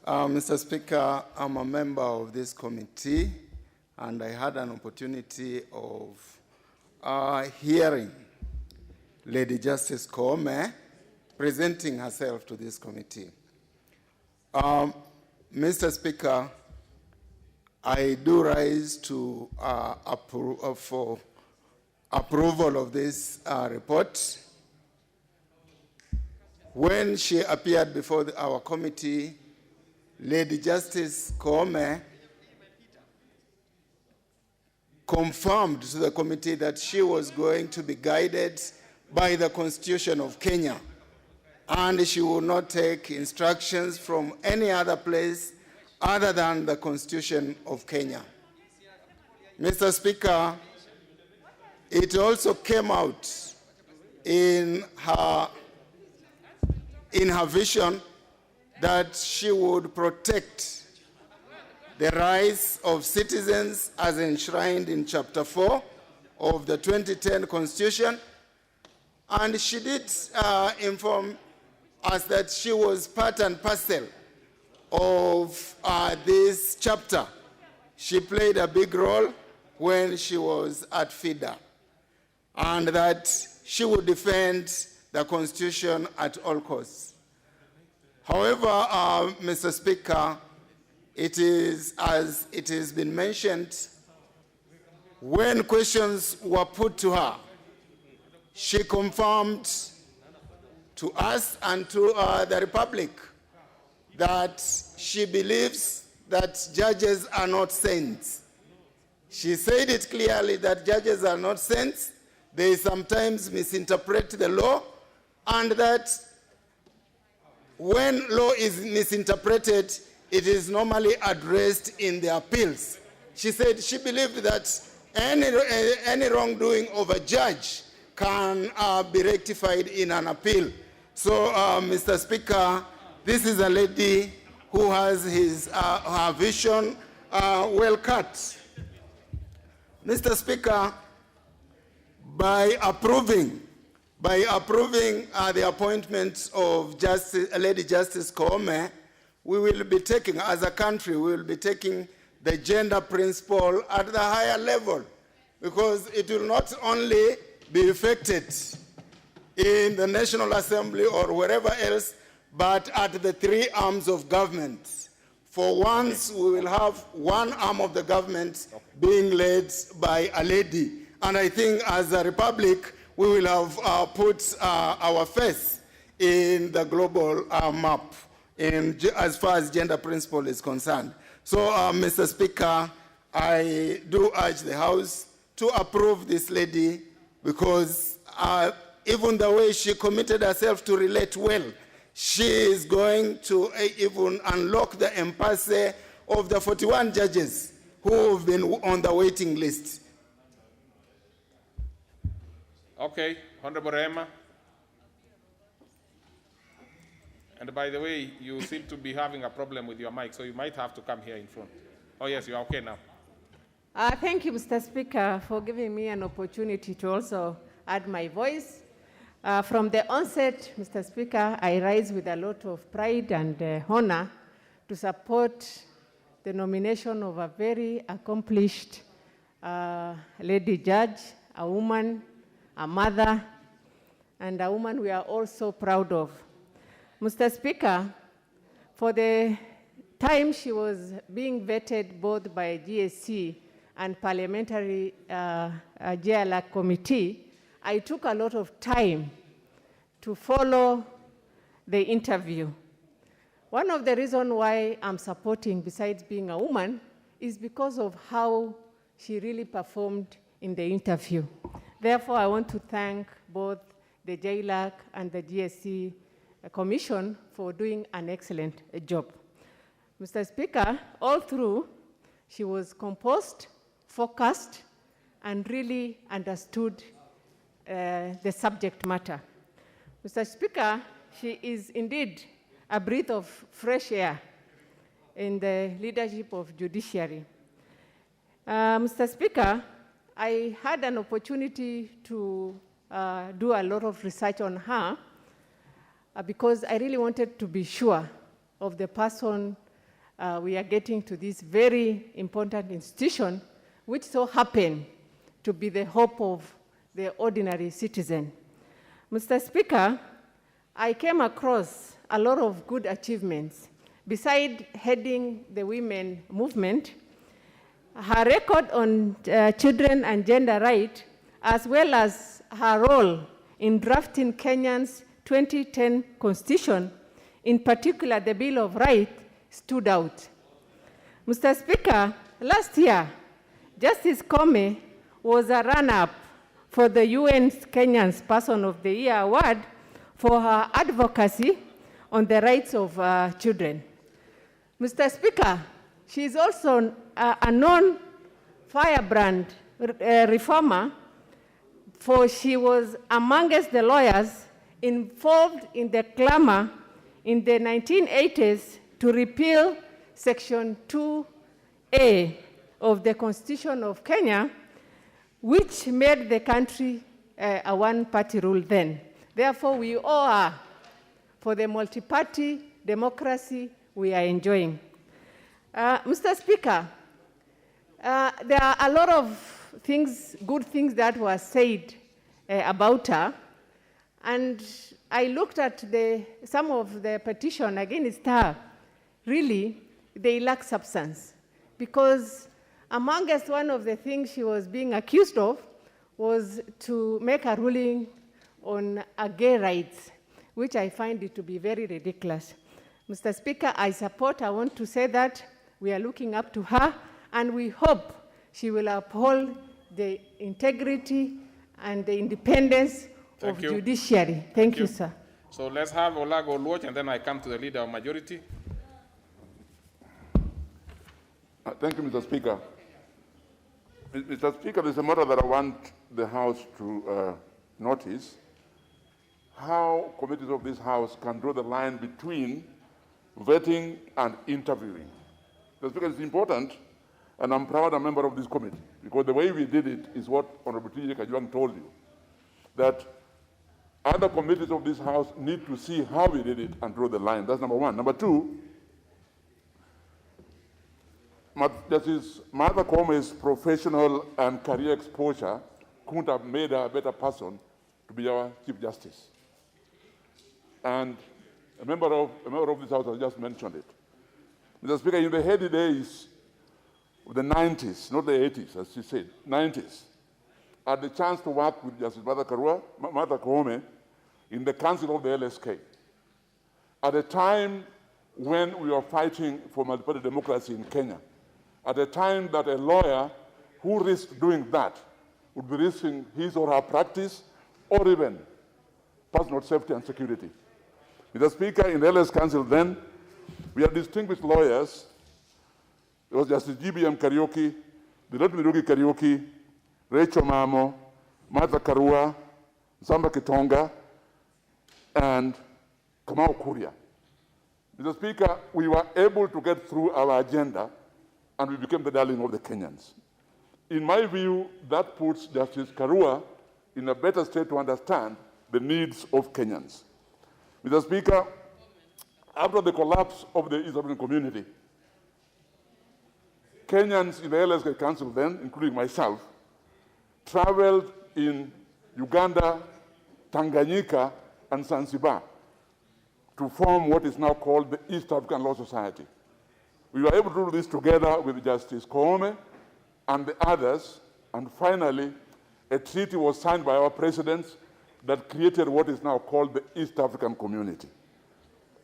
Mr. Speaker, I'm a member of this committee, and I had an opportunity of hearing Lady Justice Koome presenting herself to this committee. Mr. Speaker, I do rise to for approval of this report. When she appeared before our committee, Lady Justice Koome confirmed to the committee that she was going to be guided by the Constitution of Kenya, and she will not take instructions from any other place other than the Constitution of Kenya. Mr. Speaker, it also came out in her vision that she would protect the rights of citizens as enshrined in Chapter 4 of the 2010 Constitution. And she did inform us that she was part and parcel of this chapter. She played a big role when she was at FIDA, and that she would defend the Constitution at all costs. However, Mr. Speaker, it is, as it has been mentioned, when questions were put to her, she confirmed to us and to the Republic that she believes that judges are not saints. She said it clearly that judges are not saints. They sometimes misinterpret the law, and that when law is misinterpreted, it is normally addressed in the appeals. She said she believed that any wrongdoing of a judge can be rectified in an appeal. So, Mr. Speaker, this is a lady who has her vision well cut. Mr. Speaker, by approving the appointment of Lady Justice Koome, we will be taking, as a country, we will be taking the gender principle at the higher level, because it will not only be effected in the National Assembly or wherever else, but at the three arms of government. For once, we will have one arm of the government being led by a lady. And I think as a republic, we will have put our face in the global map as far as gender principle is concerned. So, Mr. Speaker, I do urge the House to approve this lady, because even the way she committed herself to relate well, she is going to even unlock the impasse of the 41 judges who have been on the waiting list. Okay, Honorable Rema. And by the way, you seem to be having a problem with your mic, so you might have to come here in front. Oh yes, you are okay now. Thank you, Mr. Speaker, for giving me an opportunity to also add my voice. From the onset, Mr. Speaker, I rise with a lot of pride and honor to support the nomination of a very accomplished lady judge, a woman, a mother, and a woman we are all so proud of. Mr. Speaker, for the time she was being vetted both by GSC and Parliamentary JLAC Committee, I took a lot of time to follow the interview. One of the reasons why I'm supporting, besides being a woman, is because of how she really performed in the interview. Therefore, I want to thank both the JLAC and the GSC Commission for doing an excellent job. Mr. Speaker, all through, she was composed, focused, and really understood the subject matter. Mr. Speaker, she is indeed a breath of fresh air in the leadership of Judiciary. Mr. Speaker, I had an opportunity to do a lot of research on her because I really wanted to be sure of the person we are getting to this very important institution, which so happened to be the hope of the ordinary citizen. Mr. Speaker, I came across a lot of good achievements. Besides heading the women movement, her record on children and gender rights, as well as her role in drafting Kenya's 2010 Constitution, in particular the Bill of Rights, stood out. Mr. Speaker, last year, Justice Koome was a runner-up for the UN's Kenyan's Person of the Year Award for her advocacy on the rights of children. Mr. Speaker, she is also a known firebrand reformer, for she was amongst the lawyers involved in the clamor in the 1980s to repeal Section 2A of the Constitution of Kenya, which made the country a one-party rule then. Therefore, we all are for the multi-party democracy we are enjoying. Mr. Speaker, there are a lot of things, good things that were said about her, and I looked at some of the petition against her. Really, they lack substance, because amongst one of the things she was being accused of was to make a ruling on gay rights, which I find it to be very ridiculous. Mr. Speaker, I want to say that we are looking up to her, and we hope she will uphold the integrity and the independence of judiciary. Thank you, sir. So let's have Olago Luoch, and then I come to the leader of majority. Thank you, Mr. Speaker. Mr. Speaker, there's a matter that I want the House to notice. How committees of this House can draw the line between vetting and interviewing. Mr. Speaker, it's important, and I'm proud I'm a member of this committee, because the way we did it is what Honorable T.J. Kajwang told you, that other committees of this House need to see how we did it and draw the line. That's number one. Number two, Justice Martha Kome's professional and career exposure couldn't have made her a better person to be our Chief Justice. And a member of this House has just mentioned it. Mr. Speaker, in the heady days of the 90s, not the 80s, as she said, 90s, I had the chance to work with Justice Martha Koome in the Council of the LSK. At a time when we were fighting for multi-party democracy in Kenya, at a time that a lawyer who risked doing that would be risking his or her practice or even personal safety and security. Mr. Speaker, in the LS Council then, we had distinguished lawyers. There was Justice GBM Kariuki, Dilot Mirugi Kariuki, Rachel Mamo, Martha Karua, Samba Kitonga, and Kamau Kuria. Mr. Speaker, we were able to get through our agenda, and we became the darling of the Kenyans. In my view, that puts Justice Karua in a better state to understand the needs of Kenyans. Mr. Speaker, after the collapse of the East African community, Kenyans in the LSK Council then, including myself, traveled in Uganda, Tanganyika, and Zanzibar to form what is now called the East African Law Society. We were able to do this together with Justice Koome and the others, and finally, a treaty was signed by our presidents that created what is now called the East African Community.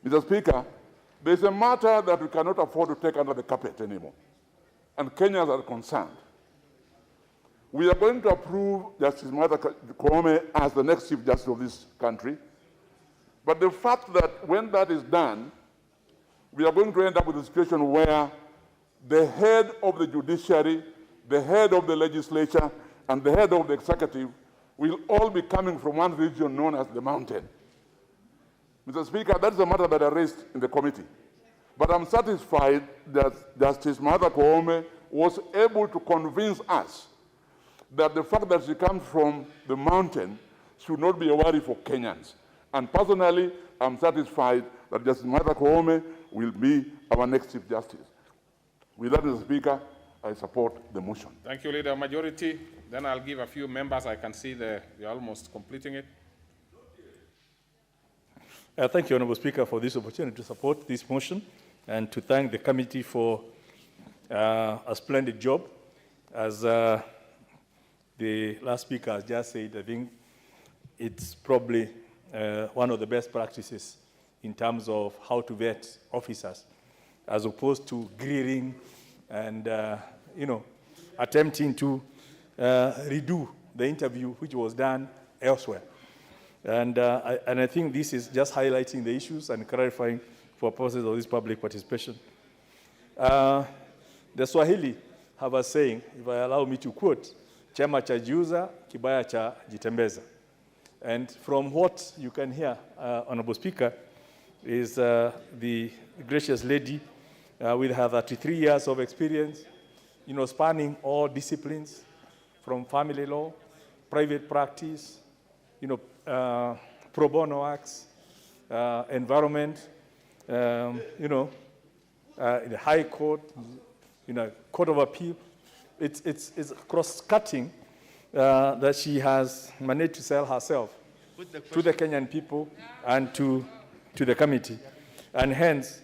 Mr. Speaker, there's a matter that we cannot afford to take under the carpet anymore, and Kenyans are concerned. We are going to approve Justice Martha Koome as the next Chief Justice of this country, but the fact that when that is done, we are going to end up with a situation where the head of the judiciary, the head of the legislature, and the head of the executive will all be coming from one region known as the mountain. Mr. Speaker, that's a matter that I raised in the committee. But I'm satisfied that Justice Martha Koome was able to convince us that the fact that she comes from the mountain should not be a worry for Kenyans. And personally, I'm satisfied that Justice Martha Koome will be our next Chief Justice. With that, Mr. Speaker, I support the motion. Thank you, Leader of Majority. Then I'll give a few members. I can see you're almost completing it. Thank you, Honourable Speaker, for this opportunity to support this motion and to thank the committee for a splendid job. As the last speaker has just said, I think it's probably one of the best practices in terms of how to vet officers, as opposed to grilling and attempting to redo the interview which was done elsewhere. And I think this is just highlighting the issues and clarifying for purposes of this public participation. The Swahili have a saying, if I allow me to quote, chema cha jiuza, kibaya cha jitembeza. And from what you can hear, Honorable Speaker, is the gracious lady with her 33 years of experience, spanning all disciplines, from family law, private practice, pro bono acts, environment, the High Court, Court of Appeal. It's cross-cutting that she has managed to sell herself to the Kenyan people and to the committee. And hence,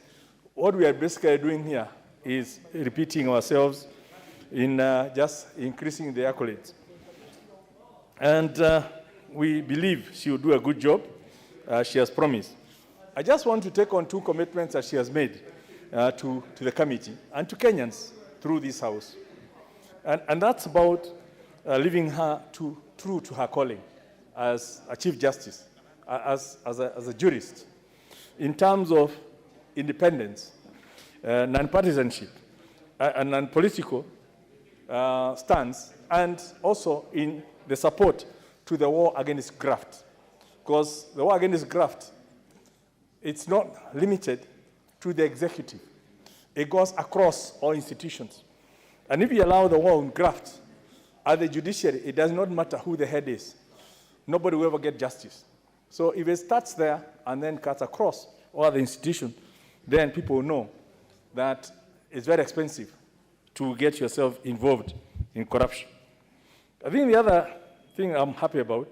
what we are basically doing here is repeating ourselves in just increasing the accolades. And we believe she will do a good job, she has promised. I just want to take on 2 commitments that she has made to the committee and to Kenyans through this House. And that's about leaving her true to her calling as a Chief Justice, as a jurist, in terms of independence, non-partisanship, and non-political stance, and also in the support to the war against graft. Because the war against graft, it's not limited to the executive. It goes across all institutions. And if you allow the war on graft at the judiciary, it does not matter who the head is. Nobody will ever get justice. So if it starts there and then cuts across all the institutions, then people know that it's very expensive to get yourself involved in corruption. I think the other thing I'm happy about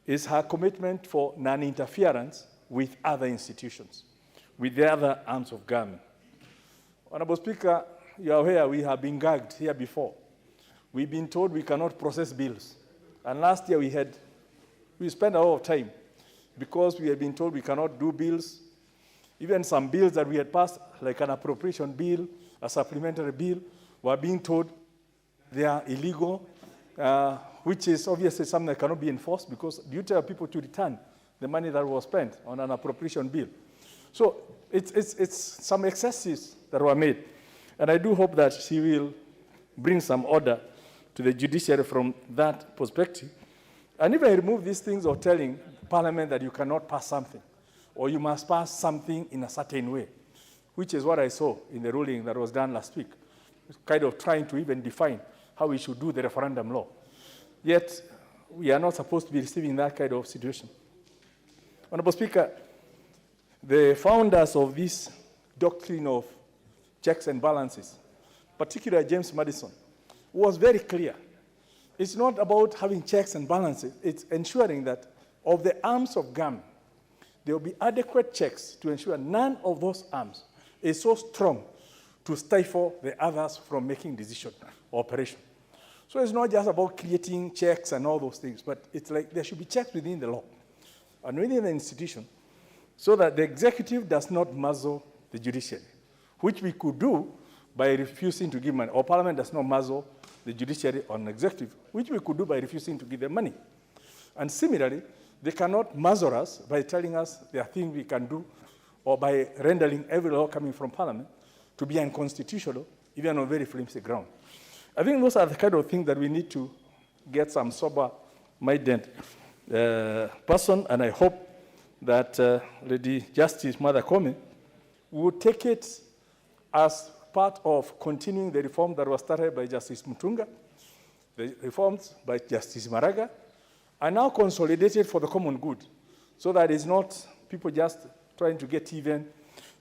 is her commitment for non-interference with other institutions, with the other arms of government. Honorable Speaker, you are aware we have been gagged here before. We've been told we cannot process bills. And last year we spent a lot of time because we had been told we cannot do bills. Even some bills that we had passed, like an appropriation bill, a supplementary bill, were being told they are illegal, which is obviously something that cannot be enforced because you tell people to return the money that was spent on an appropriation bill. So it's some excesses that were made. And I do hope that she will bring some order to the judiciary from that perspective. And if I remove these things of telling Parliament that you cannot pass something, or you must pass something in a certain way, which is what I saw in the ruling that was done last week, kind of trying to even define how we should do the referendum law. Yet, we are not supposed to be receiving that kind of situation. Honorable Speaker, the founders of this doctrine of checks and balances, particularly James Madison, was very clear. It's not about having checks and balances, it's ensuring that of the arms of government, there will be adequate checks to ensure none of those arms is so strong to stifle the others from making decision or operation. So it's not just about creating checks and all those things, but it's like there should be checks within the law and within the institution so that the executive does not muzzle the judiciary, which we could do by refusing to give money, or Parliament does not muzzle the judiciary on the executive, which we could do by refusing to give them money. And similarly, they cannot muzzle us by telling us there are things we can do, or by rendering every law coming from Parliament to be unconstitutional, even on very flimsy ground. I think those are the kind of things that we need to get some sober-minded person, and I hope that Lady Justice Martha Koome would take it as part of continuing the reform that was started by Justice Mutunga, the reforms by Justice Maraga, are now consolidated for the common good, so that it's not people just trying to get even,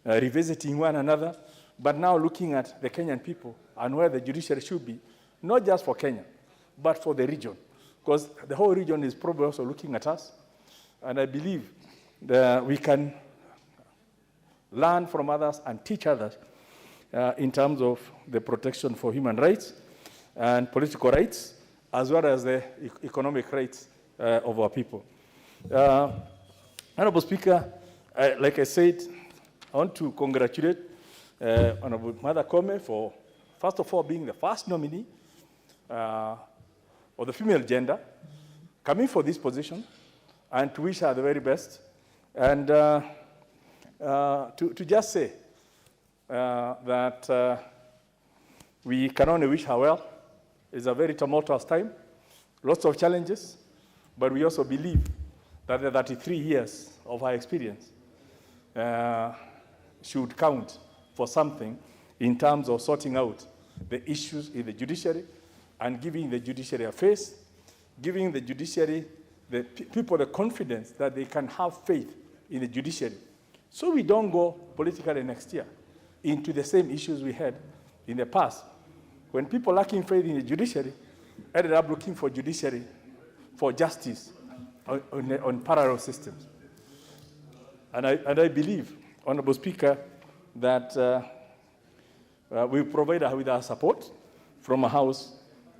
revisiting one another, but now looking at the Kenyan people and where the judiciary should be, not just for Kenya, but for the region, because the whole region is probably also looking at us, and I believe that we can learn from others and teach others in terms of the protection for human rights and political rights, as well as the economic rights of our people. Honorable Speaker, like I said, I want to congratulate Honorable Martha Koome for, first of all, being the first nominee of the female gender coming for this position, and to wish her the very best. And to just say that We can only wish her well. It's a very tumultuous time, lots of challenges, but we also believe that the 33 years of her experience should count for something in terms of sorting out the issues in the judiciary and giving the judiciary a face, giving the judiciary, the people the confidence that they can have faith in the judiciary. So we don't go politically next year into the same issues we had in the past, when people lacking faith in the judiciary ended up looking for judiciary for justice on parallel systems. And I believe, Honorable Speaker, that we provide her with our support from a House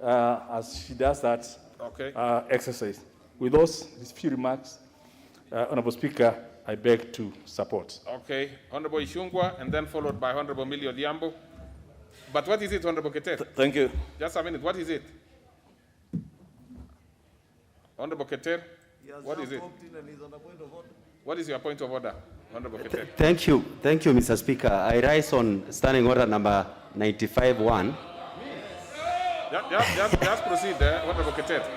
as she does that exercise. With these few remarks, Honorable Speaker, I beg to support. Okay, Honorable Ishungwa, and then followed by Honorable Millie Odhiambo. But what is it, Honorable Keter? Thank you. Just a minute, what is it? Honorable Keter, what is it? What is your point of order, Honorable Keter? Thank you, Mr. Speaker. I rise on standing order number 95-1. Just proceed there, Honorable Keter.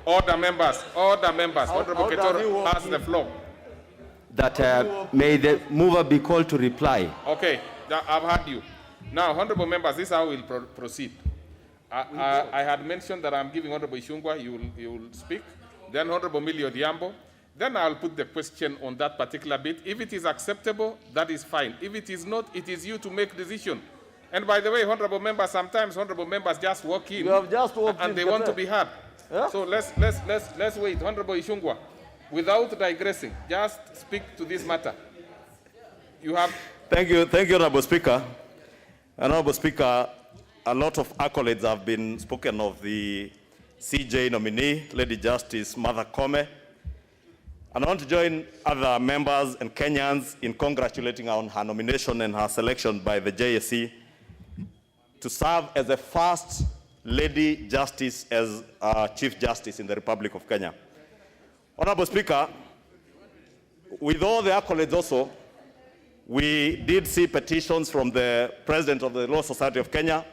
Order members. Honorable Keter has the floor. That may the mover be called to reply. Okay, I've heard you. Now, honorable members, this is how we'll proceed. I had mentioned that I'm giving Honorable Ishungwa, you will speak. Then Honorable Millie Odhiambo. Then I'll put the question on that particular bit. If it is acceptable, that is fine. If it is not, it is you to make decision. And by the way, honorable members, sometimes honorable members just walk in. You have just walked and in, they want to be heard. Yeah? So let's wait. Honorable Ishungwa, without digressing, just speak to this matter. You have. Thank you, Honorable Speaker. Honorable Speaker, a lot of accolades have been spoken of the CJ nominee, Lady Justice Martha Koome. And I want to join other members and Kenyans in congratulating her on her nomination and her selection by the JSC to serve as the first Lady Justice as Chief Justice in the Republic of Kenya. Honorable Speaker, with all the accolades also, we did see petitions from the President of the Law Society of Kenya,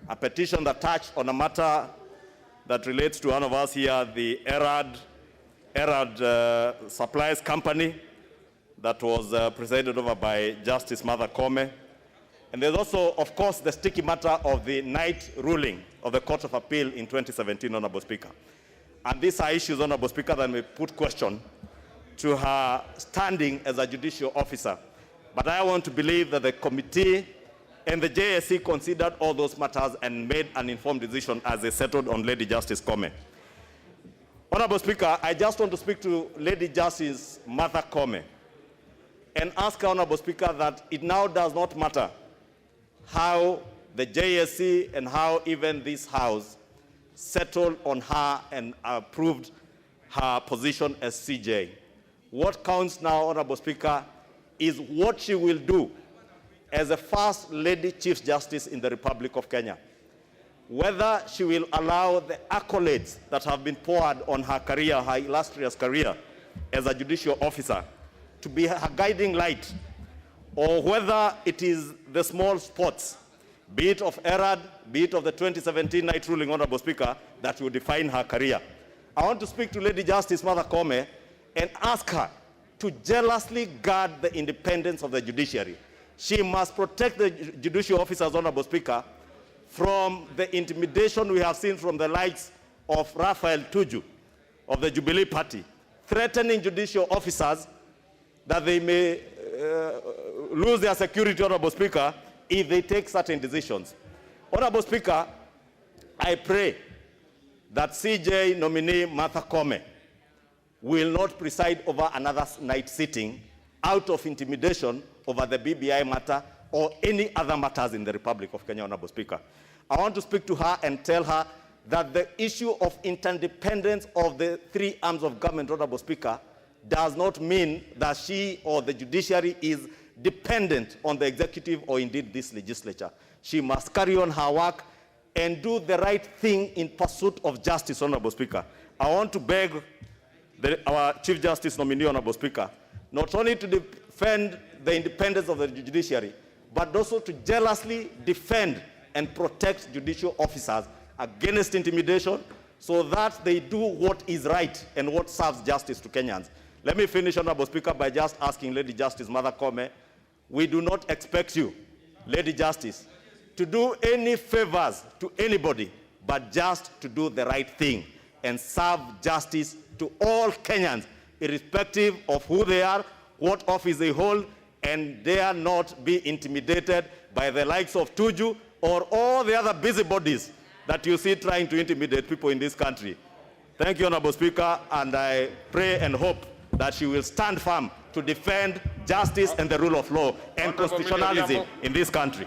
a petition that touched on a matter that relates to one of us here, the Erad Supplies Company, that was presided over by Justice Martha Koome. And there's also, of course, the sticky matter of the Knight ruling of the Court of Appeal in 2017, Honorable Speaker. And these are issues, Honorable Speaker, that may put question to her standing as a judicial officer. But I want to believe that the committee and the JSC considered all those matters and made an informed decision as they settled on Lady Justice Koome. Honorable Speaker, I just want to speak to Lady Justice Martha Koome and ask her, Honorable Speaker, that it now does not matter how the JSC and how even this House settled on her and approved her position as CJ. What counts now, Honorable Speaker, is what she will do as the first Lady Chief Justice in the Republic of Kenya. Whether she will allow the accolades that have been poured on her career, her illustrious career as a judicial officer, to be her guiding light, or whether it is the small spots, be it of Erad, be it of the 2017 Knight ruling, Honorable Speaker, that will define her career. I want to speak to Lady Justice Martha Koome and ask her to jealously guard the independence of the judiciary. She must protect the judicial officers, Honorable Speaker, from the intimidation we have seen from the likes of Raphael Tuju of the Jubilee Party, threatening judicial officers that they may lose their security, Honorable Speaker, if they take certain decisions. Honorable Speaker, I pray that CJ nominee Martha Koome will not preside over another night sitting out of intimidation over the BBI matter or any other matters in the Republic of Kenya, Honorable Speaker. I want to speak to her and tell her that the issue of interdependence of the three arms of government, Honorable Speaker, does not mean that she or the judiciary is dependent on the executive or indeed this legislature. She must carry on her work and do the right thing in pursuit of justice, Honorable Speaker. I want to beg our Chief Justice nominee, Honorable Speaker, not only to defend the independence of the judiciary, but also to jealously defend and protect judicial officers against intimidation so that they do what is right and what serves justice to Kenyans. Let me finish, Honorable Speaker, by just asking Lady Justice Martha Koome, we do not expect you, Lady Justice, to do any favors to anybody, but just to do the right thing and serve justice to all Kenyans, irrespective of who they are, what office they hold, and dare not be intimidated by the likes of Tuju or all the other busybodies that you see trying to intimidate people in this country. Thank you, Honorable Speaker, and I pray and hope that she will stand firm to defend justice and the rule of law and constitutionalism in this country.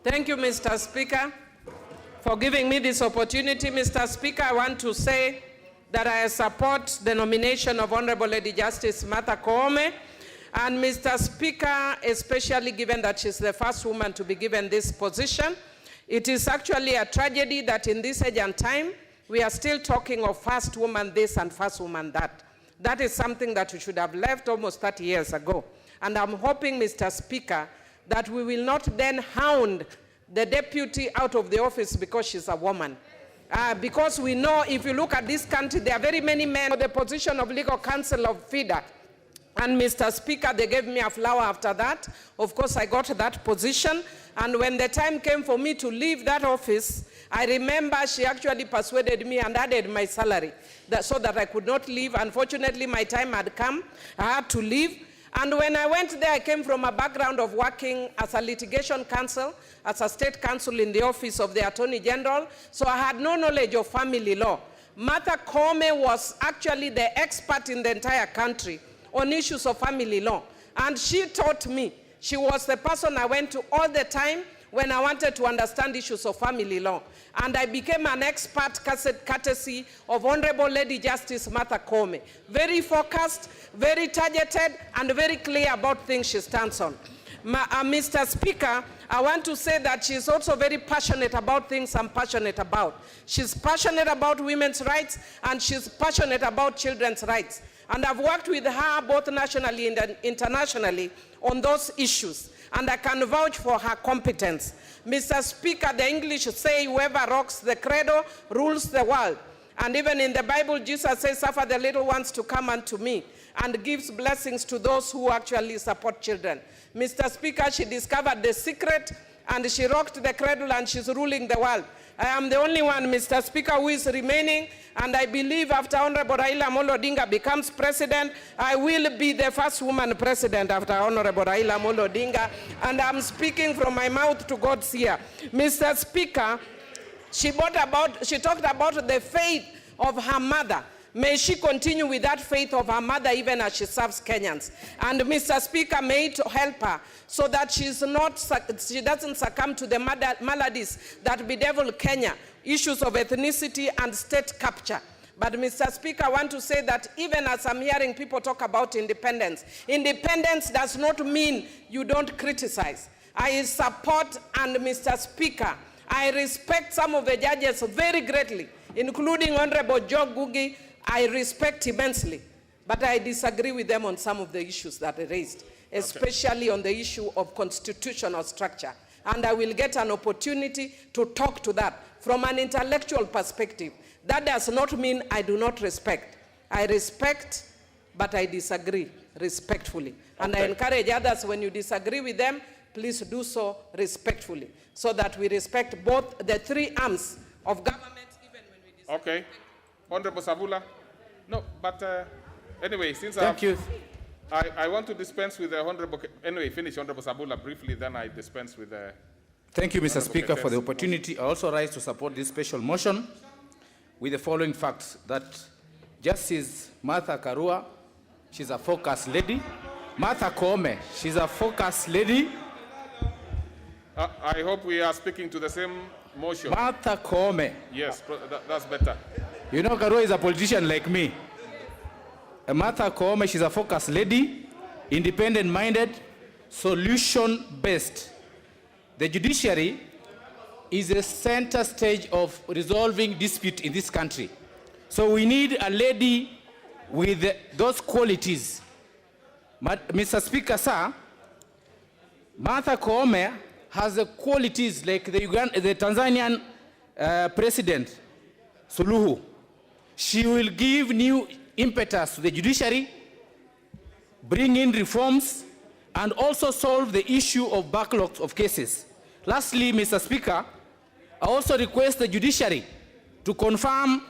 Thank you, Mr. Speaker, for giving me this opportunity. Mr. Speaker, I want to say that I support the nomination of Honorable Lady Justice Martha Koome. And Mr. Speaker, especially given that she's the first woman to be given this position, it is actually a tragedy that in this age and time, we are still talking of first woman this and first woman that. That is something that we should have left almost 30 years ago. And I'm hoping, Mr. Speaker, that we will not then hound the deputy out of the office because she's a woman. Because we know, if you look at this country, there are very many men for the position of legal counsel of FIDA. And Mr. Speaker, they gave me a flower after that. Of course, I got that position. And when the time came for me to leave that office, I remember she actually persuaded me and added my salary so that I could not leave. Unfortunately, my time had come. I had to leave. And when I went there, I came from a background of working as a litigation counsel, as a state counsel in the office of the Attorney General. So I had no knowledge of family law. Martha Koome was actually the expert in the entire country on issues of family law. And she taught me. She was the person I went to all the time when I wanted to understand issues of family law. And I became an expert courtesy of Honorable Lady Justice Martha Koome. Very focused, very targeted, and very clear about things she stands on. Mr. Speaker, I want to say that she's also very passionate about things I'm passionate about. She's passionate about women's rights, and she's passionate about children's rights. And I've worked with her both nationally and internationally on those issues. And I can vouch for her competence. Mr. Speaker, the English say, whoever rocks the cradle rules the world. And even in the Bible, Jesus says, suffer the little ones to come unto me, and gives blessings to those who actually support children. Mr. Speaker, she discovered the secret, and she rocked the cradle, and she's ruling the world. I am the only one, Mr. Speaker, who is remaining, and I believe after Honorable Raila Amolo Odinga becomes president, I will be the first woman president after Honorable Raila Amolo Odinga, and I'm speaking from my mouth to God's ear. Mr. Speaker, she talked about the faith of her mother. May she continue with that faith of her mother even as she serves Kenyans. And Mr. Speaker, may it help her so that she doesn't succumb to the maladies that bedevil Kenya, issues of ethnicity and state capture. But Mr. Speaker, I want to say that even as I'm hearing people talk about independence, independence does not mean you don't criticize. I support, and Mr. Speaker, I respect some of the judges very greatly, including Honorable Joe Gugi. I respect immensely, but I disagree with them on some of the issues that they raised, especially on the issue of constitutional structure. And I will get an opportunity to talk to that from an intellectual perspective. That does not mean I do not respect. I respect, but I disagree respectfully. And I encourage others, when you disagree with them, please do so respectfully, so that we respect both the three arms of government, even when we disagree. Okay. Honorable Sabula. No, but anyway, since I want to dispense with the Honorable... Anyway, finish Honorable Sabula briefly, then I dispense with the... Thank you, Mr. Speaker, for the opportunity. I also rise to support this special motion with the following facts: that Justice Martha Karua, she's a focused lady. Martha Koome, she's a focused lady. I hope we are speaking to the same motion. Martha Koome. Yes, that's better. You know, Karua is a politician like me. Martha Koome, she's a focused lady, independent-minded, solution-based. The judiciary is a center stage of resolving dispute in this country. So we need a lady with those qualities. Mr. Speaker, sir, Martha Koome has the qualities like the Tanzanian President Suluhu. She will give new impetus to the judiciary, bring in reforms, and also solve the issue of backlogs of cases. Lastly, Mr. Speaker, I also request the judiciary to confirm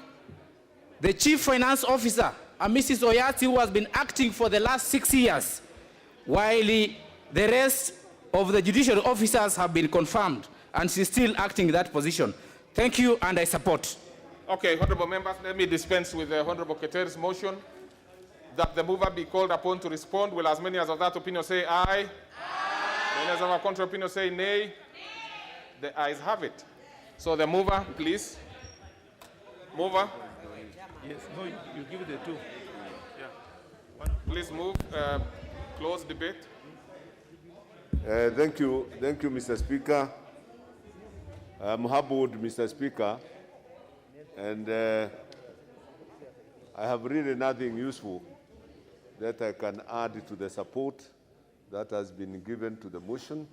the Chief Finance Officer, Mrs. Oyati, who has been acting for the last 6 years, while the rest of the judicial officers have been confirmed, and she's still acting in that position. Thank you, and I support. Okay, honorable members, let me dispense with the Honorable Keter's motion that the mover be called upon to respond. Will as many as of that opinion say aye? Aye. Many as of our contrary opinion say nay? Nay. The ayes have it. So the mover, please. Mover. Yes, no, you give it the two. Yeah. Please move. Close debate. Thank you, Mr. Speaker. I'm humbled, Mr. Speaker, and I have really nothing useful that I can add to the support that has been given to the motion.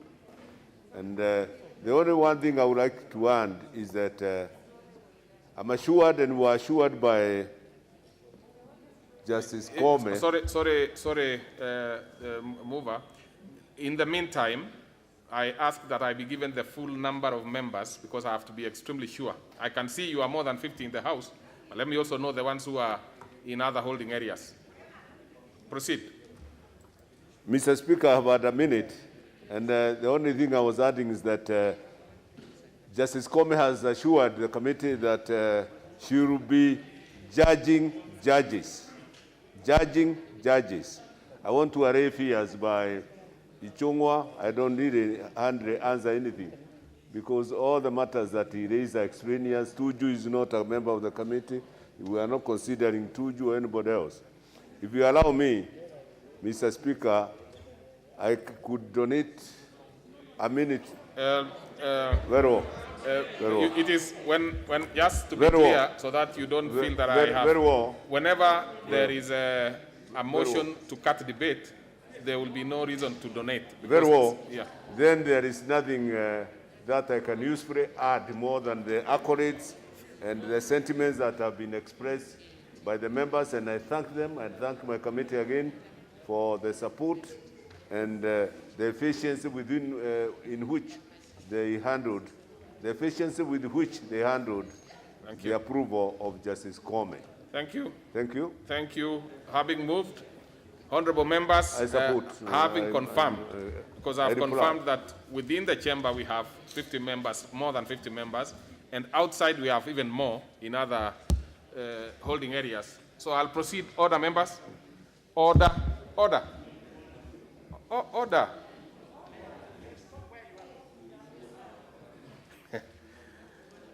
And the only one thing I would like to add is that I'm assured and we're assured by Justice Koome. Sorry, mover. In the meantime, I ask that I be given the full number of members because I have to be extremely sure. I can see you are more than 50 in the House, but let me also know the ones who are in other holding areas. Proceed. Mr. Speaker, I have had a minute, and the only thing I was adding is that Justice Koome has assured the committee that she will be judging judges. Judging judges. I want to array fears by Ichungwa. I don't need a answer anything because all the matters that he raised are extraneous. Tuju is not a member of the committee. We are not considering Tuju or anybody else. If you allow me, Mr. Speaker, I could donate a minute. Very well. It is when just to be clear, so that you don't feel that I have. Very well. Whenever there is a motion to cut debate, there will be no reason to donate. Very well. Yeah. Then there is nothing that I can usefully add more than the accolades and the sentiments that have been expressed by the members, and I thank them. I thank my committee again for the support and the efficiency in which they handled the approval of Justice Koome. Thank you. Thank you. Thank you. Having moved, honorable members, I support. having confirmed, because I've confirmed that within the chamber we have 50 members, more than 50 members, and outside we have even more in other holding areas. So I'll proceed. Order, members. Order. Order. Order.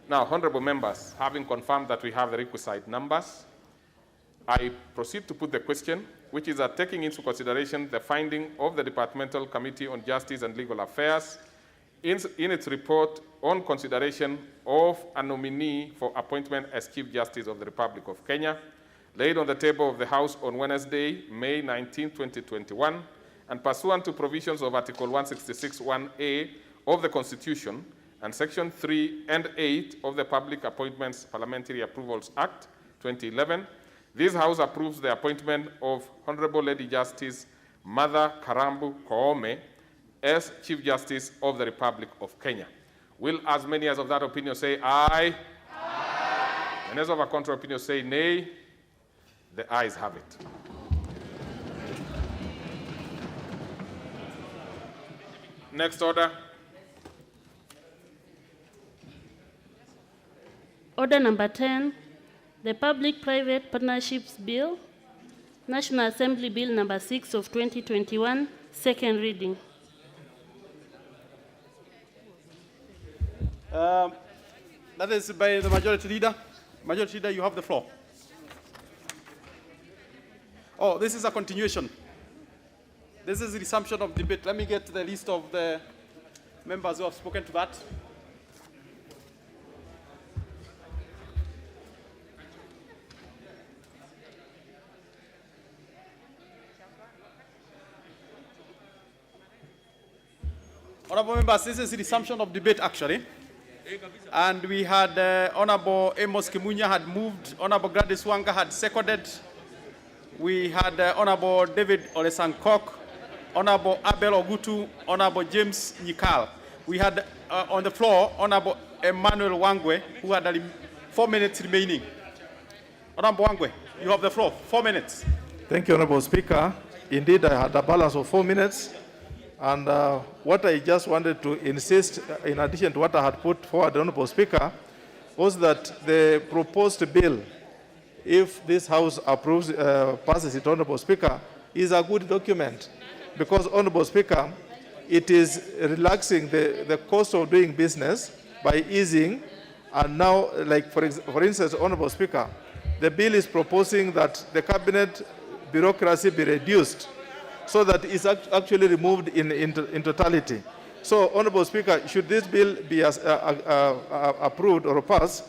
Now, honorable members, having confirmed that we have the requisite numbers, I proceed to put the question, which is that taking into consideration the finding of the Departmental Committee on Justice and Legal Affairs in its report on consideration of a nominee for appointment as Chief Justice of the Republic of Kenya, laid on the table of the House on Wednesday, May 19, 2021, and pursuant to provisions of Article 166(1)(a) of the Constitution and Section 3 and 8 of the Public Appointments Parliamentary Approvals Act 2011, this House approves the appointment of Honorable Lady Justice Martha Koome as Chief Justice of the Republic of Kenya. Will as many as of that opinion say aye? Aye. And as of a contrary opinion say nay? The ayes have it. Next order. Order number 10, the Public-Private Partnerships Bill, National Assembly Bill number 6 of 2021, second reading. That is by the Majority Leader. Majority Leader, you have the floor. Oh, this is a continuation. This is the resumption of debate. Let me get the list of the members who have spoken to that. Honorable members, this is resumption of debate actually. And we had Honorable Amos Kimunya had moved, Honorable Gladys Wanga had seconded. We had Honorable David Olesankok, Honorable Abel Ogutu, Honorable James Nyikal. We had on the floor Honorable Emmanuel Wangwe, who had 4 minutes remaining. Honorable Wangwe, you have the floor, 4 minutes. Thank you, Honorable Speaker. Indeed, I had a balance of 4 minutes. And what I just wanted to insist, in addition to what I had put forward, Honorable Speaker, was that the proposed bill, if this House approves, passes it, Honorable Speaker, is a good document. Because, Honorable Speaker, it is relaxing the cost of doing business by easing. And now, like for instance, Honorable Speaker, the bill is proposing that the cabinet bureaucracy be reduced so that it's actually removed in totality. So, Honorable Speaker, should this bill be approved or passed,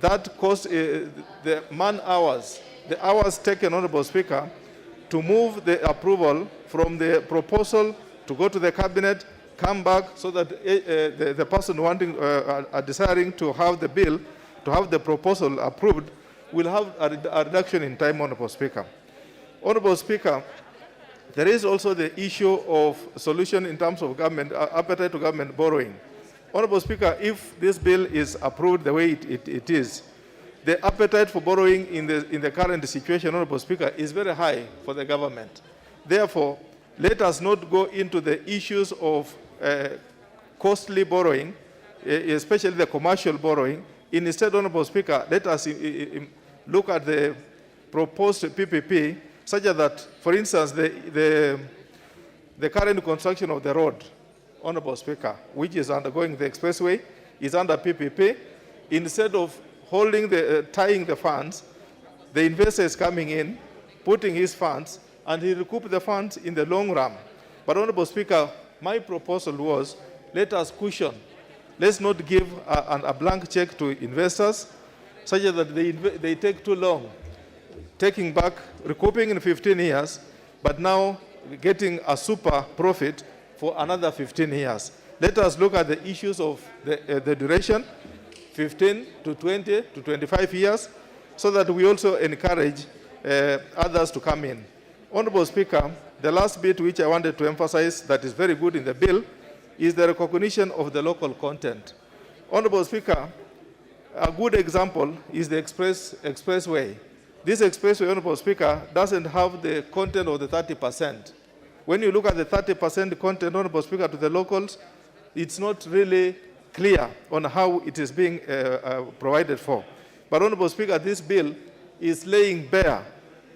that cost the man hours, the hours taken, Honorable Speaker, to move the approval from the proposal to go to the cabinet, come back, so that the person wanting, desiring to have the bill, to have the proposal approved, will have a reduction in time, Honorable Speaker. Honorable Speaker, there is also the issue of solution in terms of government, appetite to government borrowing. Honorable Speaker, if this bill is approved the way it is, the appetite for borrowing in the current situation, Honorable Speaker, is very high for the government. Therefore, let us not go into the issues of costly borrowing, especially the commercial borrowing. Instead, Honorable Speaker, let us look at the proposed PPP, such that, for instance, the current construction of the road, Honorable Speaker, which is undergoing the expressway, is under PPP. Instead of tying the funds, the investor is coming in, putting his funds, and he recoup the funds in the long run. But, Honorable Speaker, my proposal was, let us cushion. Let's not give a blank check to investors, such that they take too long, taking back, recouping in 15 years, but now getting a super profit for another 15 years. Let us look at the issues of the duration, 15 to 20 to 25 years, so that we also encourage others to come in. Honorable Speaker, the last bit which I wanted to emphasize that is very good in the bill is the recognition of the local content. Honorable Speaker, a good example is the expressway. This expressway, Honorable Speaker, doesn't have the content of the 30%. When you look at the 30% content, Honorable Speaker, to the locals, it's not really clear on how it is being provided for. But, Honorable Speaker, this bill is laying bare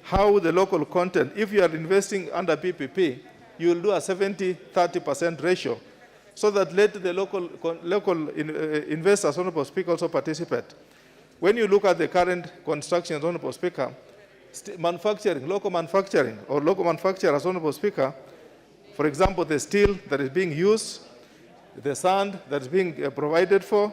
how the local content, if you are investing under PPP, you will do a 70-30% ratio, so that let the local investors, Honorable Speaker, also participate. When you look at the current construction, Honorable Speaker, manufacturing, local manufacturing, or local manufacturers, Honorable Speaker, for example, the steel that is being used, the sand that is being provided for,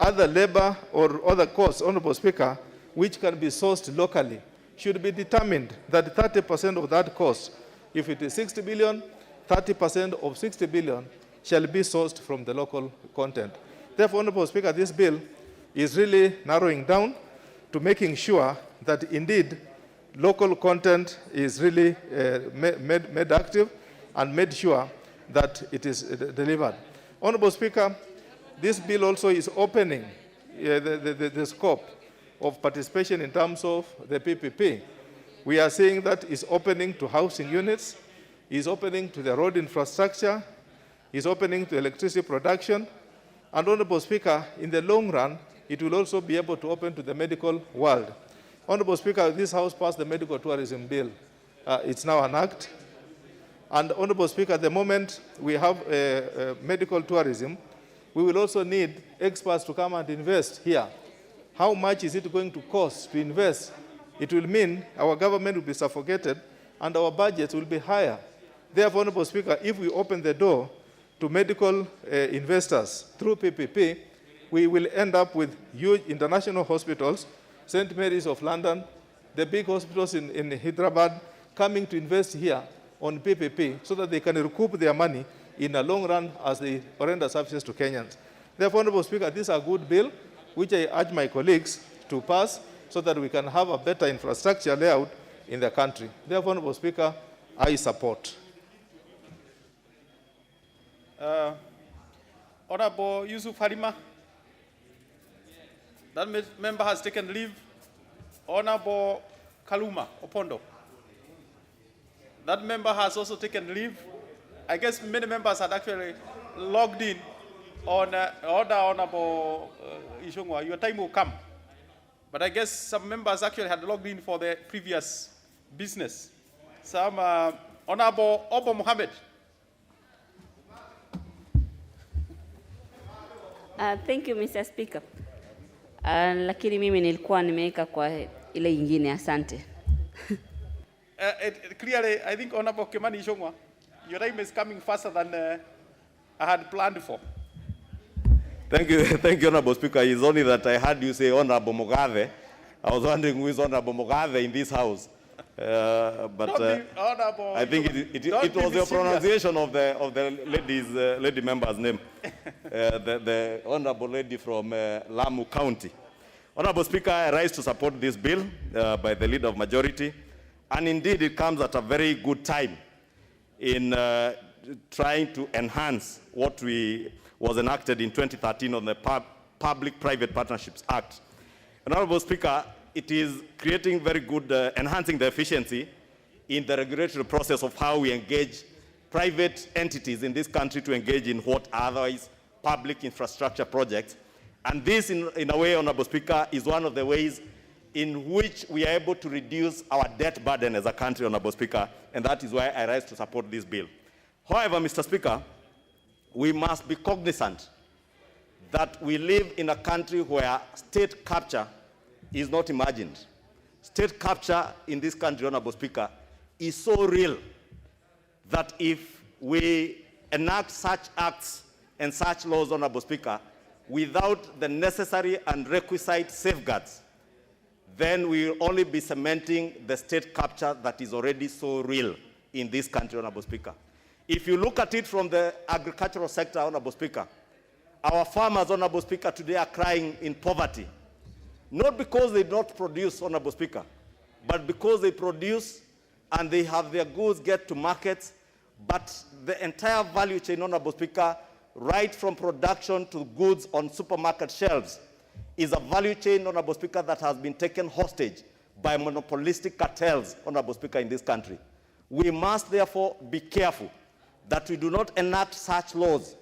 other labor or other costs, Honorable Speaker, which can be sourced locally, should be determined that 30% of that cost, if it is 60 billion, 30% of 60 billion shall be sourced from the local content. Therefore, Honorable Speaker, this bill is really narrowing down to making sure that indeed local content is really made active and made sure that it is delivered. Honorable Speaker, this bill also is opening the scope of participation in terms of the PPP. We are seeing that is opening to housing units, is opening to the road infrastructure, is opening to electricity production, and, Honorable Speaker, in the long run, it will also be able to open to the medical world. Honorable Speaker, this House passed the medical tourism bill. It's now an act. And, Honorable Speaker, at the moment we have medical tourism, we will also need experts to come and invest here. How much is it going to cost to invest? It will mean our government will be suffocated and our budgets will be higher. Therefore, Honorable Speaker, if we open the door to medical investors through PPP, we will end up with huge international hospitals, St. Mary's of London, the big hospitals in Hyderabad, coming to invest here on PPP so that they can recoup their money in the long run as they render services to Kenyans. Therefore, Honorable Speaker, this is a good bill, which I urge my colleagues to pass so that we can have a better infrastructure layout in the country. Therefore, Honorable Speaker, I support. Honorable Yusuf Halima. That member has taken leave. Honorable Kaluma Opondo. That member has also taken leave. I guess many members had actually logged in on order, Honorable Ishongwa. Your time will come. But I guess some members actually had logged in for the previous business. Some Honorable Obo Mohammed. Thank you, Mr. Speaker. Lakini mimi nilikuwa nimeweka kwa ile ingine, asante. Clearly, I think Honorable Kimani Ishongwa, your time is coming faster than I had planned for. Thank you, Honorable Speaker. It's only that I heard you say Honorable Mugathe. I was wondering who is Honorable Mugathe in this house. But I think it was your pronunciation of the lady member's name, the honorable lady from Lamu County. Honorable Speaker, I rise to support this bill by the leader of majority, and indeed it comes at a very good time in trying to enhance what was enacted in 2013 on the Public-Private Partnerships Act. Honorable Speaker, it is creating very good, enhancing the efficiency in the regulatory process of how we engage private entities in this country to engage in what are otherwise public infrastructure projects. And this, in a way, Honorable Speaker, is one of the ways in which we are able to reduce our debt burden as a country, Honorable Speaker, and that is why I rise to support this bill. However, Mr. Speaker, we must be cognizant that we live in a country where state capture is not imagined. State capture in this country, Honorable Speaker, is so real that if we enact such acts and such laws, Honorable Speaker, without the necessary and requisite safeguards, then we will only be cementing the state capture that is already so real in this country, Honorable Speaker. If you look at it from the agricultural sector, Honorable Speaker, our farmers, Honorable Speaker, today are crying in poverty. Not because they don't produce, Honorable Speaker, but because they produce and they have their goods get to markets, but the entire value chain, Honorable Speaker, right from production to goods on supermarket shelves, is a value chain, Honorable Speaker, that has been taken hostage by monopolistic cartels, Honorable Speaker, in this country. We must therefore be careful that we do not enact such laws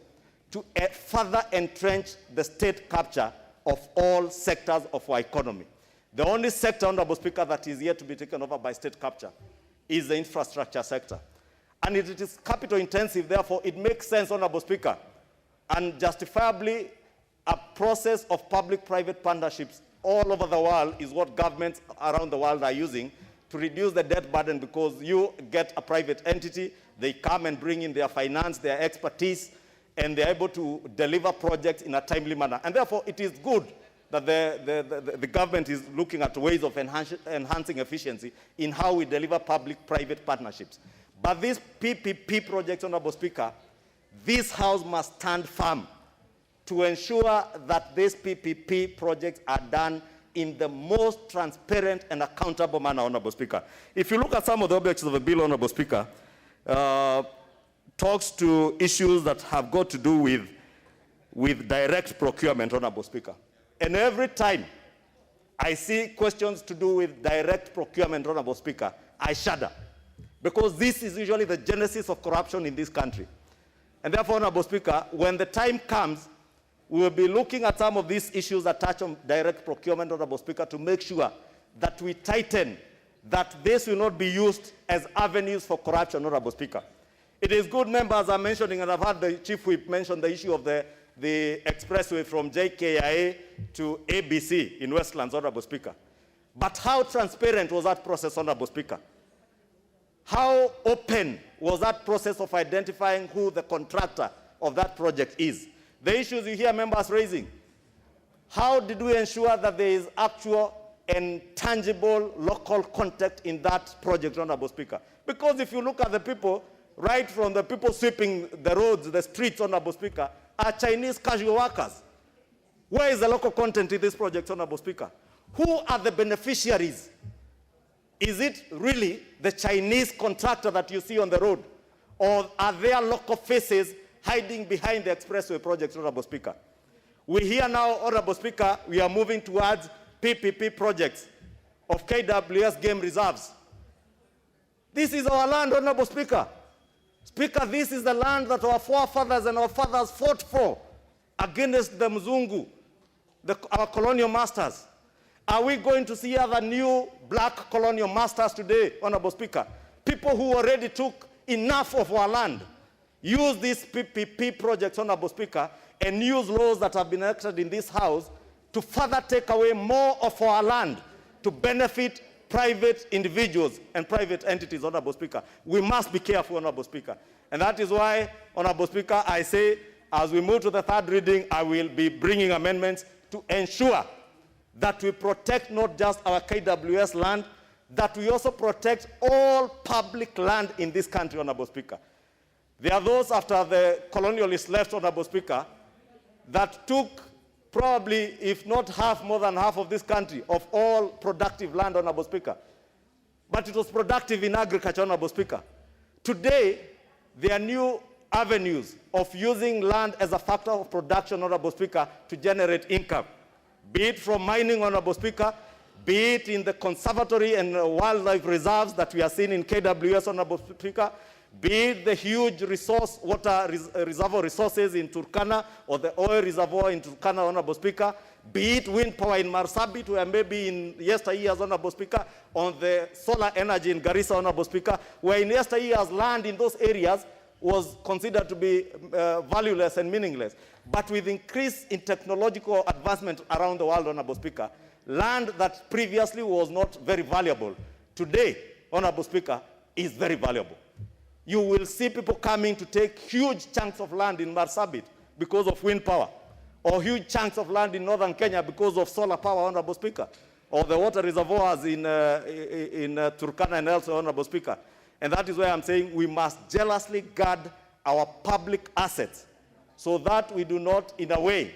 to further entrench the state capture of all sectors of our economy. The only sector, Honorable Speaker, that is yet to be taken over by state capture is the infrastructure sector. And it is capital intensive, therefore it makes sense, Honorable Speaker, and justifiably a process of public-private partnerships all over the world is what governments around the world are using to reduce the debt burden, because you get a private entity, they come and bring in their finance, their expertise, and they're able to deliver projects in a timely manner. And therefore, it is good that the government is looking at ways of enhancing efficiency in how we deliver public-private partnerships. But these PPP projects, Honorable Speaker, this House must stand firm to ensure that these PPP projects are done in the most transparent and accountable manner, Honorable Speaker. If you look at some of the objects of the bill, Honorable Speaker, talks to issues that have got to do with direct procurement, Honorable Speaker. And every time I see questions to do with direct procurement, Honorable Speaker, I shudder, because this is usually the genesis of corruption in this country. And therefore, Honorable Speaker, when the time comes, we will be looking at some of these issues that touch on direct procurement, Honorable Speaker, to make sure that we tighten, that this will not be used as avenues for corruption, Honorable Speaker. It is good members are mentioning, and I've heard the Chief Whip mention the issue of the expressway from JKIA to ABC in Westlands, Honorable Speaker. But how transparent was that process, Honorable Speaker? How open was that process of identifying who the contractor of that project is? The issues you hear members raising. How did we ensure that there is actual and tangible local contact in that project, Honorable Speaker? Because if you look at the people, right from the people sweeping the roads, the streets, Honorable Speaker, are Chinese casual workers. Where is the local content in this project, Honorable Speaker? Who are the beneficiaries? Is it really the Chinese contractor that you see on the road? Or are there local faces hiding behind the expressway project, Honorable Speaker? We hear now, Honorable Speaker, we are moving towards PPP projects of KWS game reserves. This is our land, Honorable Speaker. Speaker, this is the land that our forefathers and our fathers fought for against the Mzungu, our colonial masters. Are we going to see other new black colonial masters today, Honorable Speaker? People who already took enough of our land. Use these PPP projects, Honorable Speaker, and use laws that have been enacted in this House to further take away more of our land to benefit private individuals and private entities, Honorable Speaker. We must be careful, Honorable Speaker. And that is why, Honorable Speaker, I say, as we move to the third reading, I will be bringing amendments to ensure that we protect not just our KWS land, that we also protect all public land in this country, Honorable Speaker. There are those after the colonialists left, Honorable Speaker, that took probably, if not half, more than half of this country, of all productive land, Honorable Speaker. But it was productive in agriculture, Honorable Speaker. Today, there are new avenues of using land as a factor of production, Honorable Speaker, to generate income. Be it from mining, Honorable Speaker, be it in the conservatory and wildlife reserves that we are seeing in KWS, Honorable Speaker, be it the huge water reservoir resources in Turkana or the oil reservoir in Turkana, Honorable Speaker, be it wind power in Marsabit, where maybe in yesteryears, Honorable Speaker, on the solar energy in Garissa, Honorable Speaker, where in yesteryears land in those areas was considered to be valueless and meaningless. But with increase in technological advancement around the world, Honorable Speaker, land that previously was not very valuable, today, Honorable Speaker, is very valuable. You will see people coming to take huge chunks of land in Marsabit because of wind power, or huge chunks of land in northern Kenya because of solar power, Honorable Speaker, or the water reservoirs in Turkana and elsewhere, Honorable Speaker. And that is why I'm saying we must jealously guard our public assets so that we do not, in a way,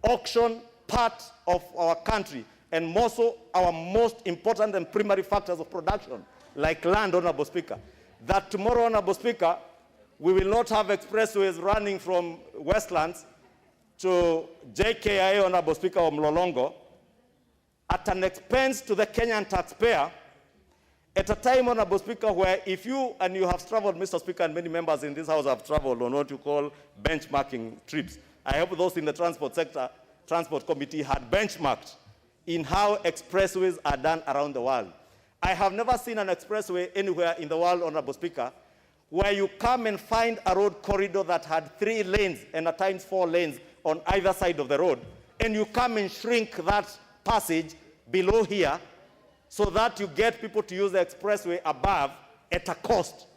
auction part of our country and more so our most important and primary factors of production, like land, Honorable Speaker. That tomorrow, Honorable Speaker, we will not have expressways running from Westlands to JKIA, Honorable Speaker, or Mlolongo, at an expense to the Kenyan taxpayer, at a time, Honorable Speaker, where if you, and you have traveled, Mr. Speaker, and many members in this House have traveled on what you call benchmarking trips. I hope those in the transport sector, transport committee had benchmarked in how expressways are done around the world. I have never seen an expressway anywhere in the world, Honorable Speaker, where you come and find a road corridor that had 3 lanes and at times 4 lanes on either side of the road, and you come and shrink that passage below here so that you get people to use the expressway above at a cost.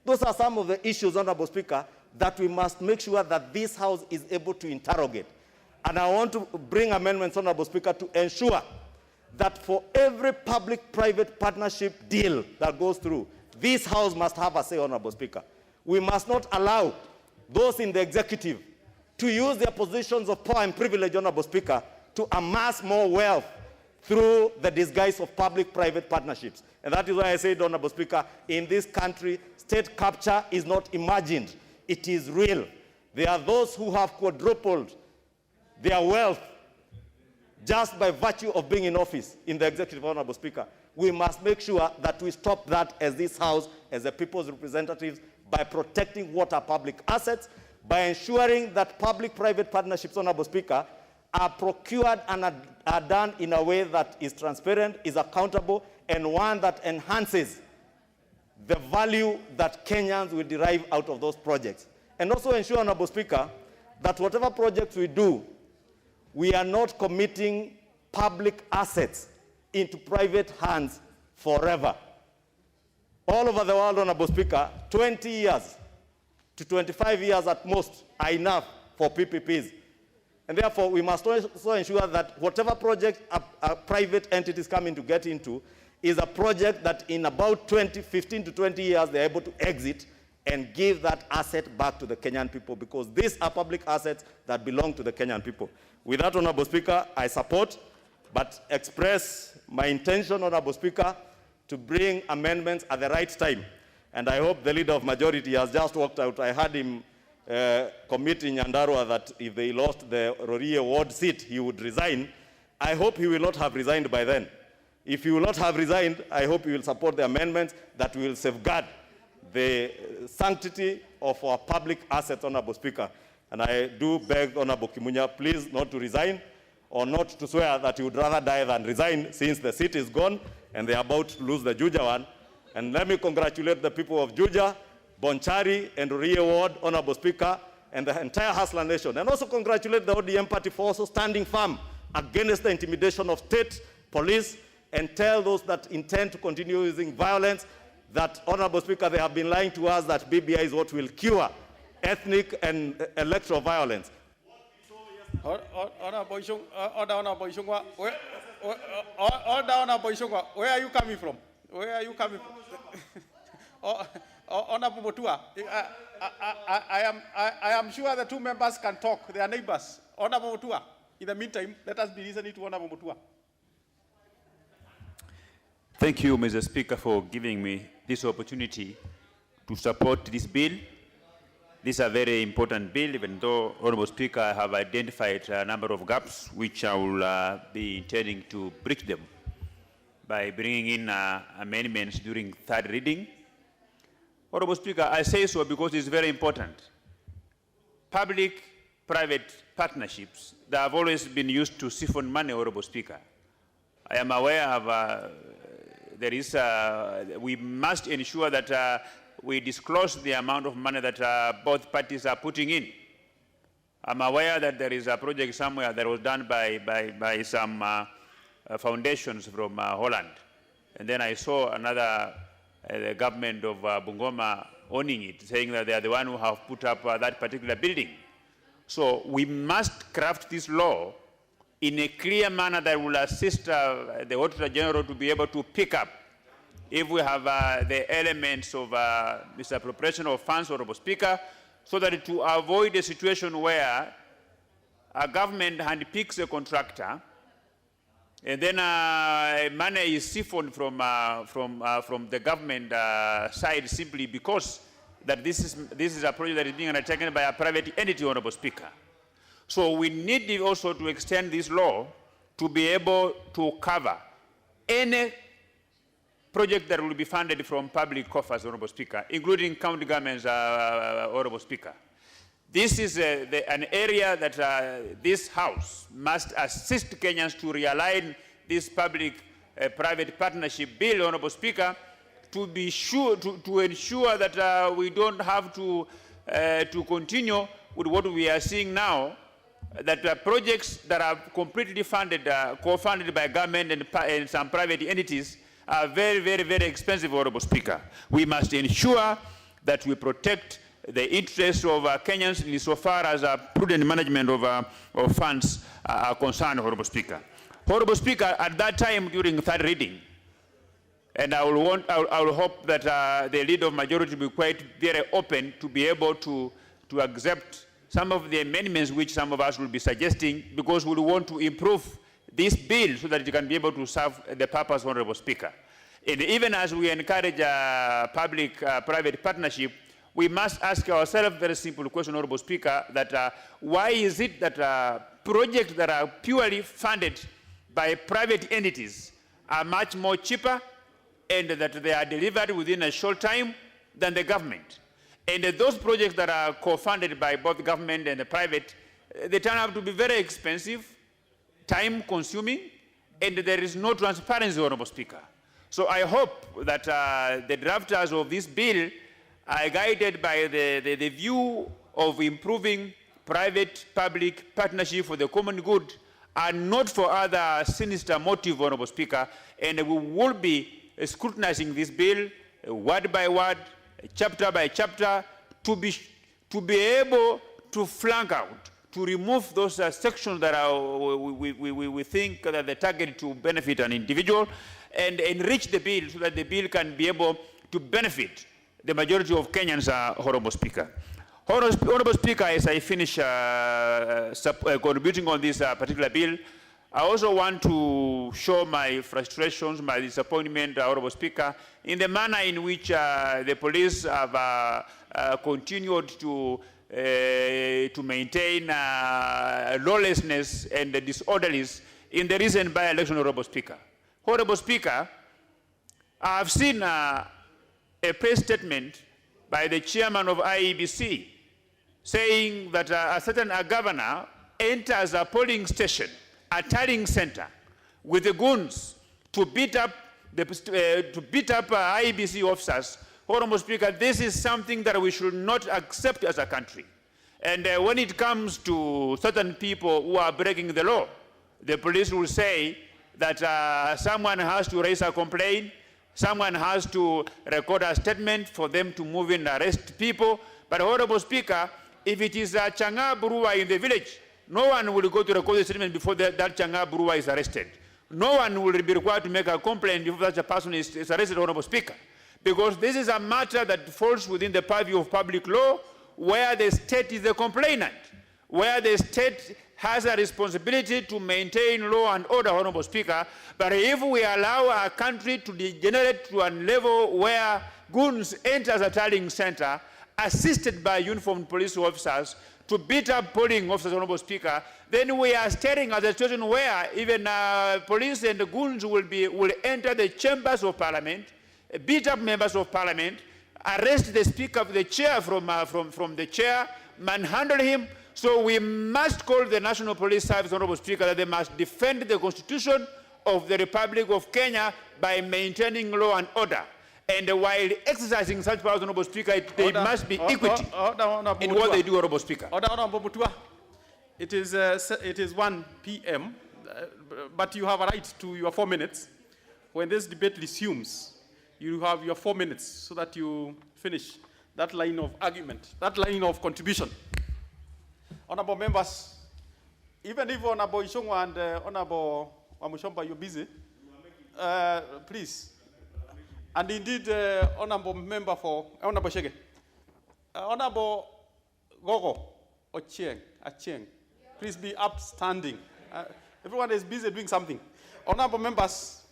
Those are some of the issues, Honorable Speaker, that we must make sure that this House is able to interrogate. And I want to bring amendments, Honorable Speaker, to ensure that for every public-private partnership deal that goes through, this House must have a say, Honorable Speaker. We must not allow those in the executive to use their positions of power and privilege, Honorable Speaker, to amass more wealth through the disguise of public-private partnerships. And that is why I said, Honorable Speaker, in this country, state capture is not imagined. It is real. There are those who have quadrupled their wealth just by virtue of being in office in the executive, Honorable Speaker. We must make sure that we stop that as this House, as the people's representatives, by protecting what are public assets, by ensuring that public-private partnerships, Honorable Speaker, are procured and are done in a way that is transparent, is accountable, and one that enhances the value that Kenyans will derive out of those projects. And also ensure, Honorable Speaker, that whatever projects we do, we are not committing public assets into private hands forever. All over the world, Honorable Speaker, 20 years to 25 years at most are enough for PPPs. And therefore, we must also ensure that whatever project a private entity is coming to get into is a project that in about 15 to 20 years they're able to exit and give that asset back to the Kenyan people, because these are public assets that belong to the Kenyan people. With that, Honorable Speaker, I support, but express my intention, Honorable Speaker, to bring amendments at the right time. And I hope the Leader of Majority has just walked out. I heard him commit in Nyandarua that if they lost the Rorie ward seat, he would resign. I hope he will not have resigned by then. If he will not have resigned, I hope he will support the amendments that will safeguard the sanctity of our public assets, Honorable Speaker. And I do beg Honorable Kimunya, please not to resign, or not to swear that he would rather die than resign, since the seat is gone and they are about to lose the Juja one. And let me congratulate the people of Juja, Bonchari, and Rorie ward, Honorable Speaker, and the entire Hasla Nation. And also congratulate the ODM party for also standing firm against the intimidation of state police, and tell those that intend to continue using violence that, Honorable Speaker, they have been lying to us that BBI is what will cure ethnic and electoral violence. Honorable Ishungwa, where are you coming from? Where are you coming from? Honorable Mutua, I am sure the two members can talk. They are neighbors. Honorable Mutua, in the meantime, let us be listening to Honorable Mutua. Thank you, Mr. Speaker, for giving me this opportunity to support this bill. This is a very important bill, even though, Honorable Speaker, I have identified a number of gaps which I will be intending to bridge them by bringing in amendments during third reading. Honorable Speaker, I say so because it's very important. Public-private partnerships that have always been used to siphon money, Honorable Speaker. I am aware of we must ensure that we disclose the amount of money that both parties are putting in. I'm aware that there is a project somewhere that was done by some foundations from Holland. And then I saw another the government of Bungoma owning it, saying that they are the one who have put up that particular building. So we must craft this law in a clear manner that will assist the Auditor General to be able to pick up if we have the elements of misappropriation of funds, Honorable Speaker, so that to avoid a situation where a government handpicks a contractor and then money is siphoned from the government side simply because that this is a project that is being undertaken by a private entity, Honorable Speaker. So we need also to extend this law to be able to cover any project that will be funded from public coffers, Honorable Speaker, including county governments, Honorable Speaker. This is an area that this House must assist Kenyans to realign this public-private partnership bill, Honorable Speaker, to be sure to ensure that we don't have to continue with what we are seeing now, that projects that are completely funded, co-funded by government and some private entities are very, very, very expensive, Honorable Speaker. We must ensure that we protect the interests of Kenyans insofar as prudent management of funds are concerned, Honorable Speaker. Honorable Speaker, at that time during third reading, and I will hope that the Leader of Majority will be quite very open to be able to accept some of the amendments which some of us will be suggesting, because we want to improve this bill so that it can be able to serve the purpose, Honorable Speaker. And even as we encourage public-private partnership, we must ask ourselves a very simple question, Honorable Speaker, that why is it that projects that are purely funded by private entities are much more cheaper and that they are delivered within a short time than the government? And those projects that are co-funded by both government and the private, they turn out to be very expensive, time-consuming, and there is no transparency, Honorable Speaker. So I hope that the drafters of this bill are guided by the view of improving private-public partnership for the common good and not for other sinister motive, Honorable Speaker. And we will be scrutinizing this bill word by word, chapter by chapter, to be able to flank out, to remove those sections that we think that they target to benefit an individual, and enrich the bill so that the bill can be able to benefit the majority of Kenyans, Honorable Speaker. Honorable Speaker, as I finish contributing on this particular bill, I also want to show my frustrations, my disappointment, Honorable Speaker, in the manner in which the police have continued to maintain lawlessness and disorderlies in the recent by-election, Honorable Speaker. Honorable Speaker, I have seen a press statement by the chairman of IEBC saying that a certain governor enters a polling station, a tallying center, with the goons to beat up IEBC officers. Honorable Speaker, this is something that we should not accept as a country. And when it comes to certain people who are breaking the law, the police will say that someone has to raise a complaint, someone has to record a statement for them to move in and arrest people. But Honorable Speaker, if it is a Changa Burua in the village, no one will go to record the statement before that Changa Burua is arrested. No one will be required to make a complaint before such a person is arrested, Honorable Speaker. Because this is a matter that falls within the purview of public law, where the state is the complainant, where the state has a responsibility to maintain law and order, Honorable Speaker. But if we allow our country to degenerate to a level where goons enter a tallying center, assisted by uniformed police officers, to beat up polling officers, Honorable Speaker, then we are staring at a situation where even police and goons will enter the chambers of Parliament, beat up members of Parliament, arrest the Speaker of the chair from the chair, manhandle him. So we must call the National Police Service, Honorable Speaker, that they must defend the Constitution of the Republic of Kenya by maintaining law and order. And while exercising such powers, Honorable Speaker, they must be equity in what they do, Honorable Speaker. It is 1 p.m., but you have a right to your 4 minutes. When this debate resumes, you have your 4 minutes so that you finish that line of argument, that line of contribution. Honorable members, even if Honorable Ishongwa and Honorable Wamushomba, you're busy, please. And indeed, Honorable Member for Honorable Shege, Honorable Gogo Ochieng, please be upstanding. Everyone is busy doing something. Honorable members,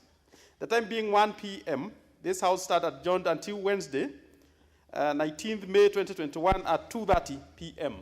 the time being 1 p.m., this House started adjourned until Wednesday, 19th May 2021 at 2:30 p.m.